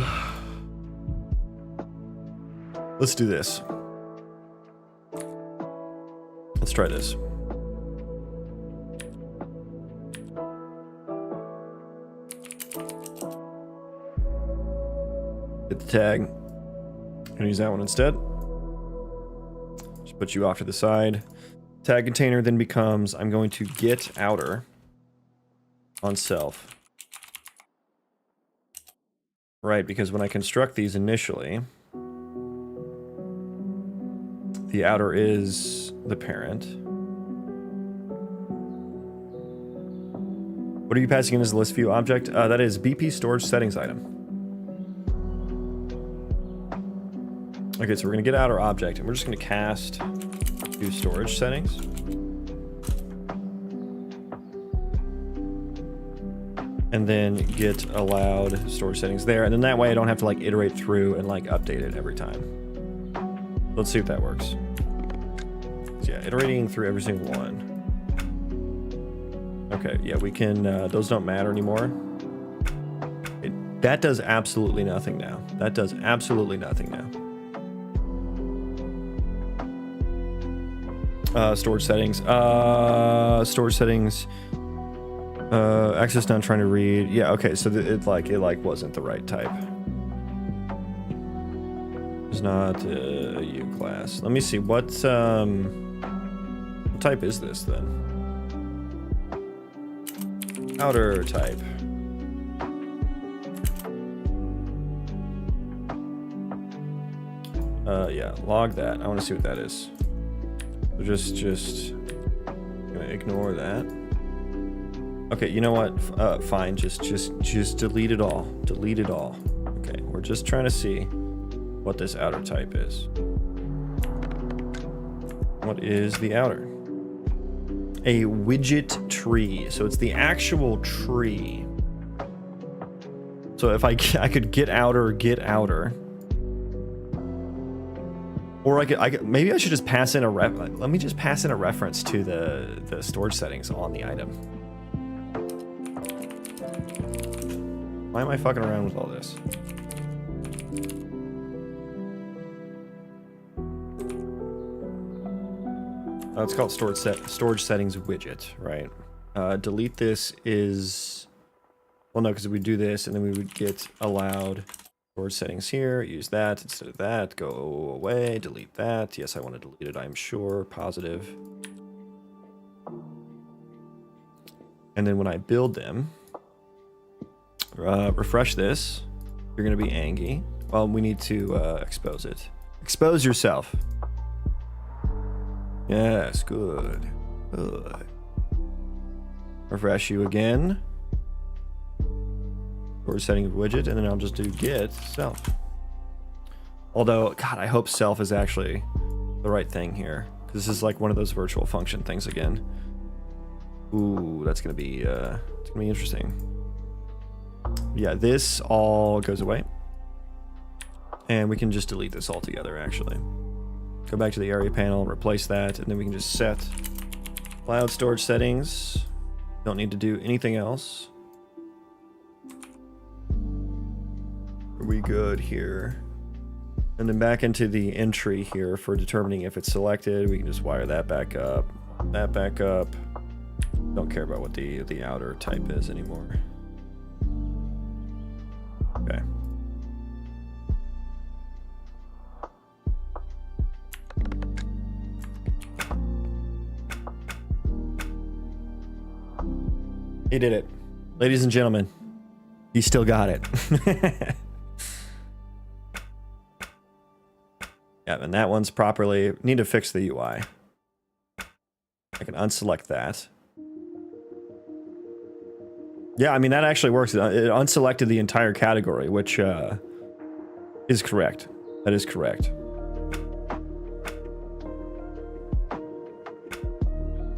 Let's do this. Let's try this. Hit the tag. I'm gonna use that one instead. Just put you off to the side. Tag container then becomes, I'm going to get outer on self. Right, because when I construct these initially, the outer is the parent. What are you passing in as the list view object? That is BP storage settings item. Okay, so we're gonna get outer object, and we're just gonna cast do storage settings. And then get allowed storage settings there, and then that way I don't have to like iterate through and like update it every time. Let's see if that works. So yeah, iterating through every single one. Okay, yeah, we can, those don't matter anymore. That does absolutely nothing now. That does absolutely nothing now. Storage settings. Storage settings. Access not trying to read. Yeah, okay, so it wasn't the right type. It's not a U class. Let me see, what type is this then? Outer type. Yeah, log that. I want to see what that is. So just gonna ignore that. Okay, you know what? Fine. Just delete it all. Delete it all. Okay, we're just trying to see what this outer type is. What is the outer? A widget tree. So it's the actual tree. So if I could get outer. Or I could maybe I should just pass in a let me just pass in a reference to the storage settings on the item. Why am I fucking around with all this? Oh, it's called storage settings widget, right? Delete this is, well, no, because we do this and then we would get allowed storage settings here. Use that instead of that. Go away. Delete that. Yes, I want to delete it. I'm sure. Positive. And then when I build them, refresh this. You're gonna be angry. Well, we need to expose it. Expose yourself. Yes, good. Good. Refresh you again. Storage setting widget, and then I'll just do get self. Although, God, I hope self is actually the right thing here, because this is like one of those virtual function things again. Ooh, that's gonna be it's gonna be interesting. Yeah, this all goes away. And we can just delete this altogether, actually. Go back to the area panel, replace that, and then we can just set cloud storage settings. Don't need to do anything else. Are we good here? And then back into the entry here for determining if it's selected. We can just wire that back up, that back up. Don't care about what the outer type is anymore. Okay. He did it. Ladies and gentlemen, he still got it. Yeah, and that one's properly... Need to fix the UI. I can unselect that. Yeah, I mean, that actually works. It unselected the entire category, which is correct. That is correct.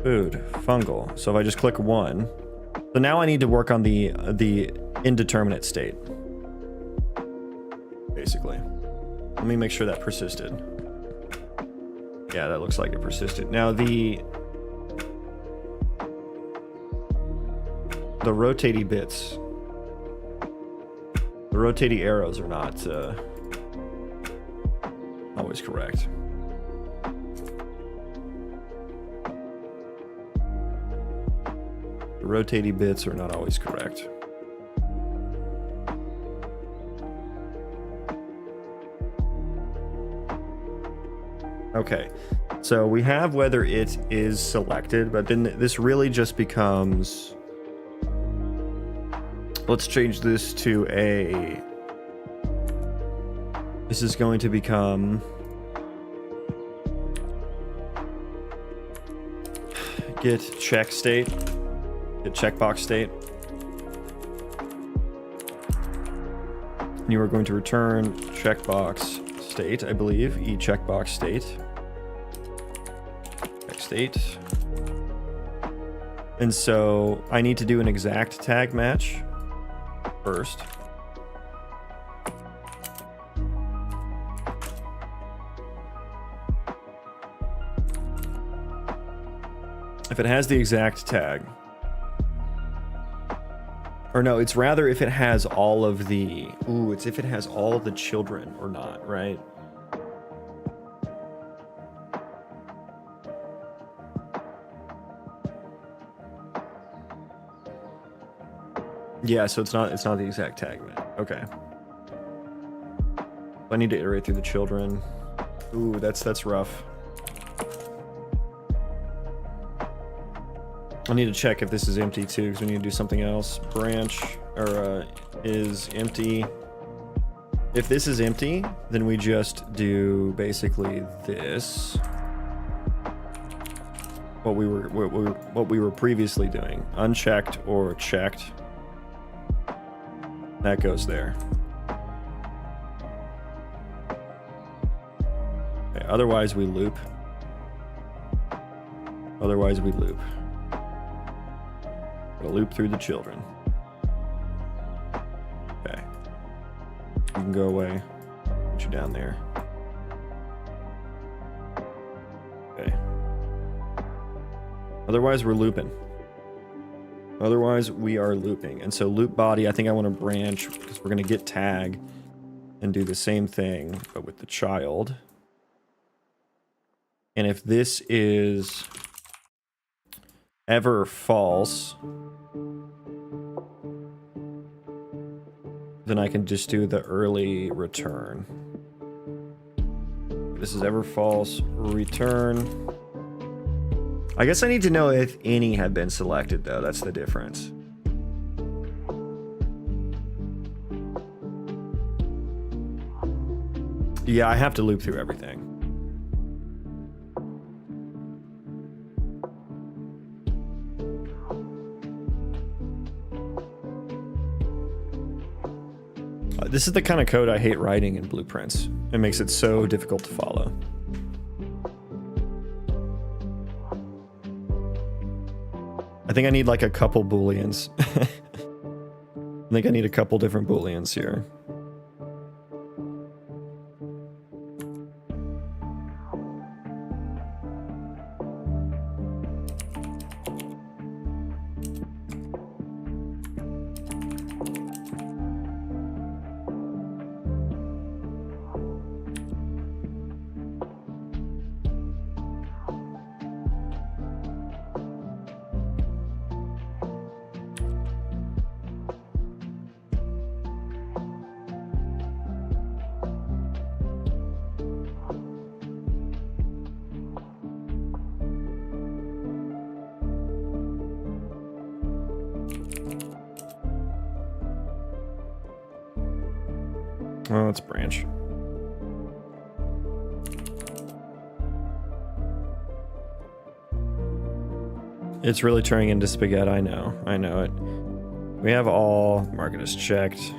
Food, fungal. So if I just click one... So now I need to work on the indeterminate state. Basically. Let me make sure that persisted. Yeah, that looks like it persisted. Now the rotating bits, the rotating arrows are not always correct. The rotating bits are not always correct. Okay, so we have whether it is selected, but then this really just becomes... Let's change this to a... This is going to become... Get check state. Get checkbox state. And you are going to return checkbox state, I believe. E checkbox state. Check state. And so I need to do an exact tag match first. If it has the exact tag. Or no, it's rather if it has all of the... Ooh, it's if it has all of the children or not, right? Yeah, so it's not the exact tag, man. Okay. I need to iterate through the children. Ooh, that's rough. I need to check if this is empty too, because we need to do something else. Branch or is empty. If this is empty, then we just do basically this. What we were previously doing, unchecked or checked. That goes there. Okay, otherwise we loop. Otherwise we loop. Gonna loop through the children. Okay. You can go away. Put you down there. Okay. Otherwise, we're looping. Otherwise, we are looping. And so loop body, I think I want to branch because we're going to get tag and do the same thing, but with the child. And if this is ever false, then I can just do the early return. If this is ever false, return. I guess I need to know if any have been selected, though. That's the difference. Yeah, I have to loop through everything. This is the kind of code I hate writing in blueprints. It makes it so difficult to follow. I think I need like a couple booleans. I think I need a couple different booleans here. Oh, let's branch. It's really turning into spaghetti. I know it. We have all market is checked.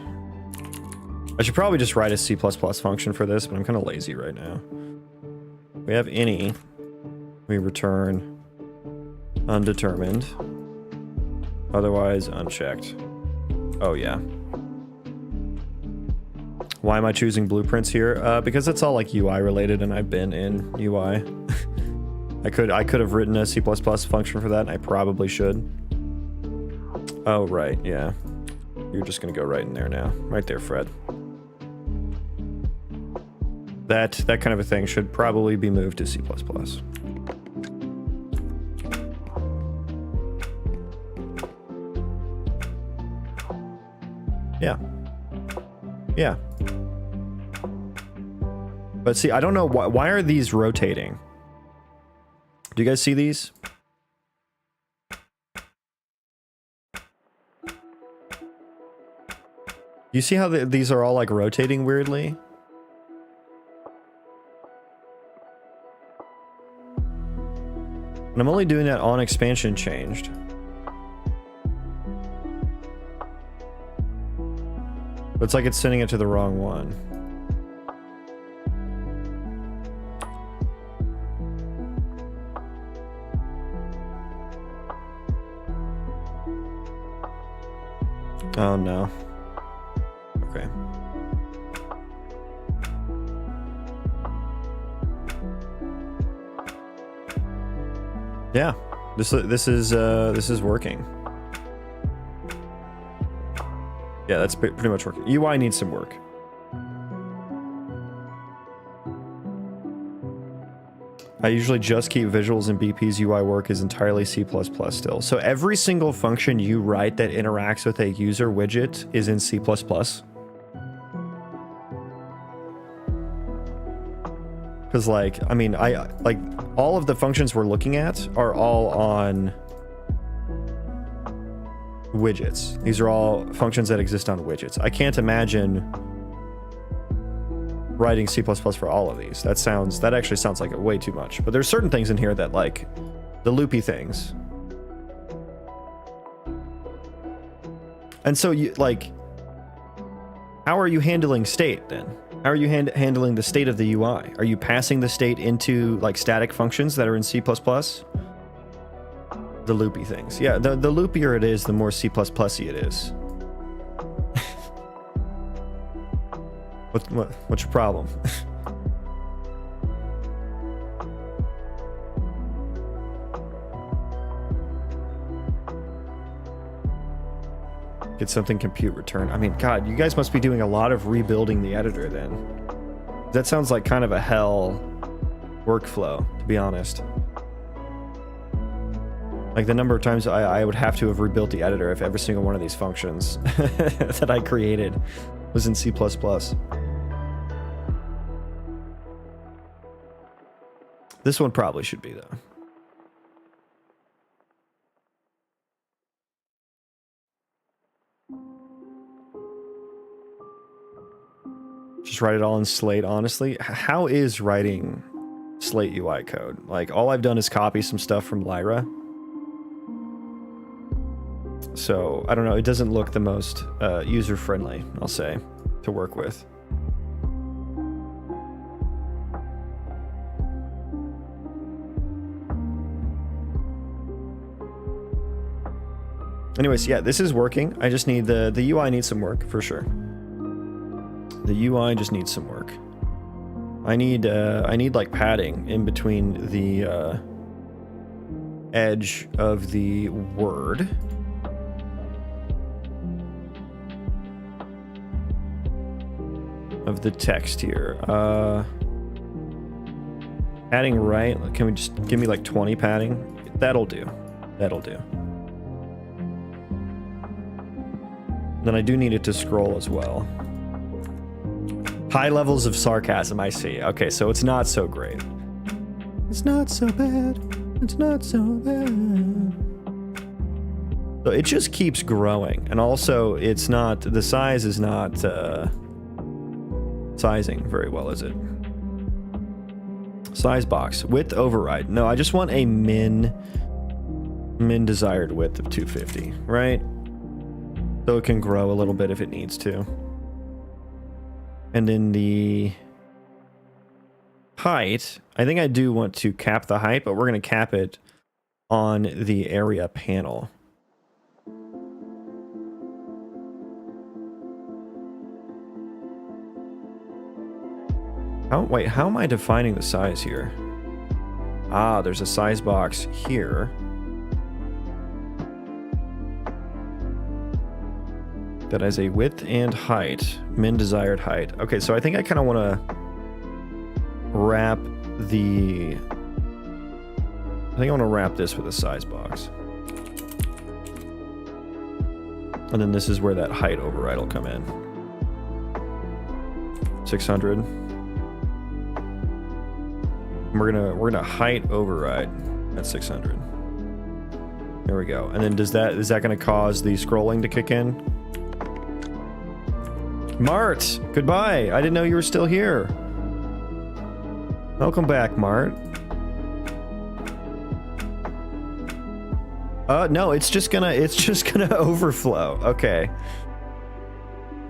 I should probably just write a C++ function for this, but I'm kind of lazy right now. We have any. We return undetermined. Otherwise unchecked. Oh yeah. Why am I choosing blueprints here? Because it's all like UI related, and I've been in UI. I could have written a C++ function for that, and I probably should. Oh right, yeah. You're just gonna go right in there now, right there, Fred. That kind of a thing should probably be moved to C++. Yeah. Yeah. But see, I don't know why are these rotating? Do you guys see these? You see how these are all like rotating weirdly? And I'm only doing that on expansion changed. But it's like it's sending it to the wrong one. Oh no. Okay. Yeah, this is working. Yeah, that's pretty much working. UI needs some work. I usually just keep visuals and BP's UI work is entirely C++ still. So every single function you write that interacts with a user widget is in C++. Because like, I mean, like all of the functions we're looking at are all on widgets. These are all functions that exist on widgets. I can't imagine writing C++ for all of these. That actually sounds like it way too much. But there's certain things in here that, like the loopy things. And so you like, how are you handling state then? How are you handling the state of the UI? Are you passing the state into like static functions that are in C++? The loopy things. Yeah, the loopier it is, the more C++y it is. What's your problem? Get something compute return. I mean, God, you guys must be doing a lot of rebuilding the editor then. That sounds like kind of a hell workflow, to be honest. Like the number of times I would have to have rebuilt the editor if every single one of these functions that I created was in C++. This one probably should be, though. Just write it all in Slate, honestly. How is writing Slate UI code? Like, all I've done is copy some stuff from Lyra. So, I don't know. It doesn't look the most user-friendly, I'll say, to work with. Anyways, yeah, this is working. I just need the UI needs some work for sure. The UI just needs some work. I need like padding in between the edge of the word of the text here. Padding right. Can we just give me like 20 padding? That'll do. That'll do. Then I do need it to scroll as well. High levels of sarcasm, I see. Okay, so it's not so great. It's not so bad. It's not so bad. So it just keeps growing. And also, it's not, the size is not sizing very well, is it? Size box. Width override. No, I just want a min desired width of 250, right? So it can grow a little bit if it needs to. And in the height, I think I do want to cap the height, but we're going to cap it on the area panel. Wait, how am I defining the size here? Ah, there's a size box here. That has a width and height, min desired height. Okay, so I think I kind of want to wrap the... I think I want to wrap this with a size box. And then this is where that height override will come in. 600. And we're gonna height override at 600. There we go. And then is that gonna cause the scrolling to kick in? Mart, goodbye. I didn't know you were still here. Welcome back, Mart. No, it's just gonna overflow. Okay.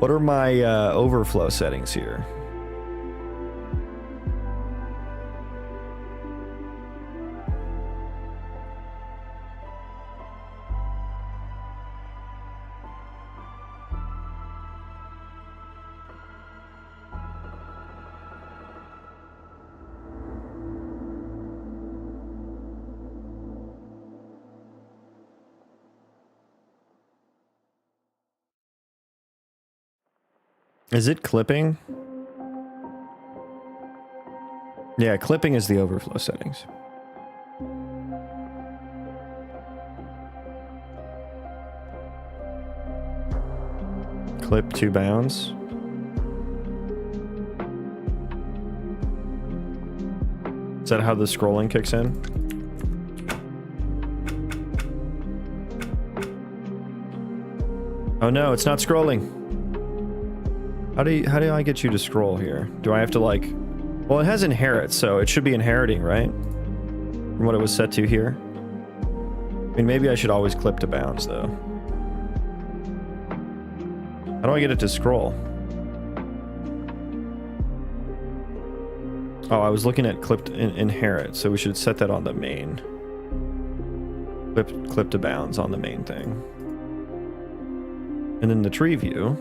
What are my overflow settings here? Is it clipping? Yeah, clipping is the overflow settings. Clip to bounds. Is that how the scrolling kicks in? Oh no, it's not scrolling. How do I get you to scroll here? Do I have to like... Well, it has inherit, so it should be inheriting, right? From what it was set to here. I mean, maybe I should always clip to bounds, though. How do I get it to scroll? Oh, I was looking at clipped inherit, so we should set that on the main. Clip to bounds on the main thing. And then the tree view.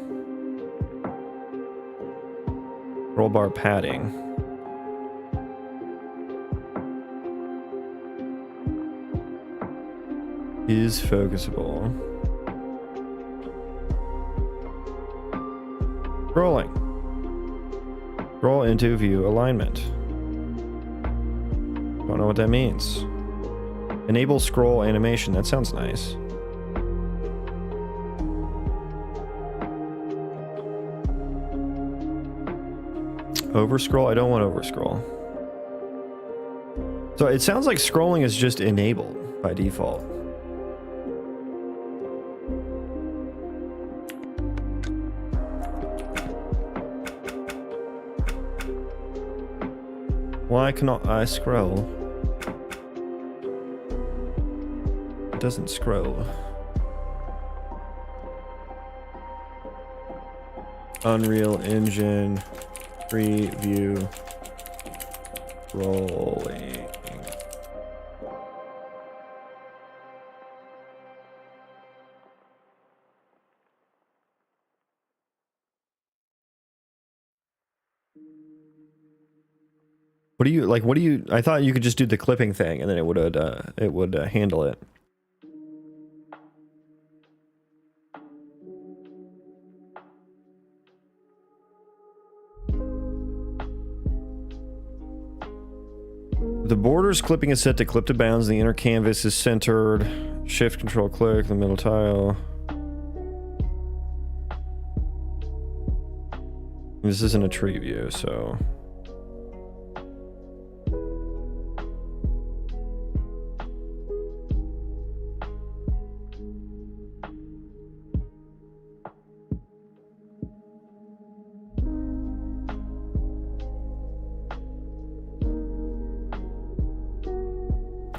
Roll bar padding. Is focusable. Scrolling. Scroll into view alignment. Don't know what that means. Enable scroll animation. That sounds nice. Overscroll? I don't want overscroll. So it sounds like scrolling is just enabled by default. Why cannot I scroll? It doesn't scroll. Unreal Engine preview rolling. What do you like? What do you? I thought you could just do the clipping thing, and then it would handle it. The borders clipping is set to clip to bounds. The inner canvas is centered. Shift control click the middle tile. This isn't a tree view, so.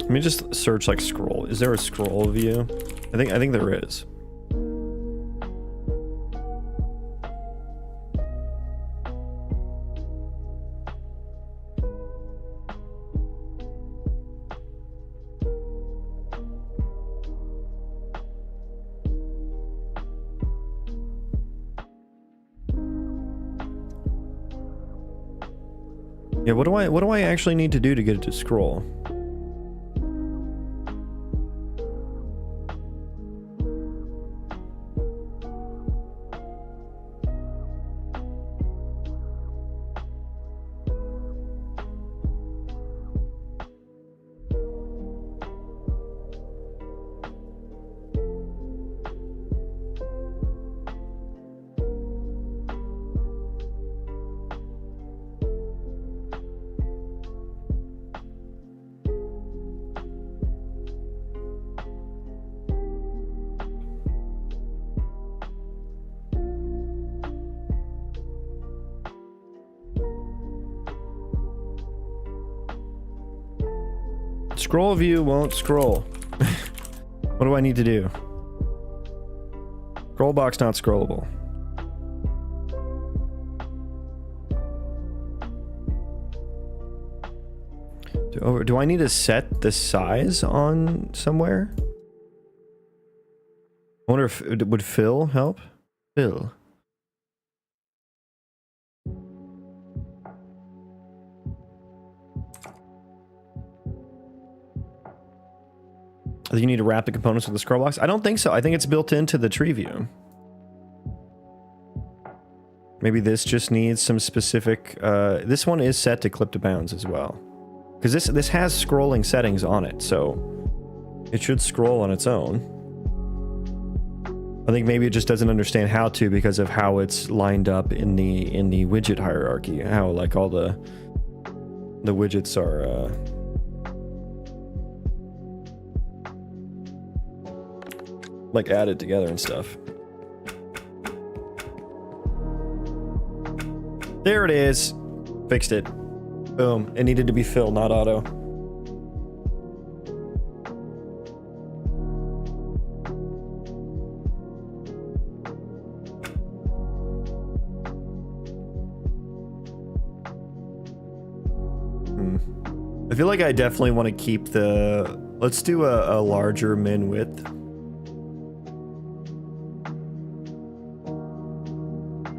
Let me just search like scroll. Is there a scroll view? I think there is. Yeah, what do I actually need to do to get it to scroll? Scroll view won't scroll. What do I need to do? Scroll box not scrollable. Do I need to set the size on somewhere? I wonder if would fill help? Fill. You need to wrap the components with the scroll box? I don't think so. I think it's built into the tree view. Maybe this just needs some specific... this one is set to clip to bounds as well. Because this has scrolling settings on it, so it should scroll on its own. I think maybe it just doesn't understand how to because of how it's lined up in the widget hierarchy. How like all the widgets are... like added together and stuff. There it is. Fixed it. Boom. It needed to be fill, not auto. I feel like I definitely want to keep the... Let's do a larger min width.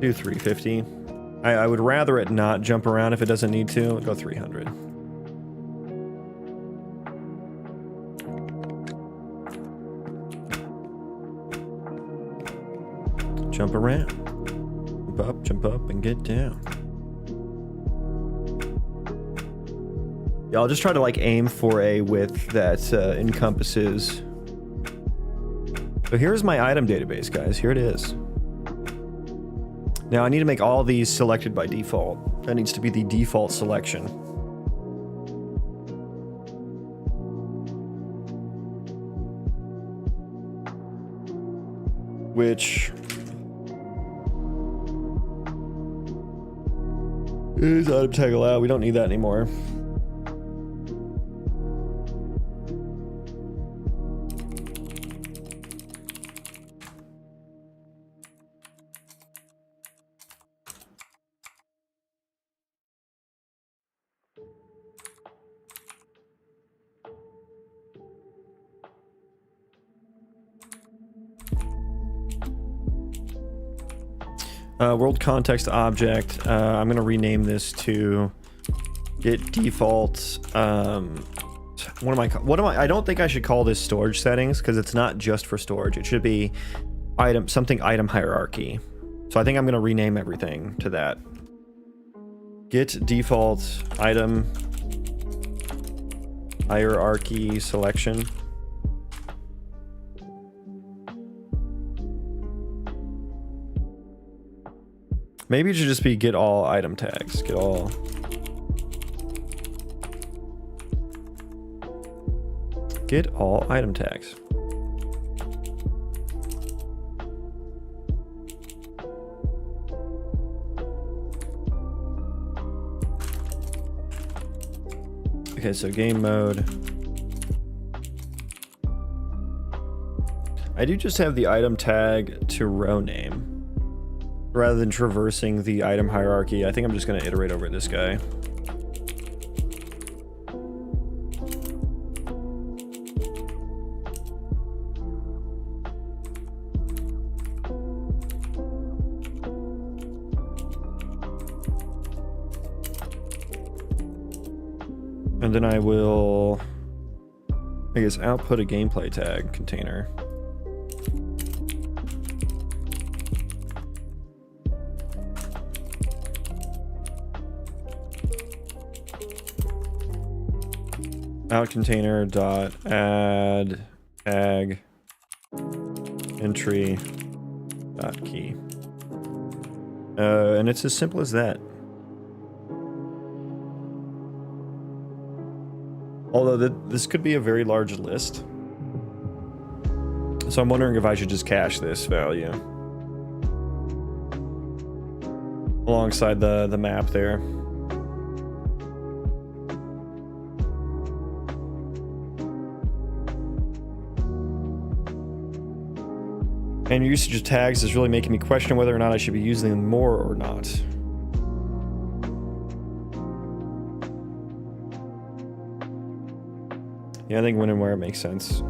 Do 350. I would rather it not jump around if it doesn't need to. Go 300. Jump around. Jump up, and get down. Yeah, I'll just try to like aim for a width that encompasses. So here's my item database, guys. Here it is. Now I need to make all these selected by default. That needs to be the default selection. Which is item tag allowed. We don't need that anymore. World context object. I'm gonna rename this to get default. What am I? I don't think I should call this storage settings because it's not just for storage. It should be item hierarchy. So I think I'm gonna rename everything to that. Get default item hierarchy selection. Maybe it should just be get all item tags. Get all. Get all item tags. Okay, so game mode. I do just have the item tag to row name. Rather than traversing the item hierarchy, I think I'm just going to iterate over this guy. And then I will, I guess, output a gameplay tag container. Out container dot add tag entry dot key. And it's as simple as that. Although this could be a very large list. So I'm wondering if I should just cache this value alongside the map there. And usage of tags is really making me question whether or not I should be using them more or not. Yeah, I think when and where it makes sense.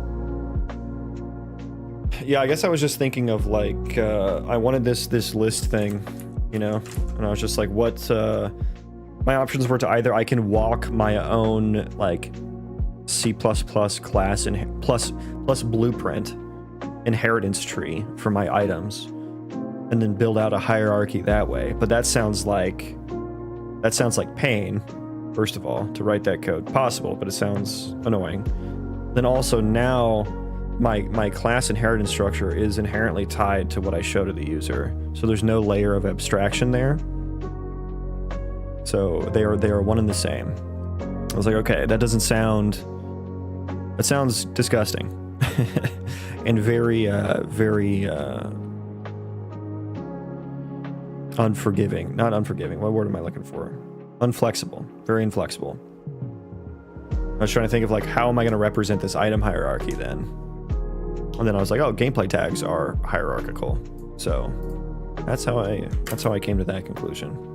Yeah, I guess I was just thinking of like, I wanted this list thing, you know? And I was just like, what, my options were to either I can walk my own like C++ class and plus blueprint inheritance tree for my items, and then build out a hierarchy that way. But that sounds like pain, first of all, to write that code. Possible, but it sounds annoying. Then also now my class inheritance structure is inherently tied to what I show to the user. So there's no layer of abstraction there. So they are one and the same. I was like, okay, that sounds disgusting. And very unforgiving. Not unforgiving. What word am I looking for? Unflexible. Very inflexible. I was trying to think of like, how am I going to represent this item hierarchy then? And then I was like, oh, gameplay tags are hierarchical. So that's how I came to that conclusion.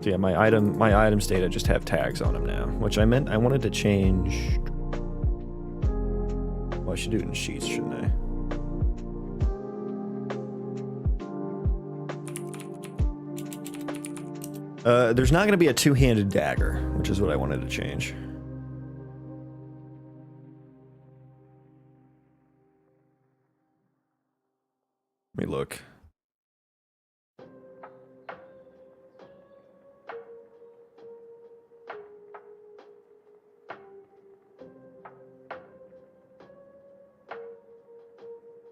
So yeah, my items data just have tags on them now, which I wanted to change. Well, I should do it in sheets, shouldn't I? There's not going to be a two-handed dagger, which is what I wanted to change. Let me look.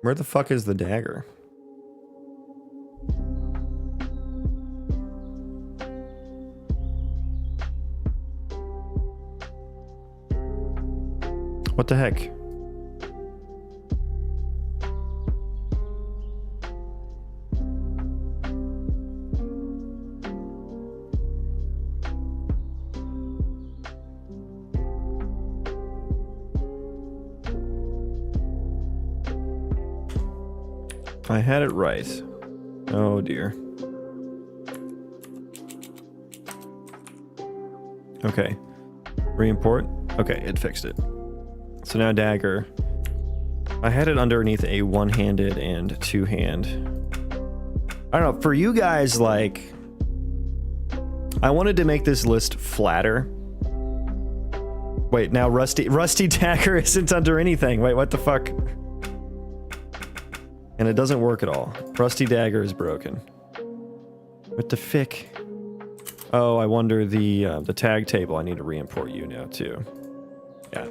Where the fuck is the dagger? What the heck? I had it right. Oh dear. Okay. Re-import. Okay, it fixed it. So now dagger. I had it underneath a one-handed and two-hand. I don't know, for you guys, like, I wanted to make this list flatter. Wait, now Rusty Dagger isn't under anything. Wait, what the fuck? And it doesn't work at all. Rusty Dagger is broken. What the fick? Oh, I wonder the tag table. I need to re-import you now too. Yeah.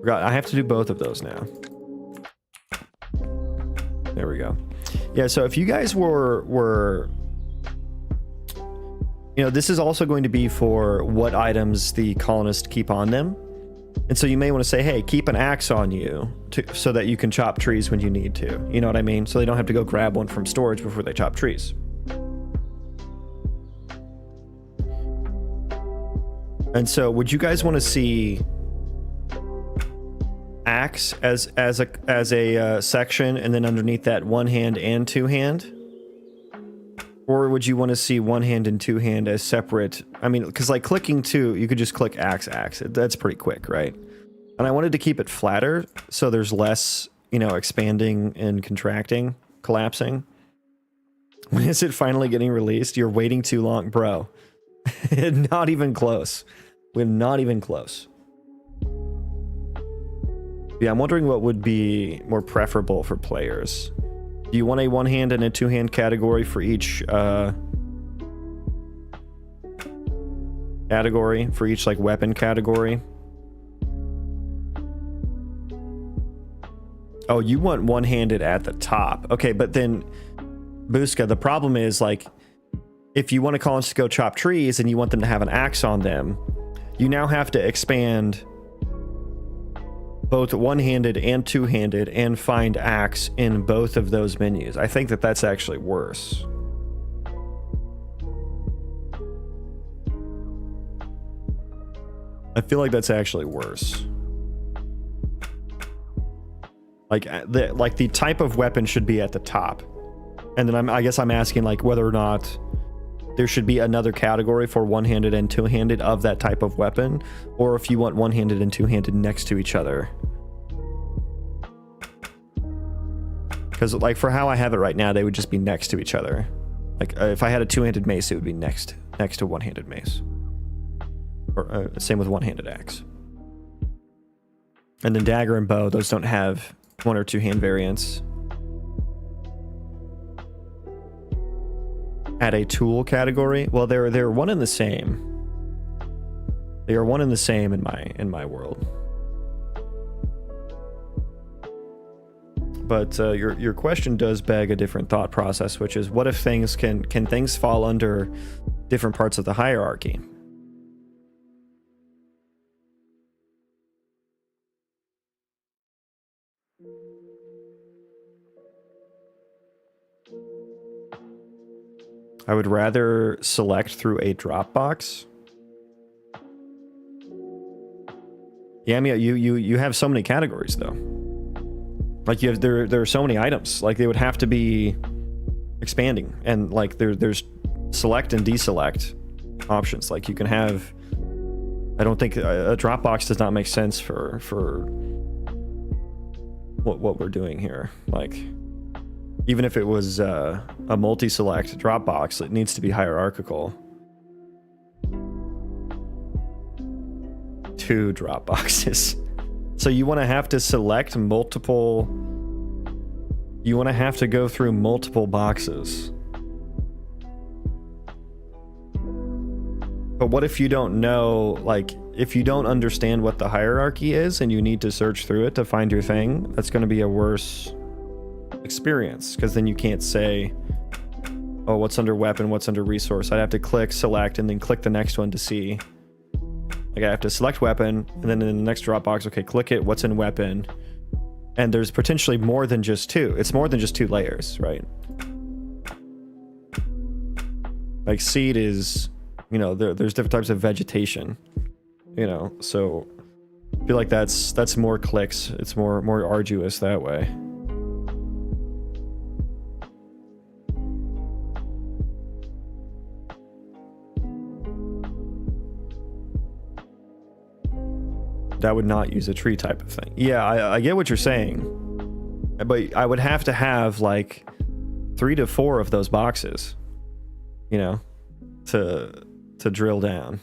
Forgot. I have to do both of those now. There we go. Yeah. So if you guys were, you know, this is also going to be for what items the colonists keep on them. And so you may want to say, hey, keep an axe on you so that you can chop trees when you need to. You know what I mean? So they don't have to go grab one from storage before they chop trees. And so would you guys want to see axe as a section and then underneath that one hand and two hand? Or would you want to see one hand and two hand as separate? I mean, because like clicking two, you could just click axe. That's pretty quick, right? And I wanted to keep it flatter so there's less, you know, expanding and contracting, collapsing. When is it finally getting released? You're waiting too long, bro. Not even close. We're not even close. Yeah, I'm wondering what would be more preferable for players. Do you want a one-hand and a two-hand category for each category? For each, like, weapon category? Oh, you want one-handed at the top. Okay, but then, Buska, the problem is, like, if you want a colonist to go chop trees and you want them to have an axe on them, you now have to expand both one-handed and two-handed and find axe in both of those menus. I think that that's actually worse. I feel like that's actually worse. Like the type of weapon should be at the top. And then I guess I'm asking like whether or not there should be another category for one-handed and two-handed of that type of weapon, or if you want one-handed and two-handed next to each other. Because like for how I have it right now, they would just be next to each other. Like if I had a two-handed mace, it would be next to one-handed mace. Or same with one-handed axe. And then dagger and bow, those don't have one or two hand variants. at a tool category. Well, they're one and the same. They are one and the same in my world. But your question does beg a different thought process, which is, what if things can things fall under different parts of the hierarchy? I would rather select through a Dropbox. Yeah, I mean, you have so many categories though. Like you have there are so many items. Like they would have to be expanding, and like there's select and deselect options. Like you can have. I don't think a Dropbox does not make sense for what we're doing here. Like even if it was a multi-select Dropbox, it needs to be hierarchical. 2 Dropboxes. So you want to have to select multiple. You want to have to go through multiple boxes. But what if you don't know, like, if you don't understand what the hierarchy is and you need to search through it to find your thing? That's going to be a worse experience, because then you can't say, oh, what's under weapon, what's under resource. I'd have to click select and then click the next one to see. Like I have to select weapon, and then in the next Dropbox, okay, click it, what's in weapon. And there's potentially more than just 2. It's more than just 2 layers, right? Like seed is, you know, there's different types of vegetation, you know, so I feel like that's more clicks. It's more arduous that way. That would not use a tree type of thing. Yeah, I get what you're saying, but I would have to have like 3 to 4 of those boxes, you know, to drill down.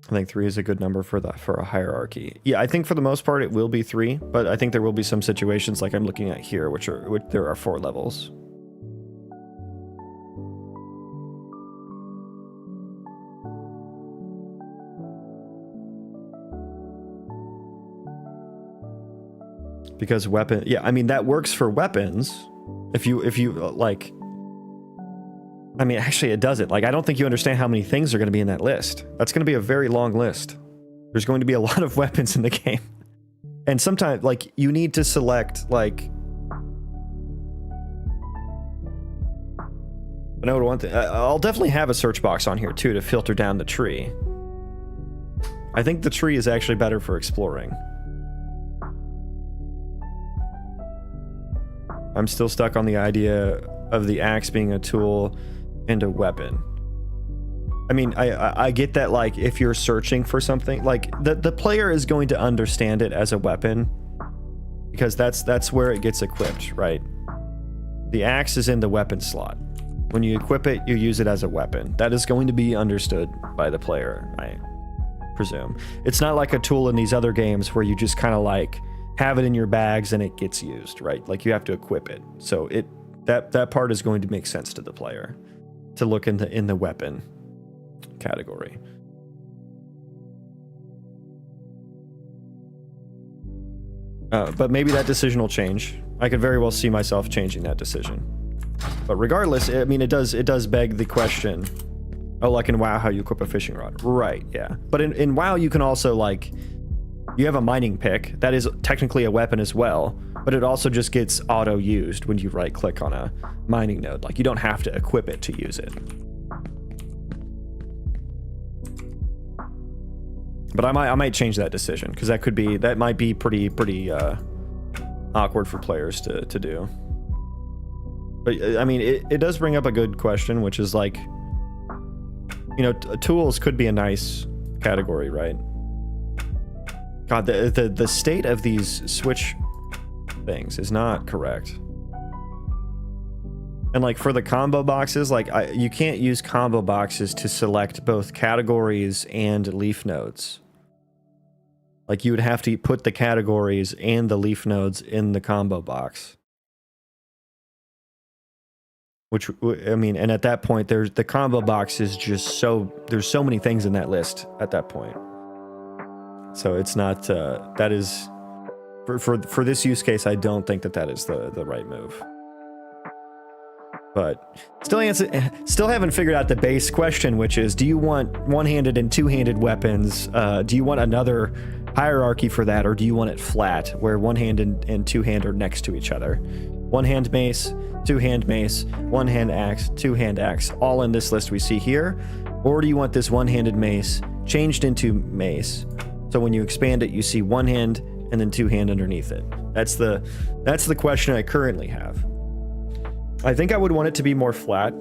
I think 3 is a good number for a hierarchy. Yeah, I think for the most part it will be 3, but I think there will be some situations like I'm looking at here, which there are 4 levels. Because weapon, yeah, I mean that works for weapons. If you like, I mean actually it doesn't. Like I don't think you understand how many things are going to be in that list. That's going to be a very long list. There's going to be a lot of weapons in the game, and sometimes like you need to select like. I know one thing. I'll definitely have a search box on here too to filter down the tree. I think the tree is actually better for exploring. I'm still stuck on the idea of the axe being a tool and a weapon. I mean, I get that, like, if you're searching for something, like, the player is going to understand it as a weapon, because that's where it gets equipped, right? The axe is in the weapon slot. When you equip it, you use it as a weapon. That is going to be understood by the player, I presume. It's not like a tool in these other games where you just kind of, like, have it in your bags and it gets used, right? Like you have to equip it. So that part is going to make sense to the player to look in the weapon category. But maybe that decision will change. I could very well see myself changing that decision. But regardless, I mean, it does beg the question. Oh, like in WoW, how you equip a fishing rod, right? Yeah. But in WoW, you can also like. You have a mining pick. That is technically a weapon as well, but it also just gets auto-used when you right-click on a mining node. Like, you don't have to equip it to use it. But I might change that decision, because that might be pretty awkward for players to do. But, I mean, it does bring up a good question, which is like, you know, tools could be a nice category, right? God, the state of these Switch things is not correct. And like for the combo boxes, like you can't use combo boxes to select both categories and leaf nodes. Like you would have to put the categories and the leaf nodes in the combo box. Which, I mean, and at that point, the combo box is just there's so many things in that list at that point. So it's not, that is, for this use case, I don't think that is the right move. But still haven't figured out the base question, which is, do you want one-handed and two-handed weapons? Do you want another hierarchy for that, or do you want it flat, where one-hand and two-hand are next to each other? One-hand mace, two-hand mace, one-hand axe, two-hand axe, all in this list we see here? Or do you want this one-handed mace changed into mace, so when you expand it, you see one hand and then two hand underneath it? That's the question I currently have. I think I would want it to be more flat.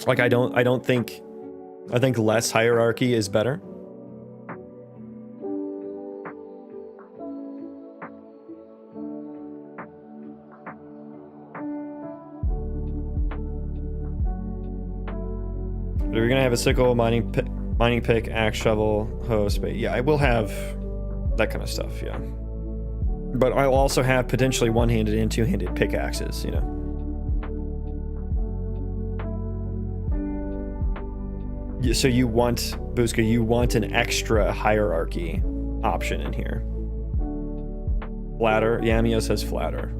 Like I think less hierarchy is better. But we're gonna have a sickle, mining pick, axe, shovel, hoe, spade. Yeah, I will have that kind of stuff. Yeah, but I'll also have potentially one-handed and two-handed pickaxes. You know. So you want, Buska, you want an extra hierarchy option in here. Flatter. Yamio says flatter.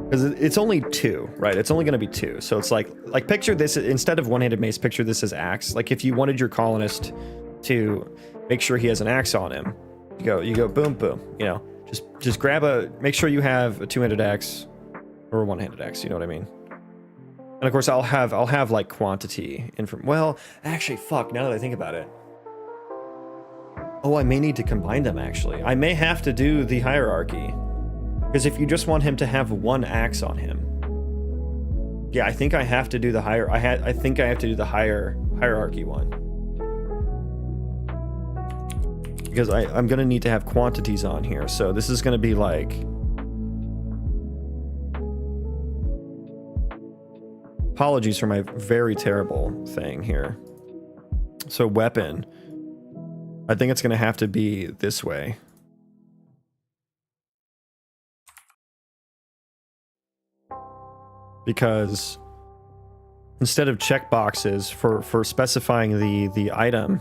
Because it's only two, right? It's only going to be two. So it's like picture this, instead of one-handed mace, picture this as axe. Like if you wanted your colonist to make sure he has an axe on him, you go boom, boom, you know, just grab make sure you have a two-handed axe or a one-handed axe, you know what I mean? And of course I'll have like quantity well, actually, fuck, now that I think about it. Oh, I may need to combine them actually. I may have to do the hierarchy. Because if you just want him to have one axe on him. Yeah, I think I have to do the I think I have to do the hierarchy one. Because I'm gonna need to have quantities on here. So this is gonna be like, apologies for my very terrible thing here. So weapon, I think it's gonna have to be this way. Because instead of checkboxes for specifying the item,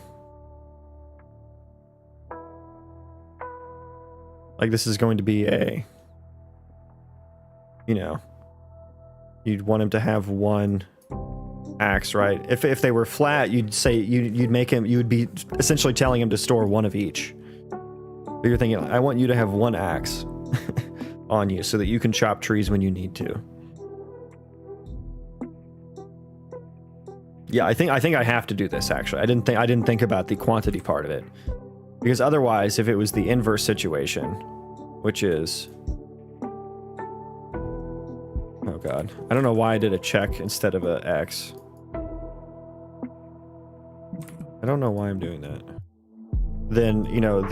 like this is going to be a, you know, you'd want him to have one axe, right? If they were flat, you'd say you'd make him, you would be essentially telling him to store one of each. But you're thinking, I want you to have one axe on you so that you can chop trees when you need to. Yeah, I think I have to do this actually. I didn't think about the quantity part of it. Because otherwise, if it was the inverse situation, which is, oh god, I don't know why I did a check instead of a X. I don't know why I'm doing that. Then, you know,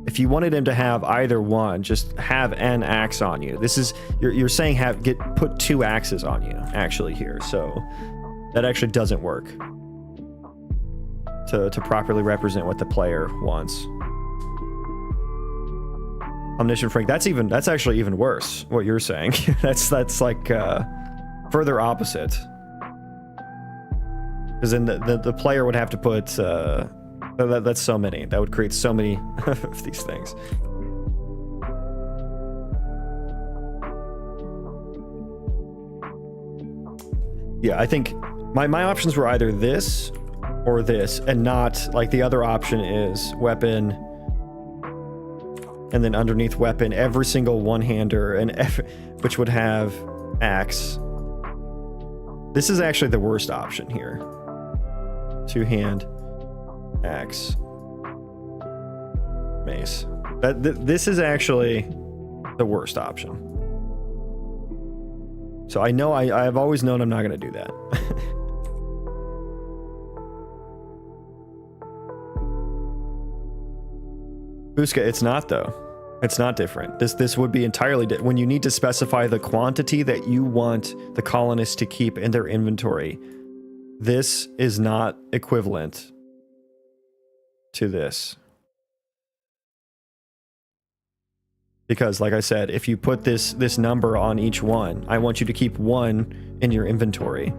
if you wanted him to have either one, just have an axe on you. This is, you're saying put two axes on you actually here. So that actually doesn't work to properly represent what the player wants. Omniscient Frank, that's actually even worse what you're saying. that's like further opposite. Because then the player would have to put that's so many. That would create so many of these things. Yeah, I think my options were either this or this, and not like the other option is weapon, and then underneath weapon, every single one-hander, which would have axe. This is actually the worst option here. Two-hand, axe, mace. This is actually the worst option. So I know I've always known I'm not going to do that. Buska, it's not though. It's not different. This would be entirely different. When you need to specify the quantity that you want the colonists to keep in their inventory, This is not equivalent to this. Because like I said, if you put this number on each one, I want you to keep one in your inventory.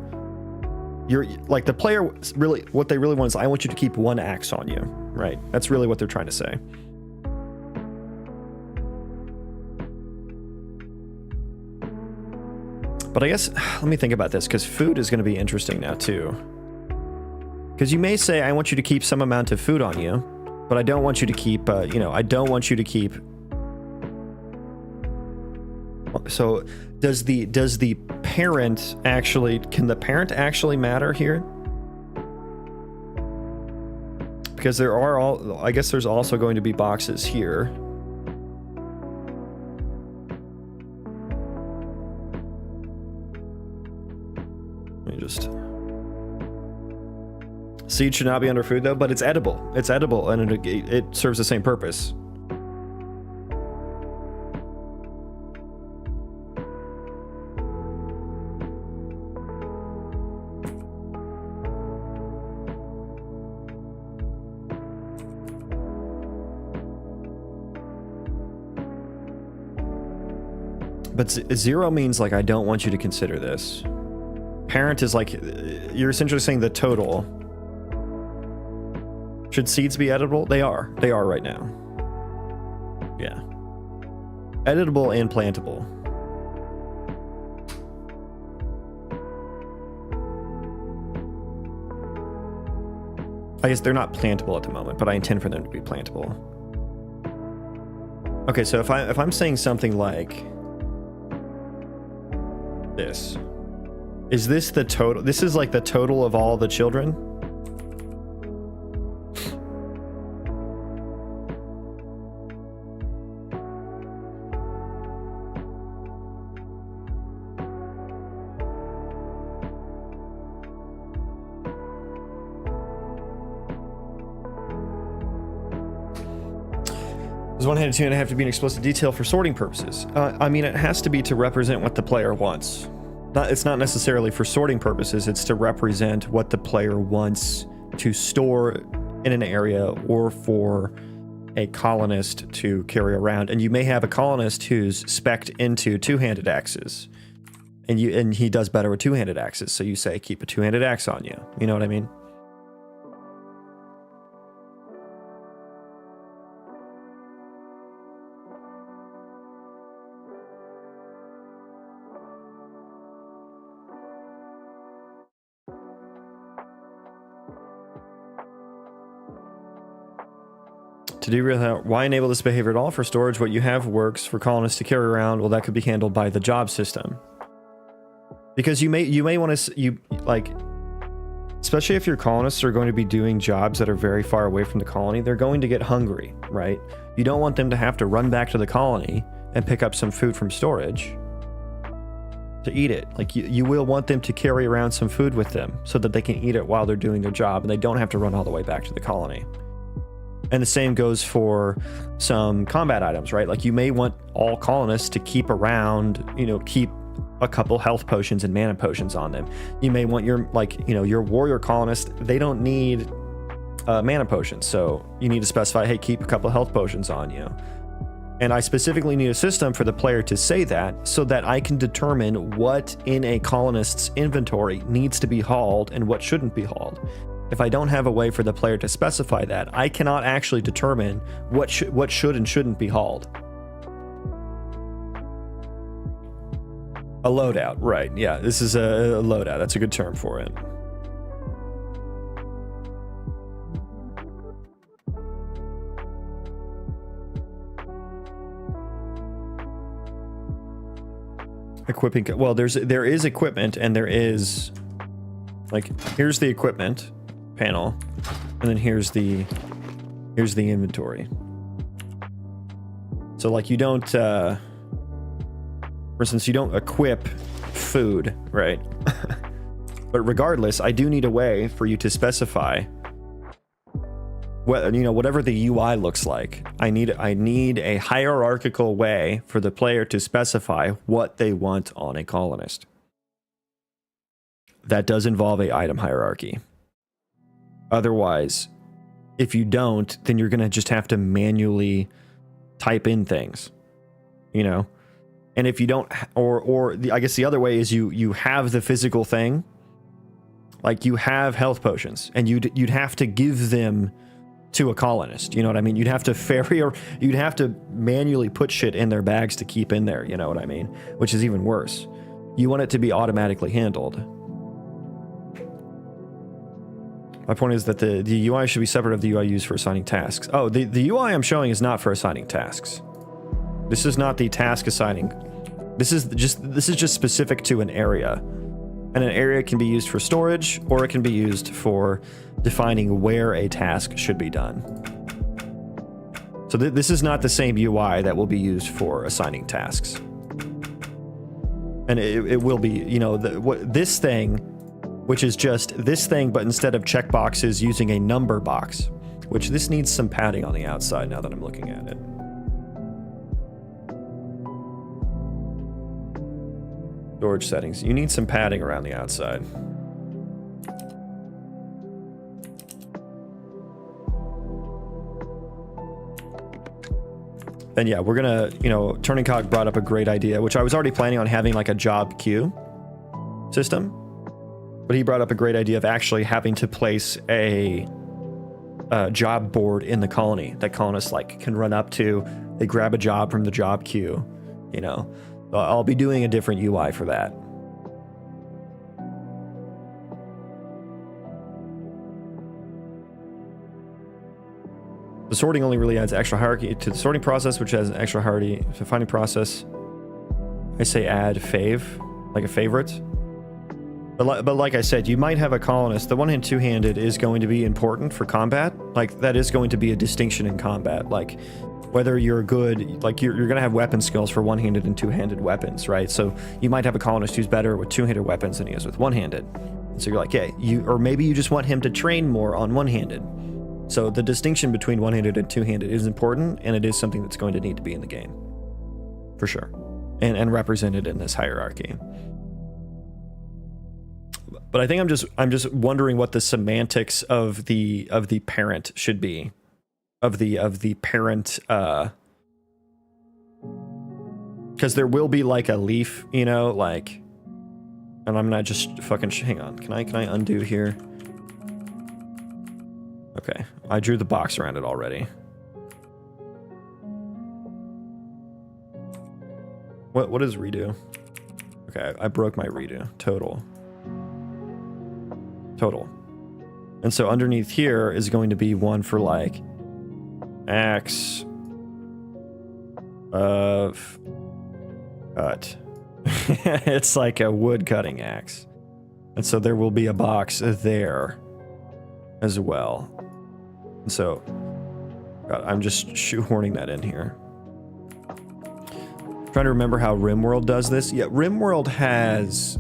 You're like the player really, what they really want is I want you to keep one axe on you, right? That's really what they're trying to say. But I guess, let me think about this, because food is going to be interesting now too. Because you may say, I want you to keep some amount of food on you, but I don't want you to keep, you know, I don't want you to keep. So does the parent actually, can the parent actually matter here? Because there are all, I guess there's also going to be boxes here. Let me just... Seed should not be under food though, but it's edible. It's edible and it serves the same purpose. But zero means like I don't want you to consider this. Parent is like, you're essentially saying the total. Should seeds be editable? They are. They are right now. Yeah. Editable and plantable. I guess they're not plantable at the moment, but I intend for them to be plantable. Okay, so if I'm saying something like this, is this the total? This is like the total of all the children? Does 1 and 2 have to be in explicit detail for sorting purposes? I mean, it has to be to represent what the player wants. It's not necessarily for sorting purposes, it's to represent what the player wants to store in an area or for a colonist to carry around. And you may have a colonist who's spec'd into two-handed axes. And he does better with two-handed axes, so you say keep a two-handed axe on you. You know what I mean? To do why enable this behavior at all? For storage, what you have works for colonists to carry around. Well, that could be handled by the job system. Because you may want to, like, especially if your colonists are going to be doing jobs that are very far away from the colony, they're going to get hungry, right? You don't want them to have to run back to the colony and pick up some food from storage to eat it. Like, you will want them to carry around some food with them so that they can eat it while they're doing their job and they don't have to run all the way back to the colony. And the same goes for some combat items, right? Like, you may want all colonists to keep around, keep a couple health potions and mana potions on them. You may want your, your warrior colonist, they don't need mana potions. So you need to specify, hey, keep a couple health potions on you. And I specifically need a system for the player to say that so that I can determine what in a colonist's inventory needs to be hauled and what shouldn't be hauled. If I don't have a way for the player to specify that, I cannot actually determine what should and shouldn't be hauled. A loadout, right. Yeah, this is a loadout. That's a good term for it. Equipping, well, there is equipment and there is, like, here's the equipment panel, and then here's the inventory. So, like, you don't for instance, you don't equip food, right? But regardless, I do need a way for you to specify what, whatever the UI looks like. I need a hierarchical way for the player to specify what they want on a colonist. that does involve a item hierarchy. Otherwise, if you don't, then you're going to just have to manually type in things, you know? And if you don't, I guess the other way is you have the physical thing, like you have health potions, and you'd have to give them to a colonist, you know what I mean? You'd have to ferry, or you'd have to manually put shit in their bags to keep in there, you know what I mean? Which is even worse. You want it to be automatically handled. My point is that the UI should be separate of the UI used for assigning tasks. Oh, the UI I'm showing is not for assigning tasks. This is not the task assigning. This is just specific to an area. And an area can be used for storage, or it can be used for defining where a task should be done. So this is not the same UI that will be used for assigning tasks. And it will be, you know, this thing, which is just this thing, but instead of checkboxes using a number box, which this needs some padding on the outside now that I'm looking at it. Storage settings. You need some padding around the outside. And yeah, we're gonna, you know, Turning Cock brought up a great idea, which I was already planning on having like a job queue system. But he brought up a great idea of actually having to place a job board in the colony that colonists like can run up to. They grab a job from the job queue, you know. I'll be doing a different UI for that. The sorting only really adds extra hierarchy to the sorting process, which has an extra hierarchy to finding process. I say add fave, like a favorite. But like I said, you might have a colonist. The one-hand, two-handed is going to be important for combat. Like, that is going to be a distinction in combat. Like, whether you're good, like, you're going to have weapon skills for one-handed and two-handed weapons, right? So you might have a colonist who's better with two-handed weapons than he is with one-handed. And so you're like, yeah, or maybe you just want him to train more on one-handed. So the distinction between one-handed and two-handed is important, and it is something that's going to need to be in the game. For sure. And represented in this hierarchy. But I think I'm just wondering what the semantics of the parent should be, of the parent, because there will be like a leaf, you know, like, and I'm not just fucking hang on. Can I undo here? Okay, I drew the box around it already. What is redo? Okay, I broke my redo. Total. And so underneath here is going to be one for like axe of cut. It's like a wood cutting axe. And so there will be a box there as well. And so God, I'm just shoehorning that in here. I'm trying to remember how RimWorld does this. Yeah, RimWorld has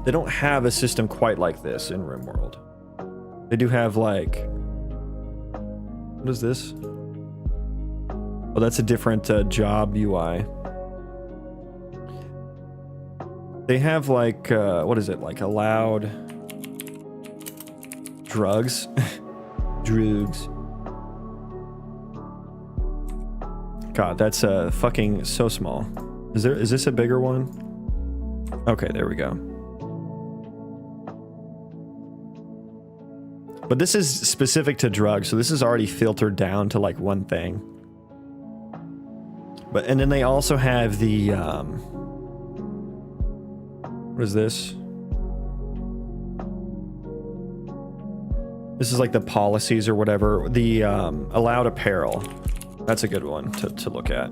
they don't have a system quite like this in RimWorld. They do have like, what is this? Oh, that's a different job UI. They have like, what is it? Like allowed drugs. Drugs. God, that's fucking so small. Is this a bigger one? Okay, there we go. But this is specific to drugs, so this is already filtered down to like one thing. But and then they also have the what is this? This is like the policies or whatever. The allowed apparel. That's a good one to look at.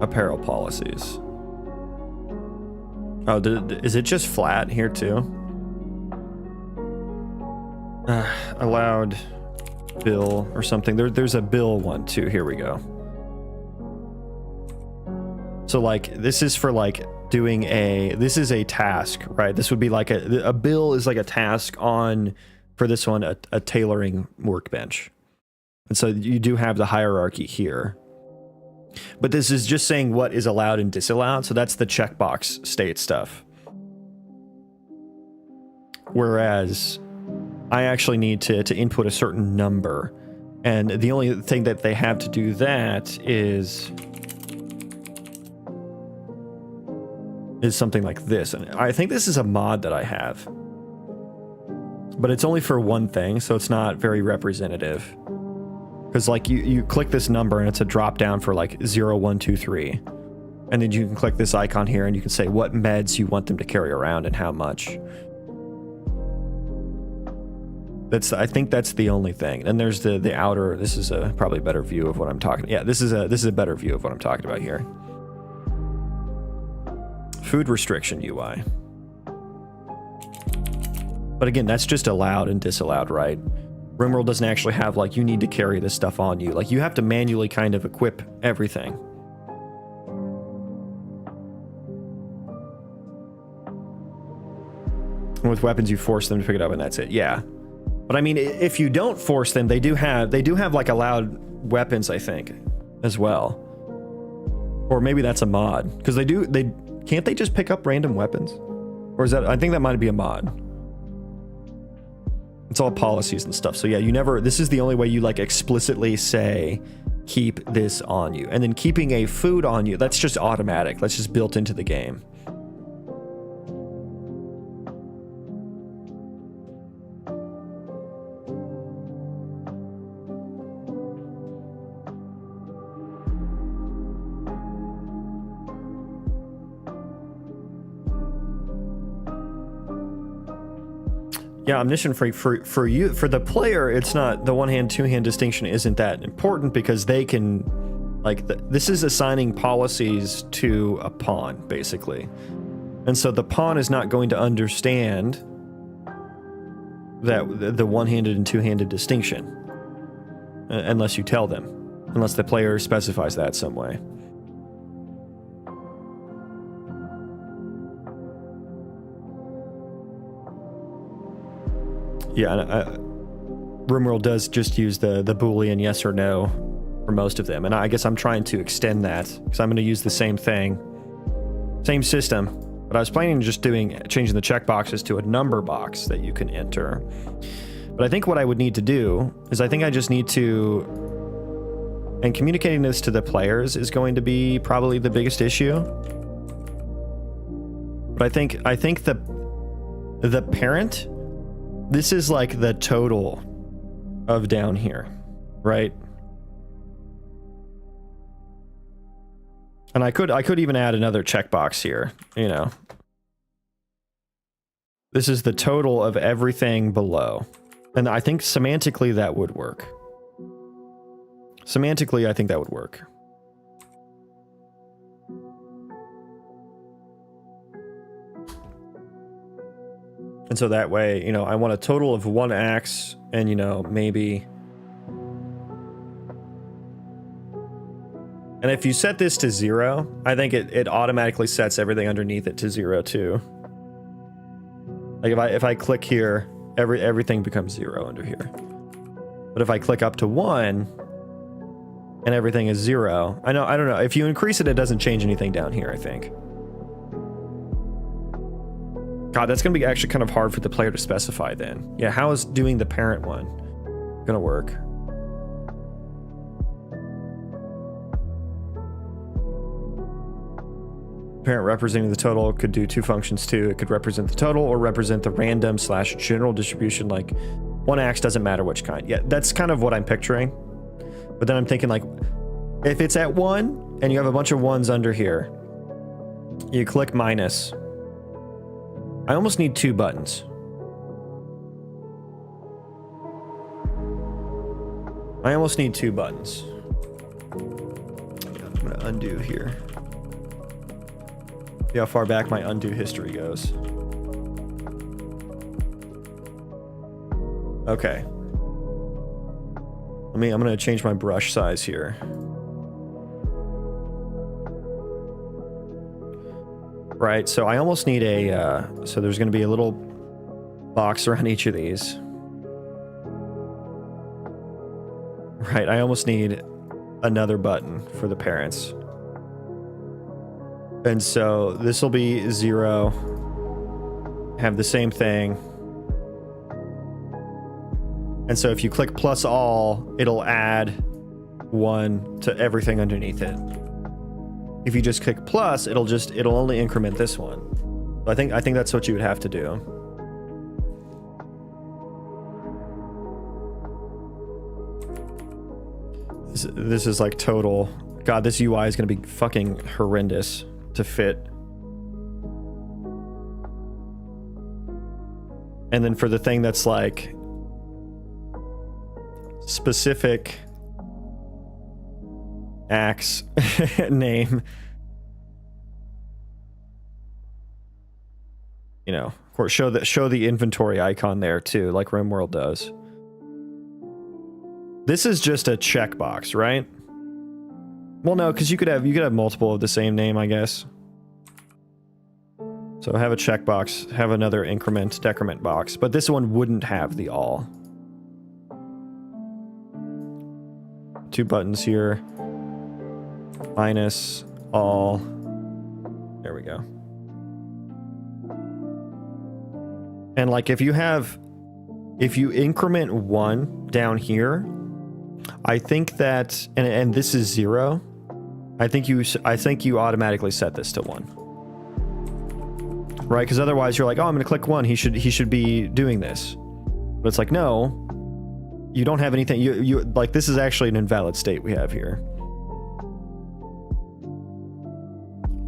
Apparel policies. Oh, is it just flat here too? Allowed bill or something. There's a bill one too. Here we go. So like this is for like doing this is a task, right? This would be like a bill is like a task on, for this one, a tailoring workbench. And so you do have the hierarchy here. But this is just saying what is allowed and disallowed. So that's the checkbox state stuff. Whereas I actually need to input a certain number. And the only thing that they have to do that is something like this. And I think this is a mod that I have. But it's only for one thing, so it's not very representative. Because like you click this number and it's a drop down for like 0, 1, 2, 3. And then you can click this icon here and you can say what meds you want them to carry around and how much. I think that's the only thing. And there's the outer, this is a probably better view of what I'm talking. Yeah, this is a better view of what I'm talking about here. Food restriction UI. But again, that's just allowed and disallowed, right? RimWorld doesn't actually have like you need to carry this stuff on you. Like you have to manually kind of equip everything. And with weapons, you force them to pick it up, and that's it. Yeah. But I mean, if you don't force them, they do have like allowed weapons, I think, as well. Or maybe that's a mod, because can't they just pick up random weapons? Or is that, I think that might be a mod. It's all policies and stuff. So yeah, this is the only way you like explicitly say, keep this on you. And then keeping a food on you, that's just automatic. That's just built into the game. Yeah, omniscient for you, for the player, it's not the one-hand, two-hand distinction isn't that important because they can, like, this is assigning policies to a pawn, basically. And so the pawn is not going to understand that the one-handed and two-handed distinction unless you tell them, unless the player specifies that some way. Yeah, RimWorld does just use the Boolean yes or no for most of them, and I guess I'm trying to extend that because I'm going to use the same thing, same system, but I was planning on just changing the checkboxes to a number box that you can enter. But I think what I would need to do is I think I just need to, and communicating this to the players is going to be probably the biggest issue. But I think the parent. This is like the total of down here, right? And I could even add another checkbox here, you know. This is the total of everything below. And I think semantically that would work. Semantically, I think that would work. And so that way, you know, I want a total of 1 axe and, you know, maybe. And if you set this to 0, I think it automatically sets everything underneath it to 0 too. Like if I click here, everything becomes 0 under here. But if I click up to 1 and everything is 0, I don't know. If you increase it, it doesn't change anything down here, I think. God, that's going to be actually kind of hard for the player to specify then. Yeah, how is doing the parent one going to work? Parent representing the total could do 2 functions too. It could represent the total or represent the random / general distribution, like 1 axe doesn't matter which kind. Yeah, that's kind of what I'm picturing. But then I'm thinking like, if it's at 1 and you have a bunch of 1s under here, you click minus. I almost need 2 buttons. I almost need 2 buttons. I'm gonna undo here. See how far back my undo history goes. Okay. I'm gonna change my brush size here. right? So I almost need a, so there's going to be a little box around each of these. Right, I almost need another button for the parents. And so this will be 0, have the same thing. And so if you click plus all, it'll add 1 to everything underneath it. If you just click plus, it'll only increment this one. I think that's what you would have to do. This is like total. God, this UI is going to be fucking horrendous to fit. And then for the thing that's like specific axe name, you know, of course, show the inventory icon there too, like RimWorld does. This is just a checkbox, right? Well, no, because you could have multiple of the same name, I guess. So have a checkbox, have another increment, decrement box, but this one wouldn't have the all. 2 buttons here. Minus all. There we go. And like if you increment 1 down here, I think that, and this is 0. I think you automatically set this to 1. Right? Because otherwise you're like, oh, I'm going to click 1. He should be doing this. But it's like, no, you don't have anything. You like, this is actually an invalid state we have here.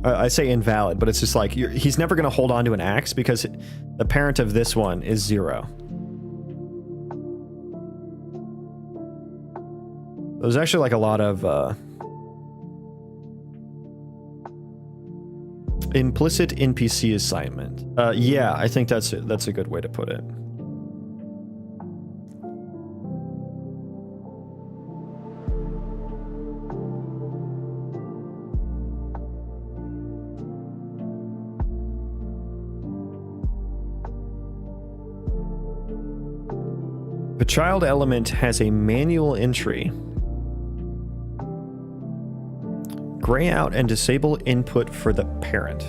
I say invalid, but it's just like he's never going to hold on to an axe because the parent of this one is 0. There's actually like a lot of implicit NPC assignment. Yeah, I think that's a good way to put it. The child element has a manual entry. Gray out and disable input for the parent.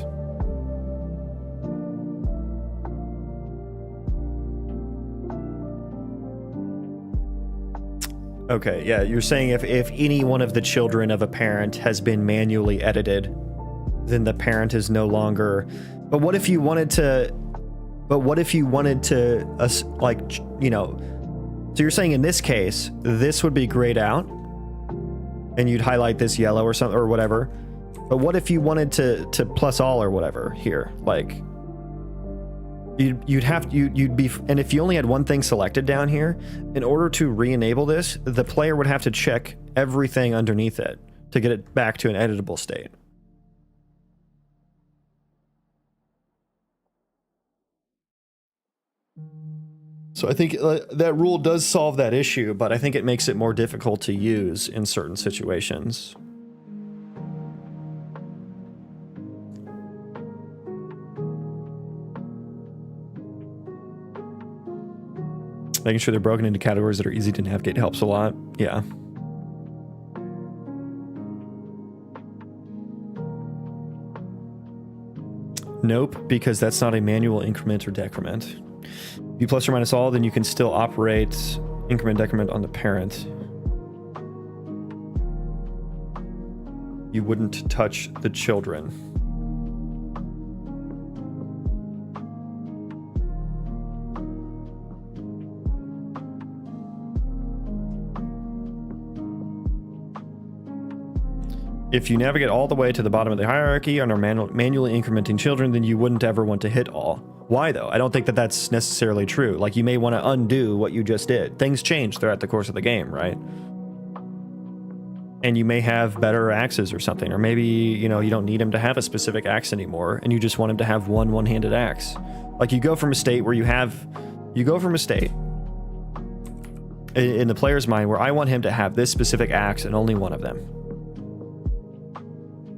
Okay, yeah, you're saying if any one of the children of a parent has been manually edited, then the parent is no longer. But what if you wanted to? Like, you know? So you're saying in this case, this would be grayed out, and you'd highlight this yellow or something or whatever. But what if you wanted to plus all or whatever here? Like, you'd be, and if you only had one thing selected down here, in order to re-enable this, the player would have to check everything underneath it to get it back to an editable state. So I think that rule does solve that issue, but I think it makes it more difficult to use in certain situations. Making sure they're broken into categories that are easy to navigate helps a lot. Yeah. Nope, because that's not a manual increment or decrement. If you plus or minus all, then you can still operate increment decrement on the parent. You wouldn't touch the children. If you navigate all the way to the bottom of the hierarchy and are manually incrementing children, then you wouldn't ever want to hit all. Why though? I don't think that that's necessarily true. Like, you may want to undo what you just did. Things change throughout the course of the game, right? And you may have better axes or something, or maybe, you know, you don't need him to have a specific axe anymore, and you just want him to have one-handed axe. Like, you go from a state where you go from a state in the player's mind where I want him to have this specific axe and only one of them.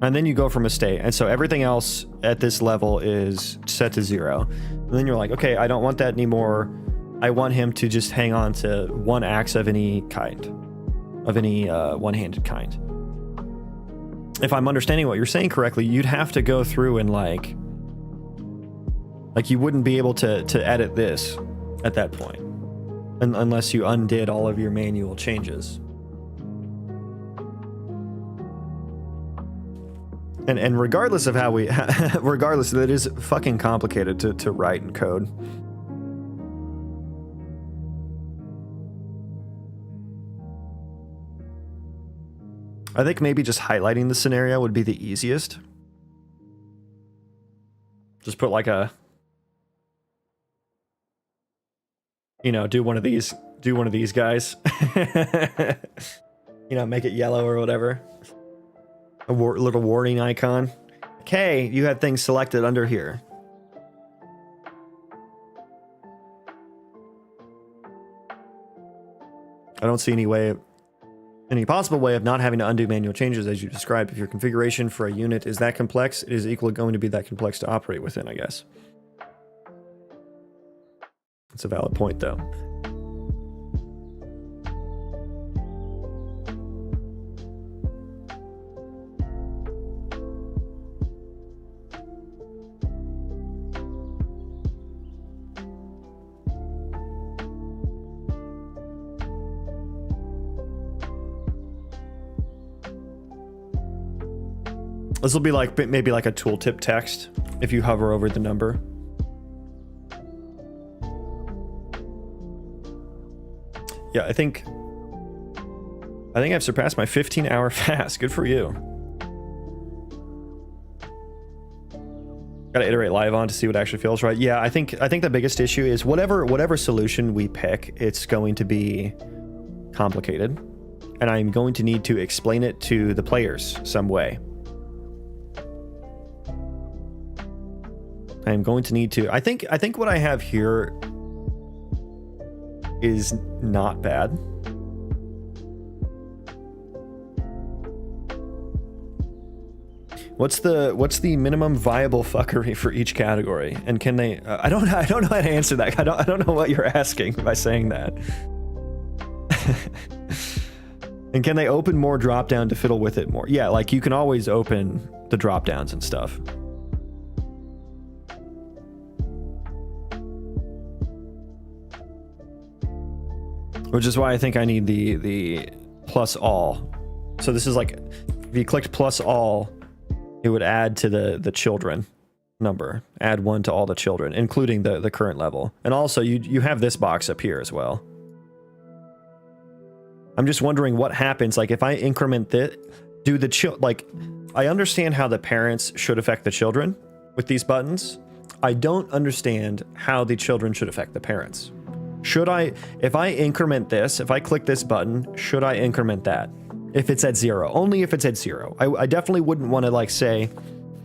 And then you go from a state. And so everything else at this level is set to 0. And then you're like, okay, I don't want that anymore. I want him to just hang on to one axe of any kind, of any one-handed kind. If I'm understanding what you're saying correctly, you'd have to go through and like you wouldn't be able to edit this at that point, unless you undid all of your manual changes. And regardless of how we, regardless, that is fucking complicated to write and code. I think maybe just highlighting the scenario would be the easiest. Just put like a, you know, do one of these guys. You know, make it yellow or whatever. A little warning icon. Okay, you have things selected under here. I don't see any possible way of not having to undo manual changes as you described. If your configuration for a unit is that complex, it is equally going to be that complex to operate within, I guess. It's a valid point, though. This will be like maybe like a tooltip text if you hover over the number. Yeah, I think I've surpassed my 15-hour fast. Good for you. Gotta iterate live on to see what actually feels right. Yeah, I think the biggest issue is whatever solution we pick, it's going to be complicated, and I'm going to need to explain it to the players some way. I'm going to need to. I think what I have here is not bad. What's the minimum viable fuckery for each category? And can they? I don't know how to answer that. I don't know what you're asking by saying that. And can they open more drop down to fiddle with it more? Yeah, like you can always open the drop downs and stuff. Which is why I think I need the plus all. So this is like, if you clicked plus all, it would add to the children number. Add 1 to all the children, including the current level. And also, you have this box up here as well. I'm just wondering what happens, like if I increment this, I understand how the parents should affect the children with these buttons. I don't understand how the children should affect the parents. Should I, if I increment this, if I click this button, should I increment that? If it's at 0, only if it's at 0. I definitely wouldn't want to like say,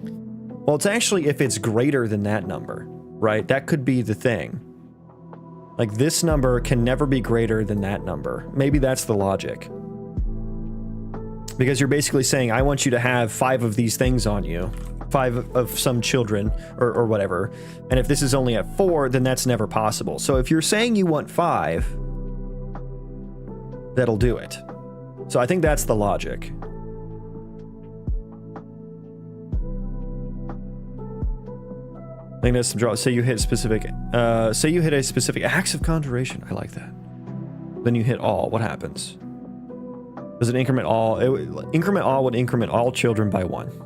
well, it's actually if it's greater than that number, right? That could be the thing. Like this number can never be greater than that number. Maybe that's the logic. Because you're basically saying, I want you to have 5 of these things on you. 5 of some children or whatever. And if this is only at 4, then that's never possible. So if you're saying you want 5, that'll do it. So I think that's the logic. I think that's some draw. Say you hit specific, say you hit a specific acts of conjuration. I like that. Then you hit all. What happens? Does it increment all? Increment all would increment all children by 1.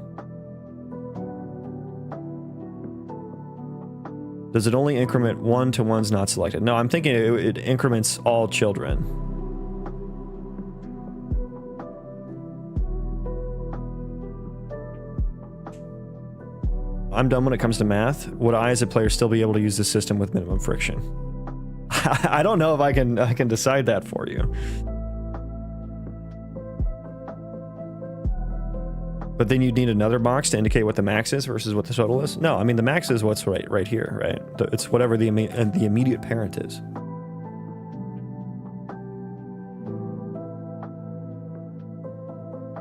Does it only increment 1 to ones not selected? No, I'm thinking it increments all children. I'm dumb when it comes to math. Would I, as a player, still be able to use the system with minimum friction? I don't know if I can decide that for you. But then you'd need another box to indicate what the max is versus what the total is? No, I mean, the max is what's right here, right? It's whatever the immediate parent is.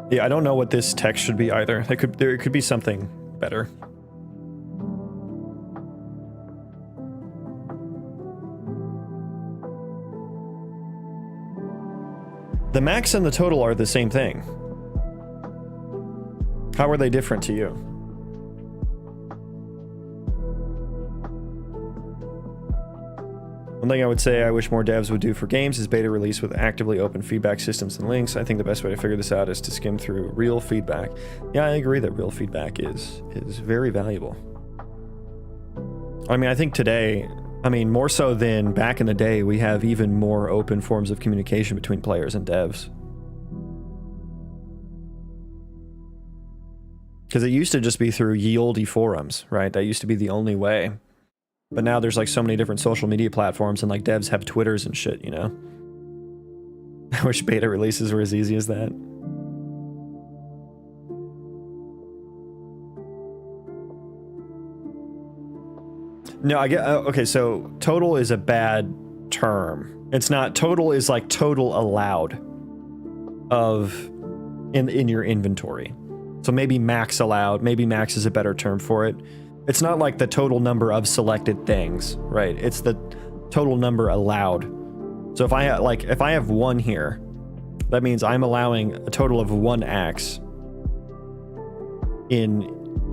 Yeah, I don't know what this text should be either. There could be something better. The max and the total are the same thing. How are they different to you? One thing I would say I wish more devs would do for games is beta release with actively open feedback systems and links. I think the best way to figure this out is to skim through real feedback. Yeah, I agree that real feedback is very valuable. I mean, I think today, I mean, more so than back in the day, we have even more open forms of communication between players and devs. Because it used to just be through ye olde forums, right? That used to be the only way. But now there's like so many different social media platforms, and like devs have Twitters and shit, you know? I wish beta releases were as easy as that. No, I get, okay, so total is a bad term. It's not, total is like total allowed of in your inventory. So maybe max allowed, maybe max is a better term for it. It's not like the total number of selected things, right? It's the total number allowed. So if I have 1 here, that means I'm allowing a total of 1 axe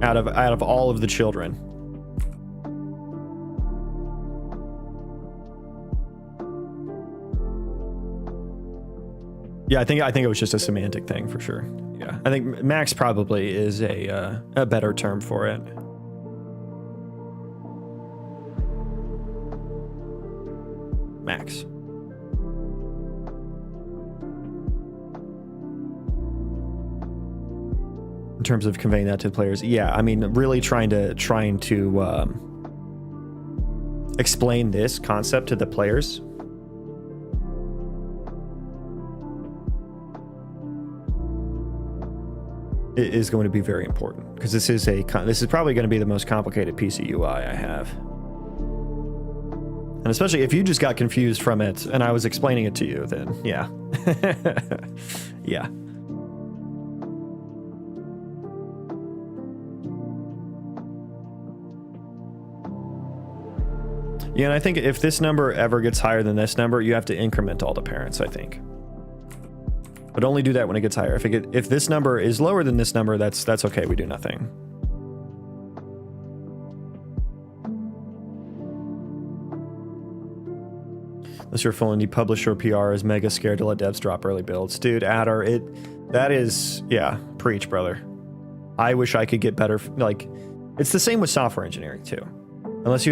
out of all of the children. Yeah, I think it was just a semantic thing for sure. Yeah, I think max probably is a better term for it. Max. In terms of conveying that to players, yeah, I mean, really trying to explain this concept to the players. It is going to be very important because this is probably going to be the most complicated piece of UI I have. And especially if you just got confused from it and I was explaining it to you, then yeah. Yeah. Yeah, and I think if this number ever gets higher than this number, you have to increment all the parents, I think. But only do that when it gets higher. If this number is lower than this number, that's okay, we do nothing. Unless you're a full indie publisher, PR is mega scared to let devs drop early builds. Dude, Adder, that is, yeah, preach, brother. I wish I could get better, like, it's the same with software engineering too. Unless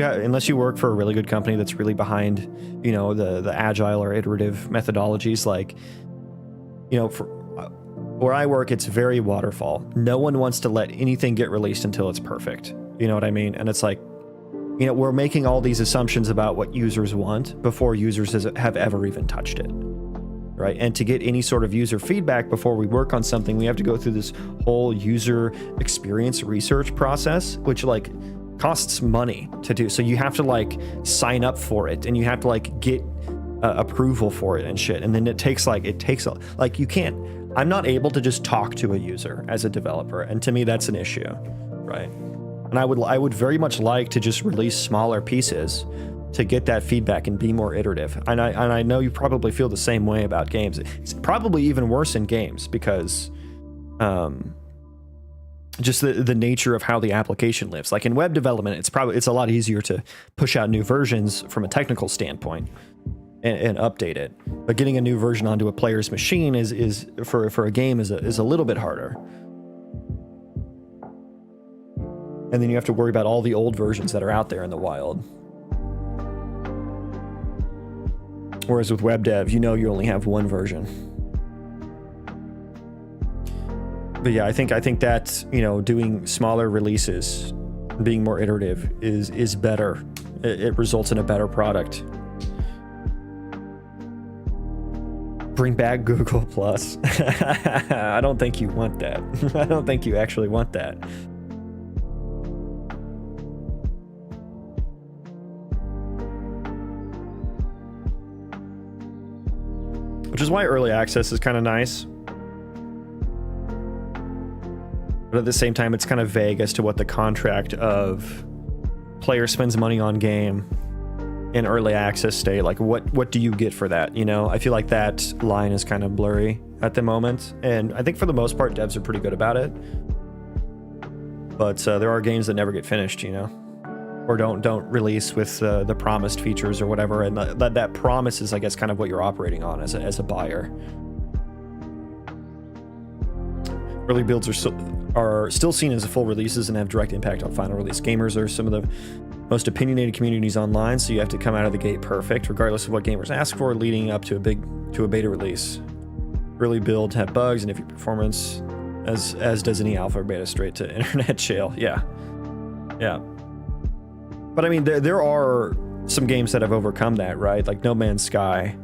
you work for a really good company that's really behind, you know, the agile or iterative methodologies, like, you know, for where I work, it's very waterfall. No one wants to let anything get released until it's perfect. You know what I mean? And it's like, you know, we're making all these assumptions about what users want before users have ever even touched it, right? And to get any sort of user feedback before we work on something, we have to go through this whole user experience research process, which like costs money to do. So you have to like sign up for it, and you have to like get approval for it and shit. And then it takes you can't, I'm not able to just talk to a user as a developer. And to me, that's an issue, right? And I would very much like to just release smaller pieces to get that feedback and be more iterative. And I know you probably feel the same way about games. It's probably even worse in games because just the nature of how the application lives. Like in web development, it's a lot easier to push out new versions from a technical standpoint and update it. But getting a new version onto a player's machine is for a game is a little bit harder. And then you have to worry about all the old versions that are out there in the wild. Whereas with web dev, you know you only have one version. But yeah, I think that, you know, doing smaller releases, being more iterative is better. It results in a better product. Bring back Google Plus. I don't think you want that. I don't think you actually want that. Which is why early access is kind of nice. But at the same time, it's kind of vague as to what the contract of player spends money on game in early access state. Like, what do you get for that? You know, I feel like that line is kind of blurry at the moment. And I think for the most part, devs are pretty good about it. But there are games that never get finished, you know, or don't release with the promised features or whatever. And that promise is, I guess, kind of what you're operating on as a buyer. Early builds are still seen as full releases and have direct impact on final release. Gamers are some of the most opinionated communities online, so you have to come out of the gate perfect, regardless of what gamers ask for, leading up to a beta release. Early builds have bugs and iffy performance, as does any alpha or beta, straight to internet jail. Yeah. But I mean, there are some games that have overcome that, right? Like No Man's Sky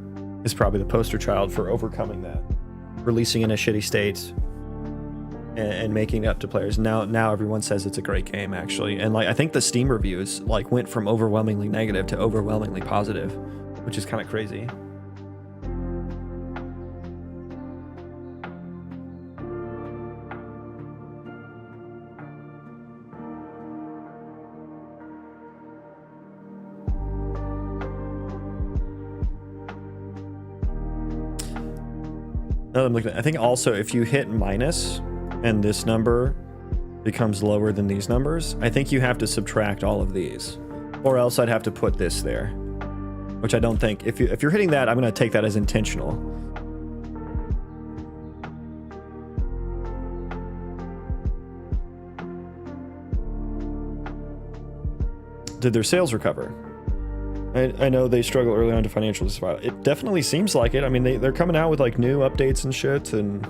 is probably the poster child for overcoming that, releasing in a shitty state and making it up to players. Now everyone says it's a great game, actually. And like, I think the Steam reviews like went from overwhelmingly negative to overwhelmingly positive, which is kind of crazy. I'm looking at, I think also if you hit minus and this number becomes lower than these numbers, I think you have to subtract all of these, or else I'd have to put this there, which I don't think. If you're hitting that, I'm going to take that as intentional. Did their sales recover? I know they struggle early on to financial survival. It definitely seems like it. I mean, they're coming out with like new updates and shit, and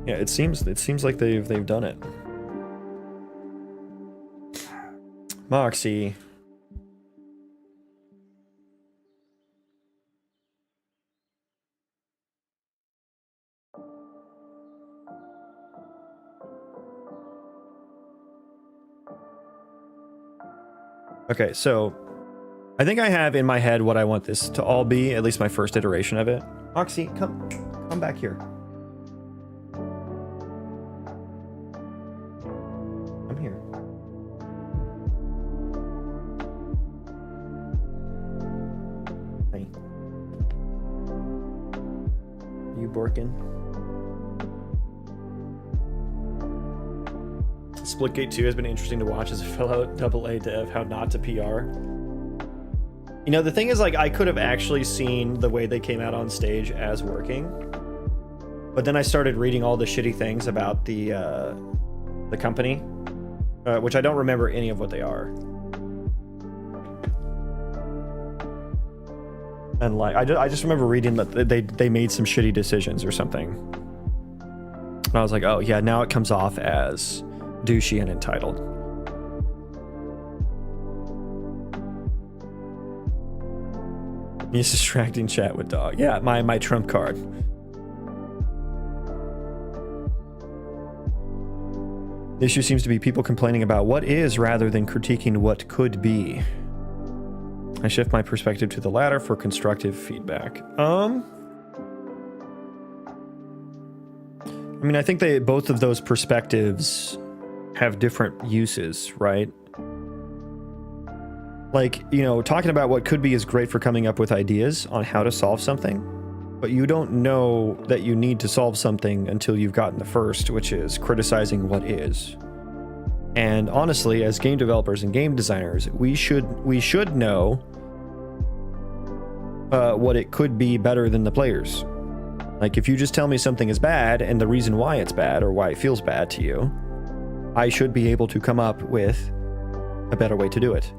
yeah, it seems like they've done it. Moxie. Okay, so I think I have in my head what I want this to all be, at least my first iteration of it. Oxy, come back here. Come here. Hey. You Borkin? Splitgate 2 has been interesting to watch as a fellow AA dev, how not to PR. You know, the thing is, like, I could have actually seen the way they came out on stage as working, but then I started reading all the shitty things about the company, which I don't remember any of what they are. And like, I just remember reading that they made some shitty decisions or something. And I was like, oh yeah, now it comes off as douchey and entitled. He's distracting chat with dog. Yeah, my trump card. The issue seems to be people complaining about what is rather than critiquing what could be. I shift my perspective to the latter for constructive feedback. I mean, I think both of those perspectives have different uses, right? Like, you know, talking about what could be is great for coming up with ideas on how to solve something, but you don't know that you need to solve something until you've gotten the first, which is criticizing what is. And honestly, as game developers and game designers, we should know what it could be better than the players. Like, if you just tell me something is bad and the reason why it's bad or why it feels bad to you, I should be able to come up with a better way to do it.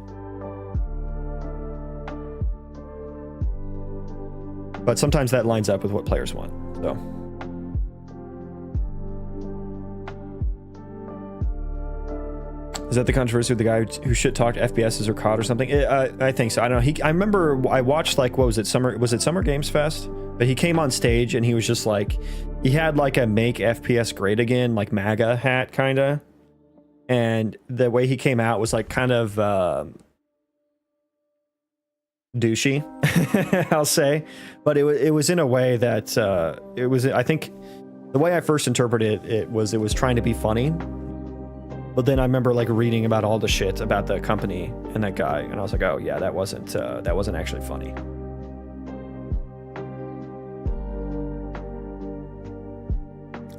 But sometimes that lines up with what players want, so. Is that the controversy with the guy who shit-talked FPSs or COD or something? I think so. I don't know. I remember I watched, like, what was it, Summer Games Fest? But he came on stage and he was just like, he had like a make FPS great again, like MAGA hat, kind of. And the way he came out was like kind of douchey, I'll say, but it was in a way that it was, I think the way I first interpreted it was trying to be funny. But then I remember like reading about all the shit about the company and that guy, and I was like, oh yeah, that wasn't actually funny.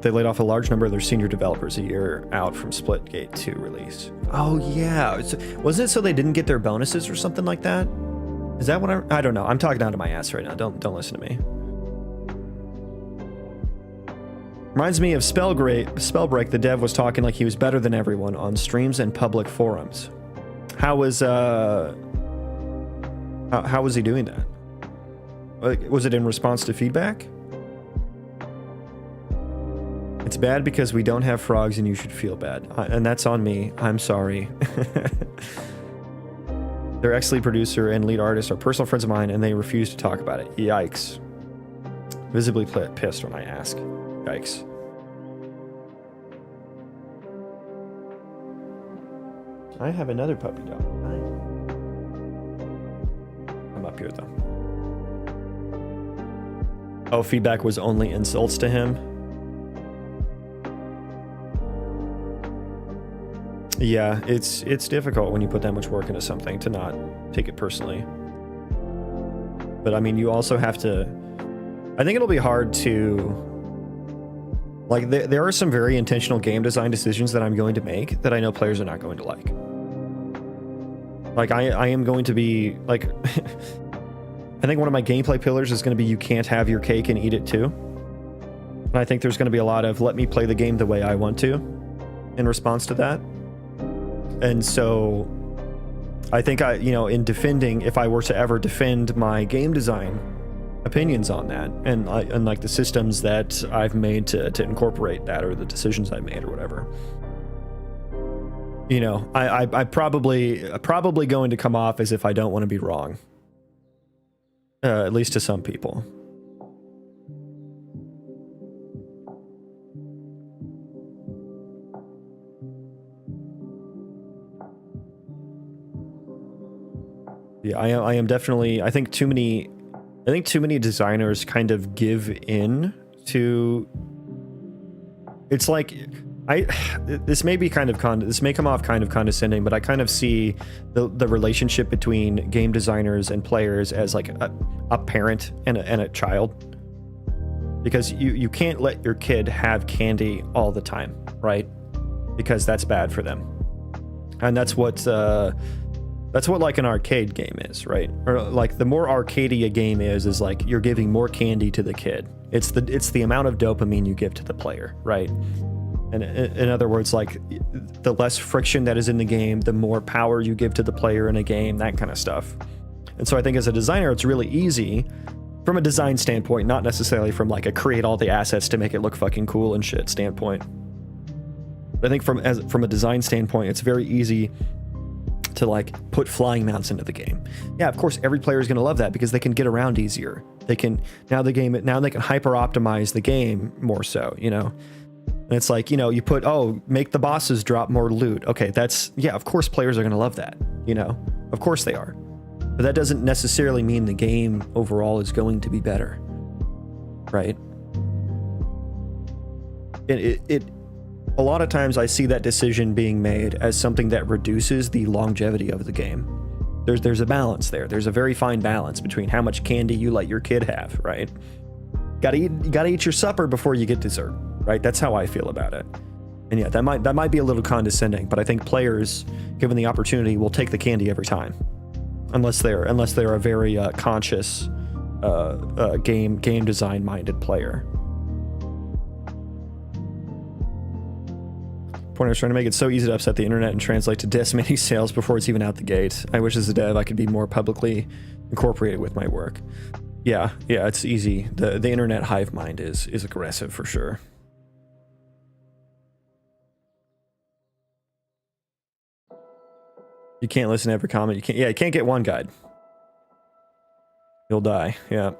They laid off a large number of their senior developers a year out from Splitgate 2 release. Oh yeah, wasn't it so they didn't get their bonuses or something like that? Is that what I don't know. I'm talking out of my ass right now. Don't listen to me. Reminds me of Spellbreak. The dev was talking like he was better than everyone on streams and public forums. How was he doing that? Like, was it in response to feedback? It's bad because we don't have frogs and you should feel bad. And that's on me. I'm sorry. Their ex-lead producer and lead artist are personal friends of mine and they refuse to talk about it. Yikes. Visibly pissed when I ask. Yikes. I have another puppy dog. I'm up here though. Oh, feedback was only insults to him? Yeah, it's difficult when you put that much work into something to not take it personally. But I mean, you also have to... I think it'll be hard to... Like, there are some very intentional game design decisions that I'm going to make that I know players are not going to like. Like, I am going to be, like... I think one of my gameplay pillars is going to be you can't have your cake and eat it too. And I think there's going to be a lot of let me play the game the way I want to in response to that. And so I think in defending, if I were to ever defend my game design opinions on that and like the systems that I've made to incorporate that, or the decisions I made or whatever, I probably going to come off as if I don't want to be wrong, at least to some people. Yeah, I am definitely. I think too many designers kind of give in to. It's like, this may be this may come off kind of condescending, but I kind of see the relationship between game designers and players as like a parent and a child, because you can't let your kid have candy all the time, right? Because that's bad for them, and that's what like an arcade game is, right? Or like the more arcadey a game is like you're giving more candy to the kid. It's the amount of dopamine you give to the player, right? And in other words, like the less friction that is in the game, the more power you give to the player in a game, that kind of stuff. And so I think as a designer, it's really easy from a design standpoint, not necessarily from like a create all the assets to make it look fucking cool and shit standpoint. But I think from a design standpoint, it's very easy to like put flying mounts into the game. Yeah, of course, every player is going to love that because they can get around easier. They can now they can hyper optimize the game more so, And it's like, you put, make the bosses drop more loot. Okay, of course players are going to love that, Of course they are. But that doesn't necessarily mean the game overall is going to be better. Right? A lot of times I see that decision being made as something that reduces the longevity of the game. There's a balance there. There's a very fine balance between how much candy you let your kid have, right? You gotta eat your supper before you get dessert, right? That's how I feel about it. And yeah, that might be a little condescending, but I think players, given the opportunity, will take the candy every time, unless they're a very conscious game design minded player. Point I was trying to make it so easy to upset the internet and translate to decimating sales before it's even out the gate. I wish as a dev I could be more publicly incorporated with my work. Yeah, it's easy. The internet hive mind is aggressive for sure. You can't listen to every comment. You can't get one guide. You'll die. Yeah.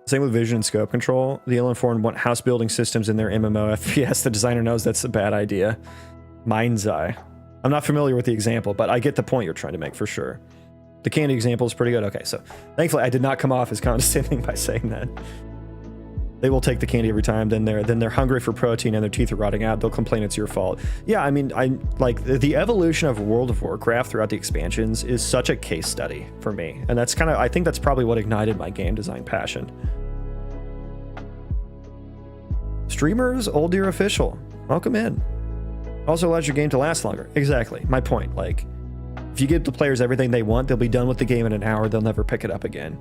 Same with vision and scope control. The ill-informed want house building systems in their MMO FPS. The designer knows that's a bad idea. Mind's eye. I'm not familiar with the example, but I get the point you're trying to make for sure. The candy example is pretty good. Okay, so thankfully I did not come off as condescending by saying that. They will take the candy every time. Then they're hungry for protein and their teeth are rotting out. They'll complain it's your fault. Yeah, I mean, I like the evolution of World of Warcraft throughout the expansions is such a case study for me, and that's I think that's probably what ignited my game design passion. Streamers, Old Deer official, welcome in. Also allows your game to last longer. Exactly, my point. Like, if you give the players everything they want, they'll be done with the game in an hour. They'll never pick it up again.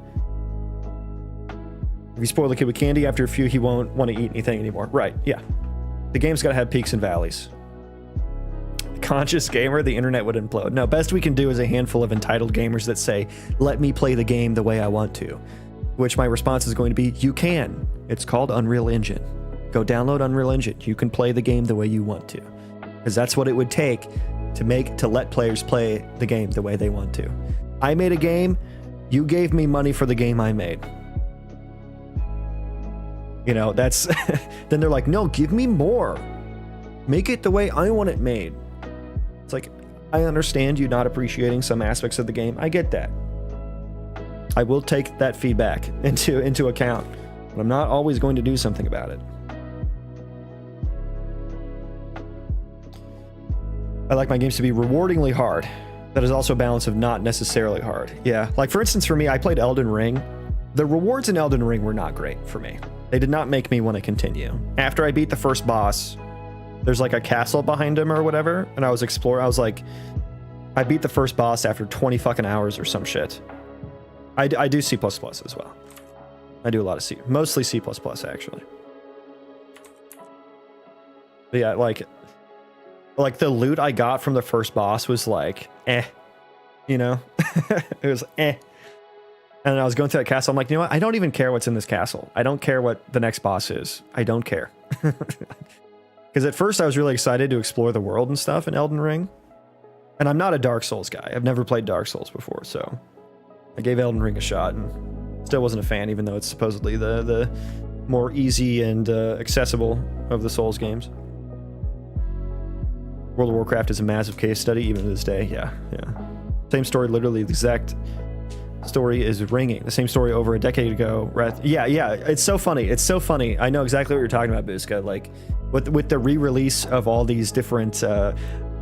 If you spoil the kid with candy, after a few, he won't want to eat anything anymore. Right, yeah. The game's got to have peaks and valleys. The conscious gamer, the internet would implode. No, best we can do is a handful of entitled gamers that say, let me play the game the way I want to. Which my response is going to be, you can. It's called Unreal Engine. Go download Unreal Engine. You can play the game the way you want to. Because that's what it would take to let players play the game the way they want to. I made a game. You gave me money for the game I made. You know, that's then they're like, no, give me more. Make it the way I want it made. It's like, I understand you not appreciating some aspects of the game. I get that. I will take that feedback into account, but I'm not always going to do something about it. I like my games to be rewardingly hard. That is also a balance of not necessarily hard. Yeah, like for instance, for me, I played Elden Ring. The rewards in Elden Ring were not great for me. They did not make me want to continue. After I beat the first boss, there's like a castle behind him or whatever, and I was exploring. I was like, I beat the first boss after 20 fucking hours or some shit. I do C++ as well. I do a lot of C, mostly C++ actually. But yeah, like the loot I got from the first boss was like, you know, it was And I was going through that castle. I'm like, you know what? I don't even care what's in this castle. I don't care what the next boss is. I don't care. Because at first I was really excited to explore the world and stuff in Elden Ring. And I'm not a Dark Souls guy. I've never played Dark Souls before. So I gave Elden Ring a shot and still wasn't a fan, even though it's supposedly the more easy and accessible of the Souls games. World of Warcraft is a massive case study, even to this day. Yeah. Same story, literally the exact story is ringing. The same story over a decade ago. Right? Yeah. It's so funny. I know exactly what you're talking about, Buzka. Like with the re-release of all these different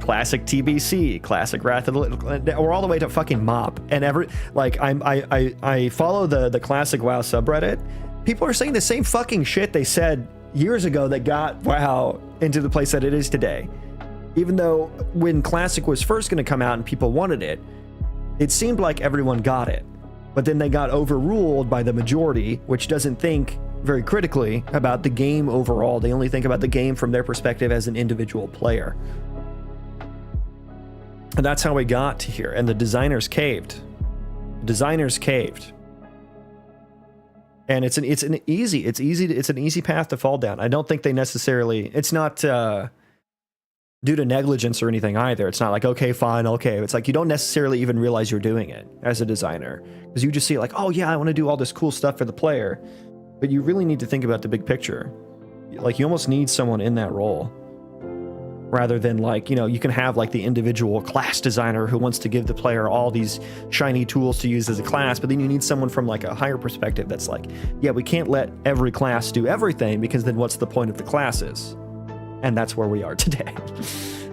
classic TBC, classic Wrath of the, or all the way to fucking Mop, and I follow the classic WoW subreddit. People are saying the same fucking shit they said years ago that got WoW into the place that it is today. Even though when Classic was first going to come out and people wanted it, it seemed like everyone got it. But then they got overruled by the majority, which doesn't think very critically about the game overall. They only think about the game from their perspective as an individual player. And that's how we got to here. And the designers caved. And it's an easy path to fall down. I don't think they necessarily, it's not due to negligence or anything either. It's not like, okay, fine, okay. It's like you don't necessarily even realize you're doing it as a designer, because you just see like, oh yeah, I want to do all this cool stuff for the player, but you really need to think about the big picture. Like you almost need someone in that role, rather than like, you know, you can have like the individual class designer who wants to give the player all these shiny tools to use as a class, but then you need someone from like a higher perspective that's like, yeah, we can't let every class do everything, because then what's the point of the classes? And that's where we are today.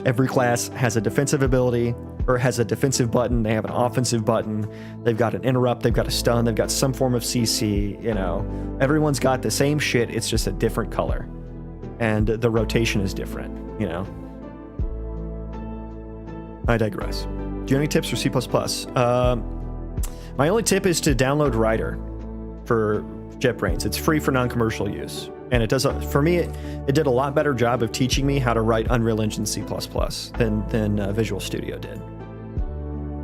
Every class has a defensive ability, or has a defensive button. They have an offensive button. They've got an interrupt. They've got a stun. They've got some form of CC. You know, everyone's got the same shit. It's just a different color, and the rotation is different. You know. I digress. Do you have any tips for C++? My only tip is to download Rider for JetBrains. It's free for non-commercial use. And it does, for me, it did a lot better job of teaching me how to write Unreal Engine C++ than Visual Studio did.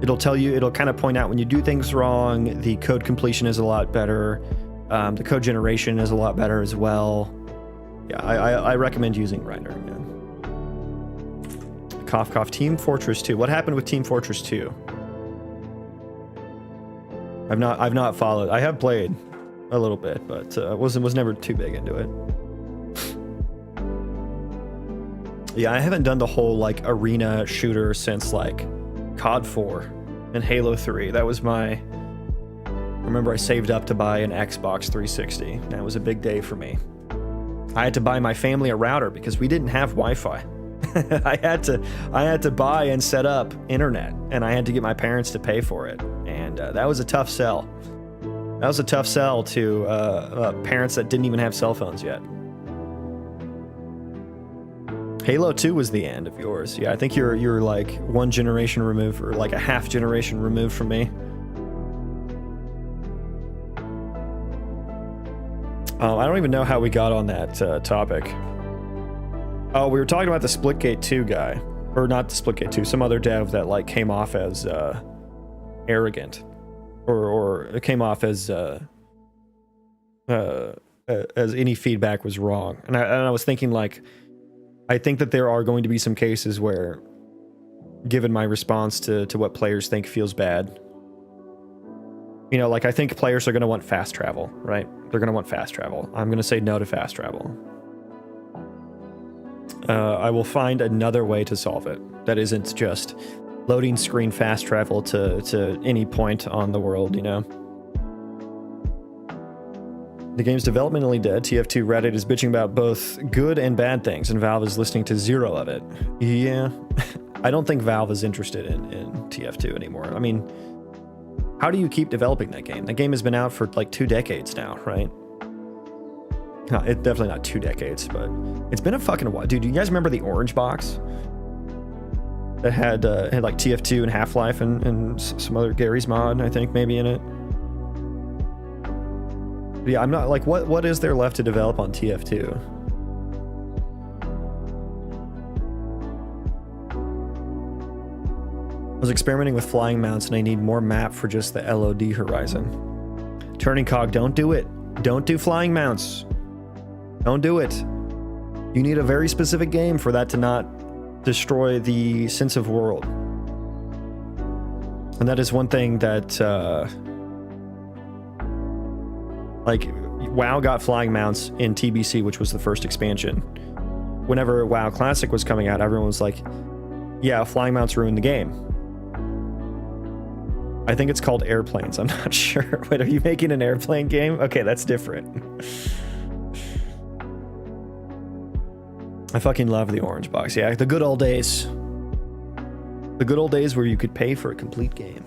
It'll tell you, it'll kind of point out when you do things wrong. The code completion is a lot better. The code generation is a lot better as well. Yeah, I recommend using Rider. Yeah. Cough, cough. Team Fortress 2. What happened with Team Fortress 2? I've not followed. I have played a little bit, but was never too big into it. Yeah, I haven't done the whole like arena shooter since like COD 4. and Halo 3. That was my... Remember, I saved up to buy an Xbox 360. That was a big day for me. I had to buy my family a router because we didn't have Wi-Fi. I had to buy and set up internet, and I had to get my parents to pay for it. And that was a tough sell. That was a tough sell to parents that didn't even have cell phones yet. Halo 2 was the end of yours. Yeah, I think you're like one generation removed, or like a half generation removed from me. I don't even know how we got on that topic. Oh, we were talking about the Splitgate 2 guy. Or not the Splitgate 2, some other dev that like came off as arrogant. Or it came off as any feedback was wrong. And I was thinking, like, I think that there are going to be some cases where, given my response to what players think feels bad, you know, like, I think players are going to want fast travel, right? They're going to want fast travel. I'm going to say no to fast travel. I will find another way to solve it that isn't just loading screen fast travel to any point on the world, you know? The game's developmentally dead. TF2 Reddit is bitching about both good and bad things, and Valve is listening to zero of it. Yeah. I don't think Valve is interested in TF2 anymore. I mean, how do you keep developing that game? That game has been out for like 2 decades now, right? No, it's definitely not 2 decades, but it's been a fucking while. Dude, do you guys remember the orange box? That had like TF2 and Half-Life and some other Gary's mod, I think, maybe in it. But yeah, I'm not like, what is there left to develop on TF2? I was experimenting with flying mounts and I need more map for just the LOD horizon. Turning cog, don't do it. Don't do flying mounts. Don't do it. You need a very specific game for that to not destroy the sense of world. And that is one thing that like WoW got flying mounts in TBC, which was the first expansion. Whenever WoW Classic was coming out, everyone was like, yeah, flying mounts ruined the game. I think it's called airplanes. I'm not sure. Wait, are you making an airplane game? Okay, that's different. I fucking love the orange box. Yeah, the good old days. The good old days where you could pay for a complete game.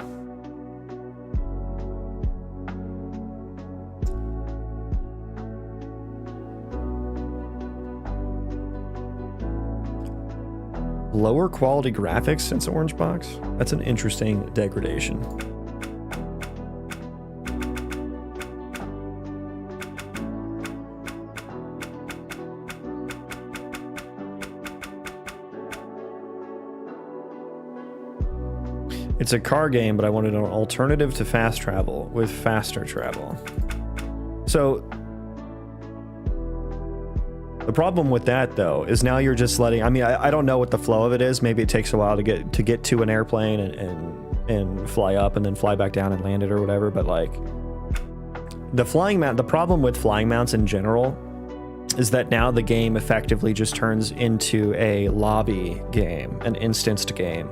Lower quality graphics since orange box? That's an interesting degradation. It's a car game, but I wanted an alternative to fast travel with faster travel. So the problem with that, though, is now you're just letting... I mean, I don't know what the flow of it is. Maybe it takes a while to get to an airplane and fly up and then fly back down and land it or whatever. But like the flying mount, the problem with flying mounts in general is that now the game effectively just turns into a lobby game, an instanced game.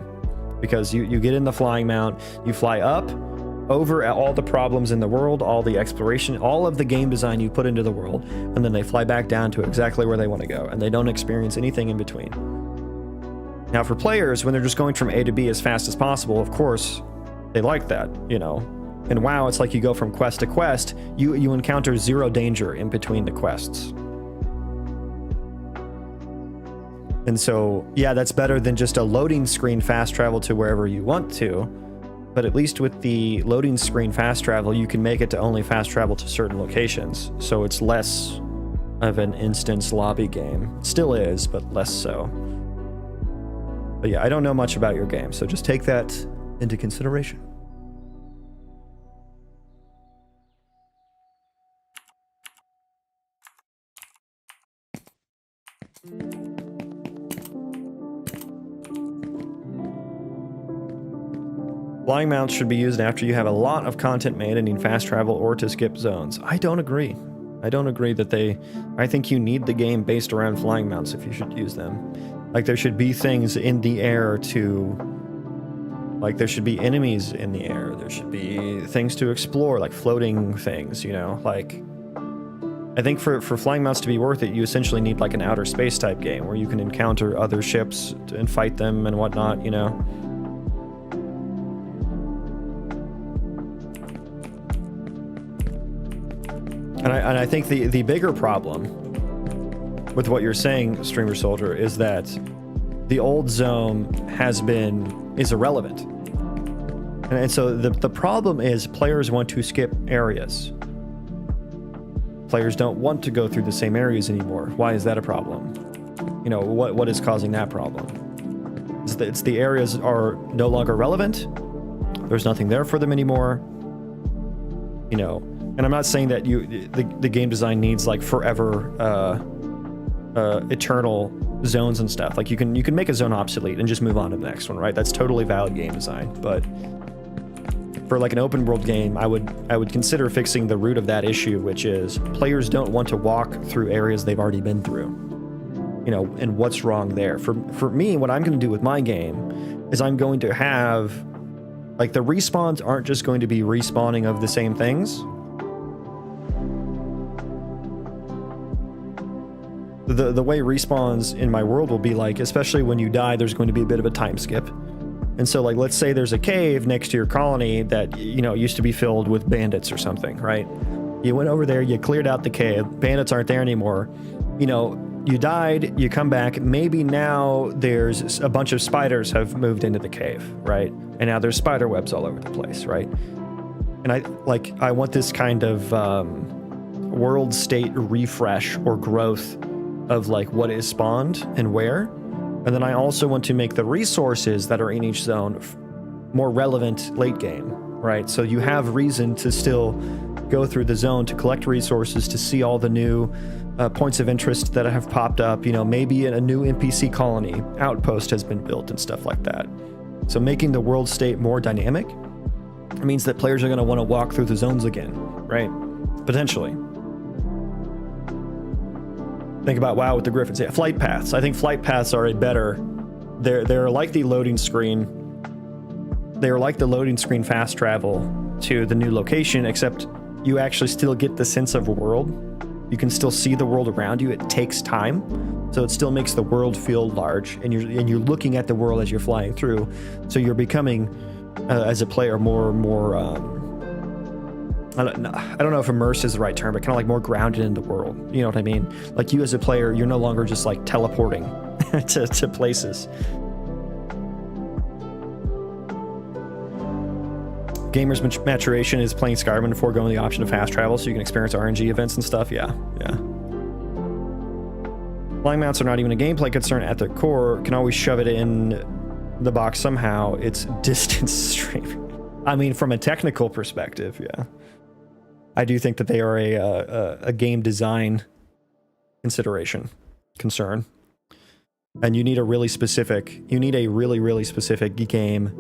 Because you get in the flying mount, you fly up over all the problems in the world, all the exploration, all of the game design you put into the world, and then they fly back down to exactly where they want to go, and they don't experience anything in between. Now for players, when they're just going from A to B as fast as possible, of course, they like that, you know. And WoW, it's like you go from quest to quest, you encounter zero danger in between the quests. And so, yeah, that's better than just a loading screen fast travel to wherever you want to. But at least with the loading screen fast travel, you can make it to only fast travel to certain locations. So it's less of an instance lobby game. It still is, but less so. But yeah, I don't know much about your game, so just take that into consideration. Flying mounts should be used after you have a lot of content made and need fast travel or to skip zones. I don't agree. I don't agree that they... I think you need the game based around flying mounts if you should use them. Like, there should be things in the air to, Like there should be enemies in the air. There should be things to explore, like floating things, you know, like I think for flying mounts to be worth it, you essentially need like an outer space type game where you can encounter other ships and fight them and whatnot, you know. And I think the bigger problem with what you're saying, Streamer Soldier, is that the old zone is irrelevant. And so the problem is players want to skip areas. Players don't want to go through the same areas anymore. Why is that a problem? You know, what is causing that problem? It's the areas are no longer relevant. There's nothing there for them anymore. You know, and I'm not saying that the game design needs like forever eternal zones and stuff. Like you can make a zone obsolete and just move on to the next one, right? That's totally valid game design. But for like an open world game, I would consider fixing the root of that issue, which is players don't want to walk through areas they've already been through. You know, and what's wrong there? For me, what I'm going to do with my game is I'm going to have like the respawns aren't just going to be respawning of the same things. The way respawns in my world will be like, especially when you die, there's going to be a bit of a time skip. And so like, let's say there's a cave next to your colony that, you know, used to be filled with bandits or something, right? You went over there, you cleared out the cave, bandits aren't there anymore. You know, you died, you come back, maybe now there's a bunch of spiders have moved into the cave, right? And now there's spider webs all over the place, right? And I want this kind of world state refresh or growth of like what is spawned and where. And then I also want to make the resources that are in each zone more relevant late game, right? So you have reason to still go through the zone to collect resources, to see all the new points of interest that have popped up. You know, maybe a new NPC colony outpost has been built and stuff like that. So making the world state more dynamic means that players are going to want to walk through the zones again, right? Potentially. Think about WoW with the Griffins. Yeah, flight paths. I think flight paths are a better. They're like the loading screen. They're like the loading screen fast travel to the new location, except you actually still get the sense of a world. You can still see the world around you. It takes time, so it still makes the world feel large, and you're looking at the world as you're flying through. So you're becoming, as a player, more. I don't know if immersed is the right term, but kind of like more grounded in the world. You know what I mean? Like you as a player, you're no longer just like teleporting to places. Gamers' maturation is playing Skyrim and foregoing the option of fast travel so you can experience RNG events and stuff. Yeah. Flying mounts are not even a gameplay concern at their core. Can always shove it in the box somehow. It's distance streaming. I mean, from a technical perspective, yeah. I do think that they are a game design concern. And you need a really specific game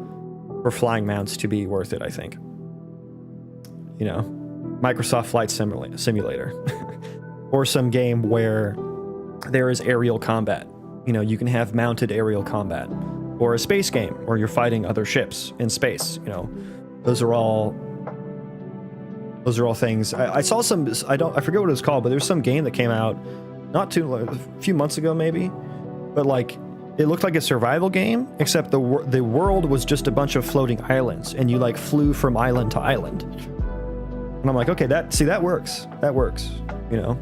for flying mounts to be worth it, I think. You know, Microsoft Flight Simulator. Or some game where there is aerial combat. You know, you can have mounted aerial combat. Or a space game where you're fighting other ships in space, you know. Those are all things. I saw some, I forget what it was called, but there's some game that came out a few months ago maybe, but like it looked like a survival game, except the world was just a bunch of floating islands, and you like flew from island to island. And I'm like, okay, that works, you know.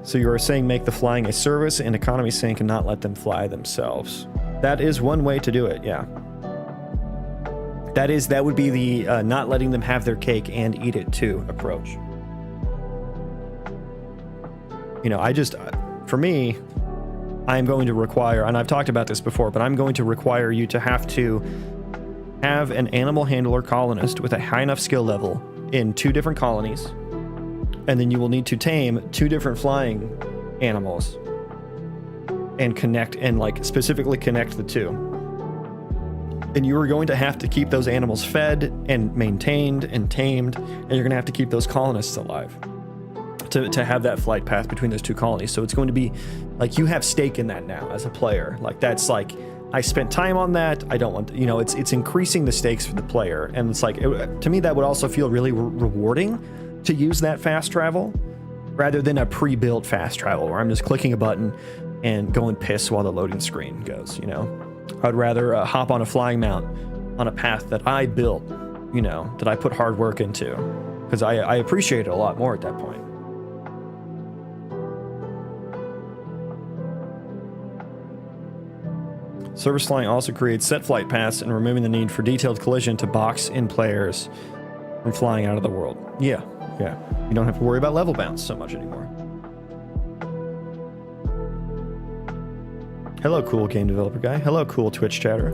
So you were saying make the flying a service and economy sync and not let them fly themselves. That is one way to do it, yeah. That would be the not letting them have their cake and eat it too approach. You know, for me, I'm going to require, and I've talked about this before, but I'm going to require you to have an animal handler colonist with a high enough skill level in 2 different colonies, and then you will need to tame 2 different flying animals and connect and like specifically connect the 2. And you are going to have to keep those animals fed and maintained and tamed, and you're going to have to keep those colonists alive. to have that flight path between those two colonies. So it's going to be like you have stake in that now as a player. Like that's like I spent time on that. I don't want, you know, it's increasing the stakes for the player, and it's like to me that would also feel really rewarding to use that fast travel rather than a pre-built fast travel where I'm just clicking a button and going piss while the loading screen goes. You know, I'd rather hop on a flying mount on a path that I built, you know, that I put hard work into, because I appreciate it a lot more at that point. Service flying also creates set flight paths and removing the need for detailed collision to box in players from flying out of the world. Yeah. You don't have to worry about level bounce so much anymore. Hello, cool game developer guy. Hello, cool Twitch chatter.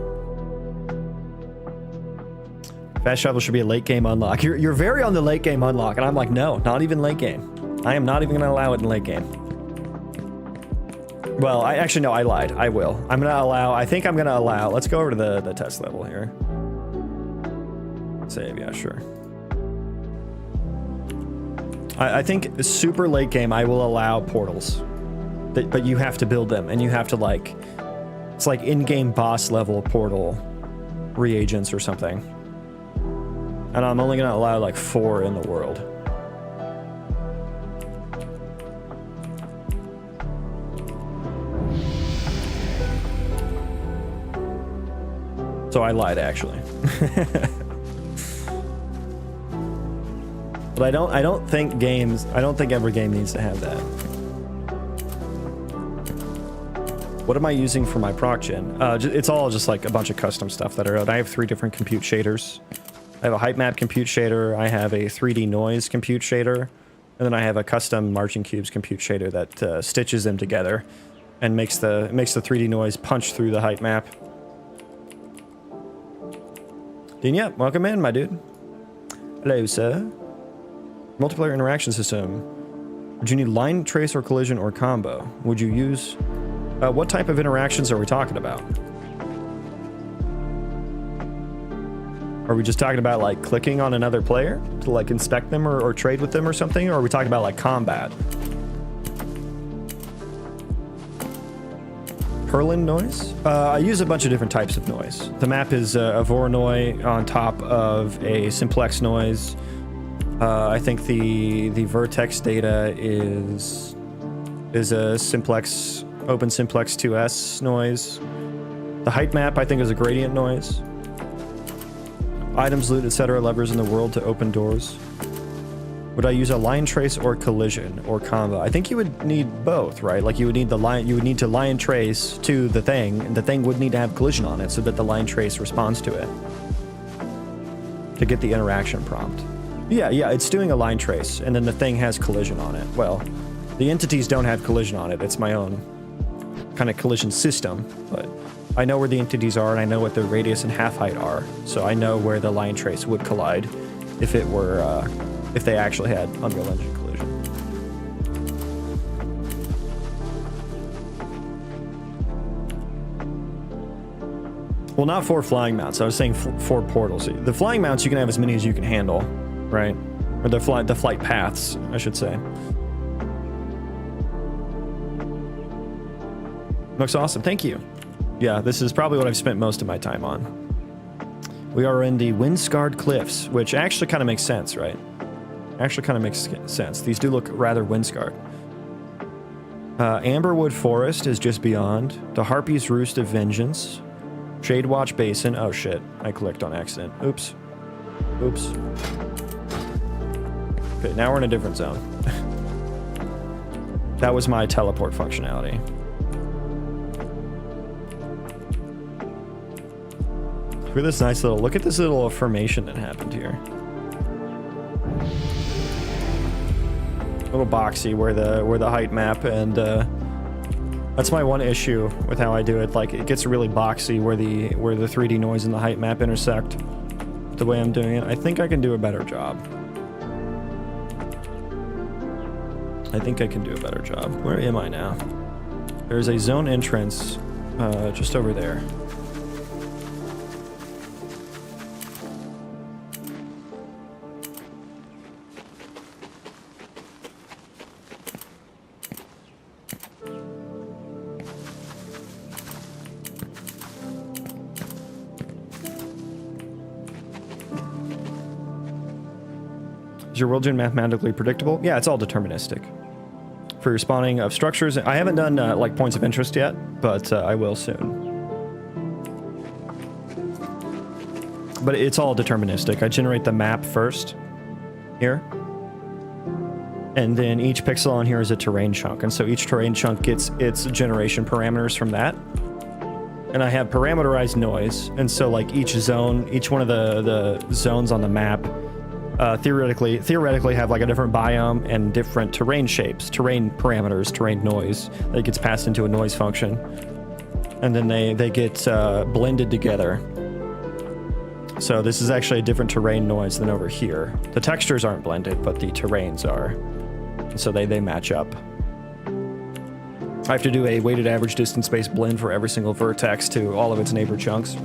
Fast travel should be a late game unlock. You're very on the late game unlock, and I'm like, no, not even late game. I am not even going to allow it in late game. Well, no, I lied. I will. I'm going to allow, I think I'm going to allow, let's go over to the test level here. Save, yeah, sure. I think super late game, I will allow portals. But you have to build them, and you have to like, it's like in-game boss level portal reagents or something. And I'm only going to allow like 4 in the world. So I lied, actually. But I don't think every game needs to have that. What am I using for my proc gen? It's all just like a bunch of custom stuff that are out. I have 3 different compute shaders. I have a height map compute shader, I have a 3D noise compute shader, and then I have a custom marching cubes compute shader that stitches them together and makes the 3D noise punch through the height map. Yep, welcome in, my dude. Hello, sir. Multiplayer interaction system. Would you need line, trace, or collision, or combo? Would you use... what type of interactions are we talking about? Are we just talking about, like, clicking on another player to, like, inspect them or trade with them or something? Or are we talking about, like, combat? Perlin noise? I use a bunch of different types of noise. The map is a Voronoi on top of a simplex noise. I think the vertex data is a simplex, open simplex 2S noise. The height map I think is a gradient noise. Items, loot, etc. levers in the world to open doors. Would I use a line trace or collision or combo? I think you would need both, right? Like you would need to line trace to the thing, and the thing would need to have collision on it so that the line trace responds to it. To get the interaction prompt. Yeah, it's doing a line trace, and then the thing has collision on it. Well, the entities don't have collision on it. It's my own kind of collision system, but I know where the entities are, and I know what the radius and half height are, so I know where the line trace would collide if it were, if they actually had Unreal Engine collision. Well, not 4 flying mounts. I was saying 4 portals. The flying mounts, you can have as many as you can handle, right? Or the flight paths, I should say. Looks awesome. Thank you. Yeah, this is probably what I've spent most of my time on. We are in the wind-scarred cliffs, which actually kind of makes sense, right? Actually kind of makes sense. These do look rather wind-scarred. Amberwood Forest is just beyond. The Harpy's Roost of Vengeance. Shadewatch Basin. Oh shit, I clicked on accident. Oops. Okay, now we're in a different zone. That was my teleport functionality. Look at this little formation that happened here. A little boxy where the height map, and that's my one issue with how I do it. Like, it gets really boxy where the 3D noise and the height map intersect. The way I'm doing it, I think I can do a better job. Where am I now? There's a zone entrance just over there. Is your world gen mathematically predictable? Yeah, it's all deterministic. For your spawning of structures, I haven't done like points of interest yet, but I will soon. But it's all deterministic. I generate the map first, here. And then each pixel on here is a terrain chunk. And so each terrain chunk gets its generation parameters from that. And I have parameterized noise. And so like each zone, each one of the zones on the map, theoretically have like a different biome and different terrain shapes, terrain parameters, terrain noise that gets passed into a noise function. And then they get blended together. So this is actually a different terrain noise than over here. The textures aren't blended, but the terrains are. And so they match up. I have to do a weighted average distance-based blend for every single vertex to all of its neighbor chunks.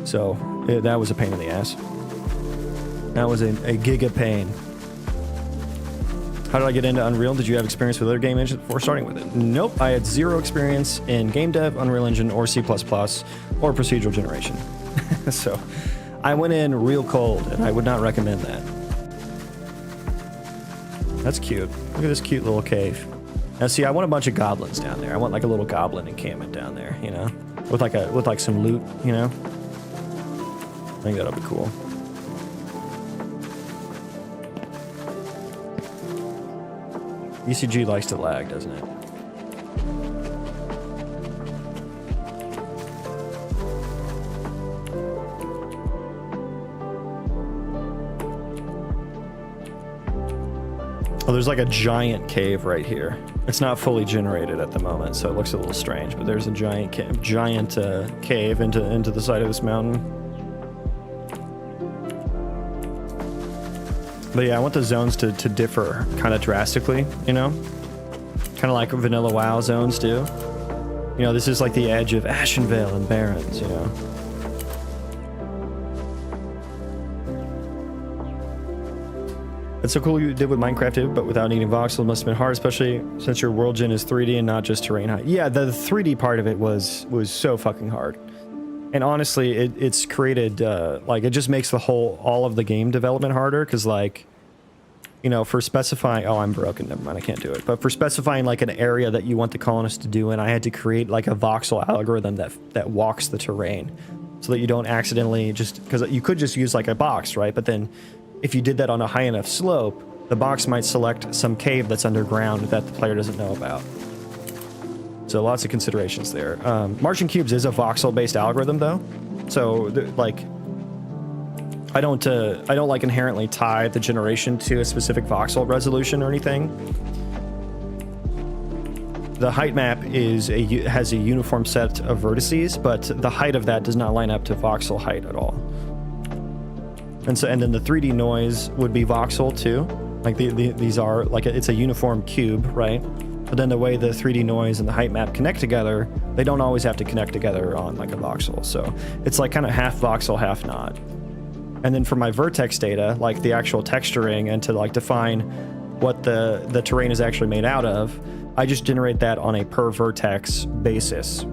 So that was a pain in the ass. That was a giga pain. How did I get into Unreal? Did you have experience with other game engines before starting with it? Nope, I had zero experience in game dev, Unreal Engine, or C++, or procedural generation. So I went in real cold, and I would not recommend that. That's cute. Look at this cute little cave. Now see, I want a bunch of goblins down there. I want like a little goblin encampment down there, you know? With like some loot, you know? I think that'll be cool. ECG likes to lag, doesn't it? Oh, there's like a giant cave right here. It's not fully generated at the moment, so it looks a little strange, but there's a giant cave into the side of this mountain. But yeah, I want the zones to differ kind of drastically, you know? Kind of like vanilla WoW zones do. You know, this is like the edge of Ashenvale and Barrens, you know? It's so cool you did what Minecraft did, but without needing voxel. It must have been hard, especially since your world gen is 3D and not just terrain height. Yeah, the 3D part of it was so fucking hard. And honestly, it's created, like, it just makes all of the game development harder, because, like, you know, for specifying... Oh, I'm broken, never mind, I can't do it. But for specifying, like, an area that you want the colonists to do in, I had to create, like, a voxel algorithm that walks the terrain, so that you don't accidentally just... Because you could just use, like, a box, right? But then, if you did that on a high enough slope, the box might select some cave that's underground that the player doesn't know about. So lots of considerations there. Marching cubes is a voxel-based algorithm, though. So, like, I don't like inherently tie the generation to a specific voxel resolution or anything. The height map has a uniform set of vertices, but the height of that does not line up to voxel height at all. And then the 3D noise would be voxel too. Like these are like it's a uniform cube, right? But then the way the 3D noise and the height map connect together, they don't always have to connect together on like a voxel. So it's like kind of half voxel, half not. And then for my vertex data, like the actual texturing and to like define what the terrain is actually made out of, I just generate that on a per vertex basis,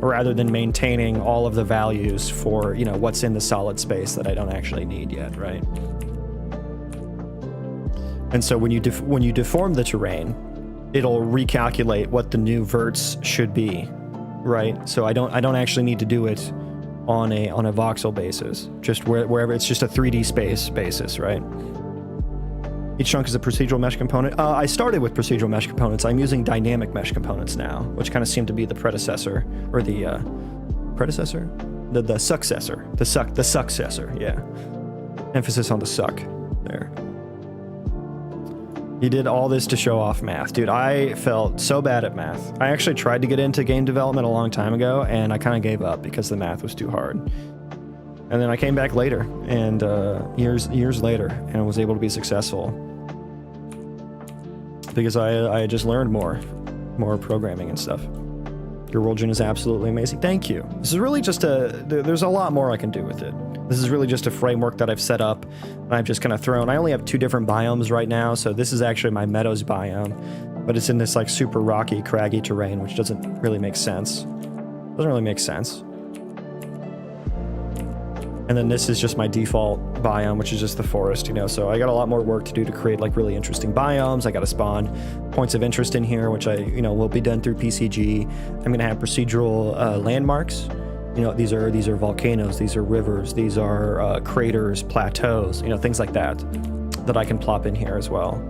rather than maintaining all of the values for, you know, what's in the solid space that I don't actually need yet, right? And so when you deform the terrain, it'll recalculate what the new verts should be, right? So I don't actually need to do it on a voxel basis, just wherever it's just a 3D space basis, right? Each chunk is a procedural mesh component. I started with procedural mesh components. I'm using dynamic mesh components now, which kind of seem to be the predecessor, or the predecessor? The successor. The successor, yeah. Emphasis on the suck there. You did all this to show off math. Dude, I felt so bad at math. I actually tried to get into game development a long time ago, and I kind of gave up because the math was too hard. And then I came back later, and years later, and was able to be successful. Because I just learned more programming and stuff. Your world gen is absolutely amazing. Thank you. This is really just there's a lot more I can do with it. This is really just a framework that I've set up, and I've just kind of thrown. I only have 2 different biomes right now, so this is actually my meadows biome, but it's in this like super rocky, craggy terrain, which doesn't really make sense. Doesn't really make sense. And then this is just my default biome, which is just the forest, you know. So I got a lot more work to do to create like really interesting biomes. I got to spawn points of interest in here, which will be done through PCG. I'm gonna have procedural landmarks. You know, these are volcanoes, these are rivers, these are craters, plateaus, you know, things like that I can plop in here as well.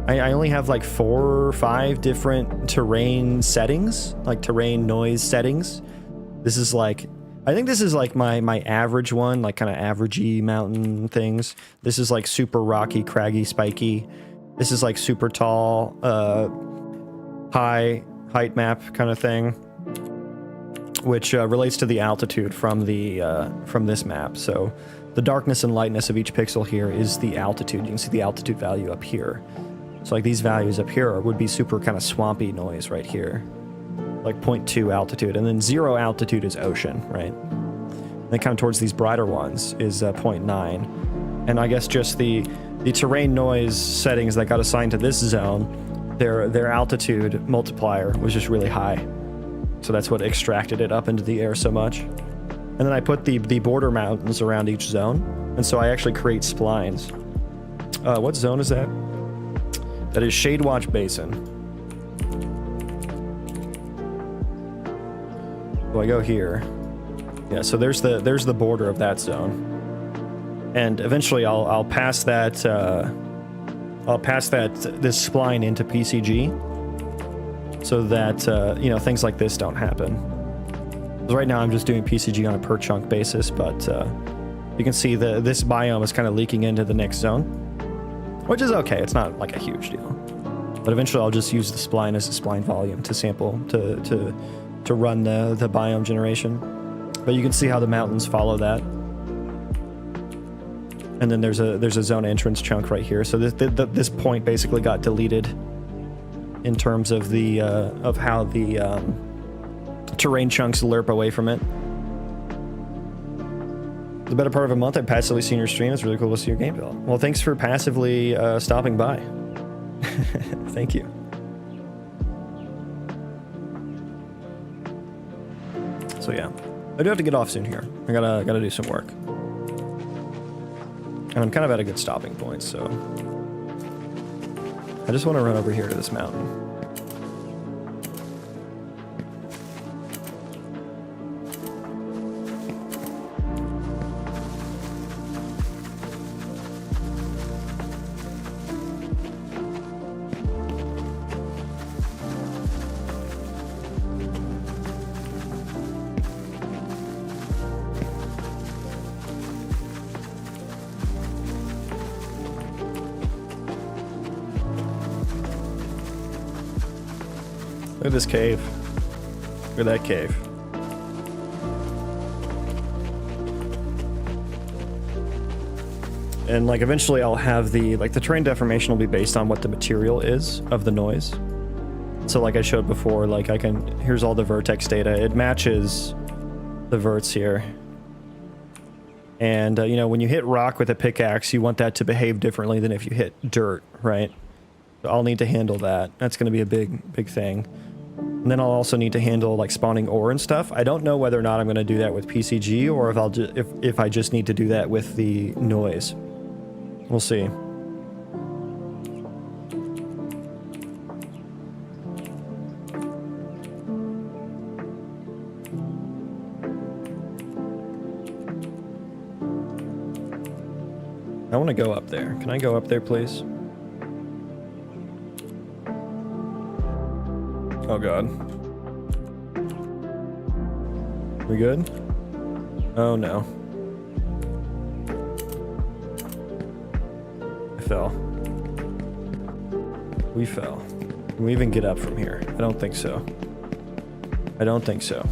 I only have like 4 or 5 different terrain settings, like terrain noise settings. This is like, I think this is like my average one, like kind of averagey mountain things. This is like super rocky, craggy, spiky. This is like super tall, height map kind of thing, which relates to the altitude from this map. So the darkness and lightness of each pixel here is the altitude. You can see the altitude value up here. So like these values up here would be super kind of swampy noise right here, like 0.2 altitude, and then 0 altitude is ocean, right? And then kind of towards these brighter ones is 0.9. And I guess just the terrain noise settings that got assigned to this zone, their altitude multiplier was just really high. So that's what extracted it up into the air so much. And then I put the border mountains around each zone. And so I actually create splines. What zone is that? That is Shadewatch Basin. So I go here. Yeah, so there's the border of that zone. And eventually I'll pass that this spline into PCG so that you know, things like this don't happen. Right now I'm just doing PCG on a per chunk basis, but you can see this biome is kind of leaking into the next zone, which is okay. It's not like a huge deal, but eventually I'll just use the spline as a spline volume to sample to run the biome generation. But you can see how the mountains follow that, and then there's a zone entrance chunk right here. So this point basically got deleted in terms of the of how the terrain chunks lerp away from it. The better part of a month I've passively seen your stream. It's really cool to see your game build. Well, thanks for passively stopping by. Thank you. So yeah, I do have to get off soon here. I gotta do some work. And I'm kind of at a good stopping point, so I just want to run over here to this mountain. Look at this cave. Look at that cave. And like eventually I'll have the terrain deformation will be based on what the material is of the noise. So like I showed before, like here's all the vertex data. It matches the verts here. And you know, when you hit rock with a pickaxe, you want that to behave differently than if you hit dirt, right? So I'll need to handle that. That's going to be a big thing. And then I'll also need to handle like spawning ore and stuff. I don't know whether or not I'm going to do that with PCG or if I just need to do that with the noise. We'll see. I want to go up there. Can I go up there, please? Oh god. We good? Oh no. I fell. We fell. Can we even get up from here? I don't think so. I don't think so.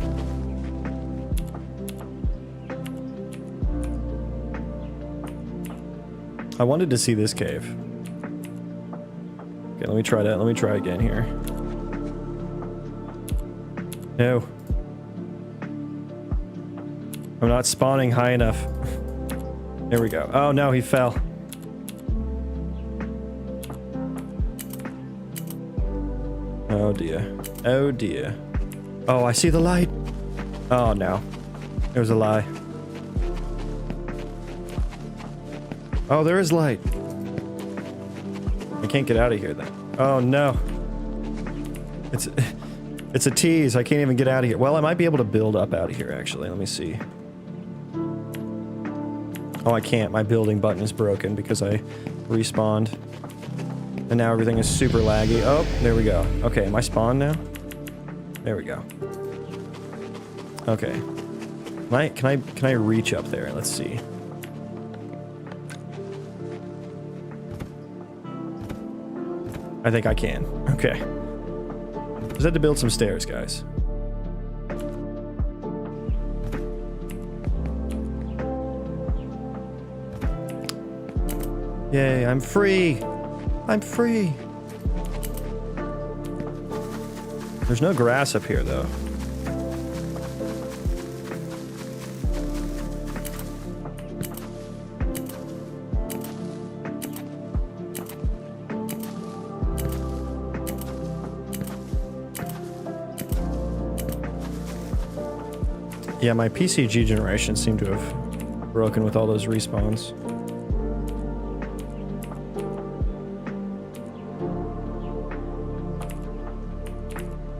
I wanted to see this cave. Okay, let me try that. Let me try again here. No. I'm not spawning high enough. There we go. Oh no, he fell. Oh dear. Oh dear. Oh, I see the light. Oh no. It was a lie. Oh, there is light. I can't get out of here then. Oh no. It's a tease. I can't even get out of here. Well, I might be able to build up out of here actually. Let me see. Oh, I can't. My building button is broken because I respawned. And now everything is super laggy. Oh, there we go. Okay, am I spawned now? There we go. Okay. Can I reach up there? Let's see. I think I can. Okay. Just had to build some stairs, guys. Yay, I'm free! I'm free! There's no grass up here, though. Yeah, my PCG generation seemed to have broken with all those respawns.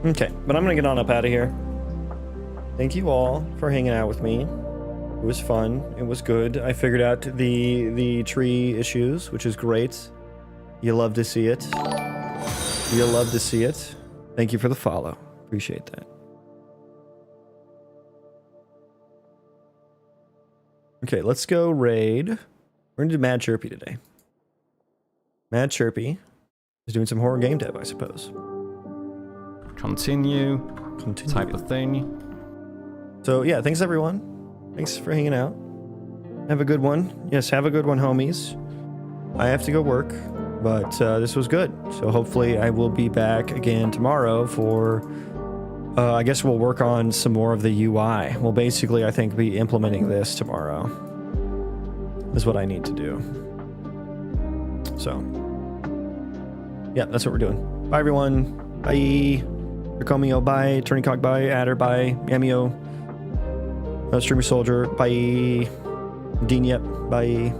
Okay, but I'm gonna get on up out of here. Thank you all for hanging out with me. It was fun. It was good. I figured out the tree issues, which is great. You love to see it. You'll love to see it. Thank you for the follow. Appreciate that. Okay, let's go raid. We're gonna do Mad Chirpy today. Mad Chirpy is doing some horror game dev, I suppose. Continue type of thing. So yeah, thanks everyone. Thanks for hanging out. Have a good one. Yes, have a good one, homies. I have to go work, but this was good. So hopefully I will be back again tomorrow for... I guess we'll work on some more of the UI. We'll basically, I think, be implementing this tomorrow. Is what I need to do. So, yeah, that's what we're doing. Bye, everyone. Bye. Racomio, bye. Turning Cock, bye. Adder, bye. Amio. Streamer Soldier, bye. Dean, yep, bye.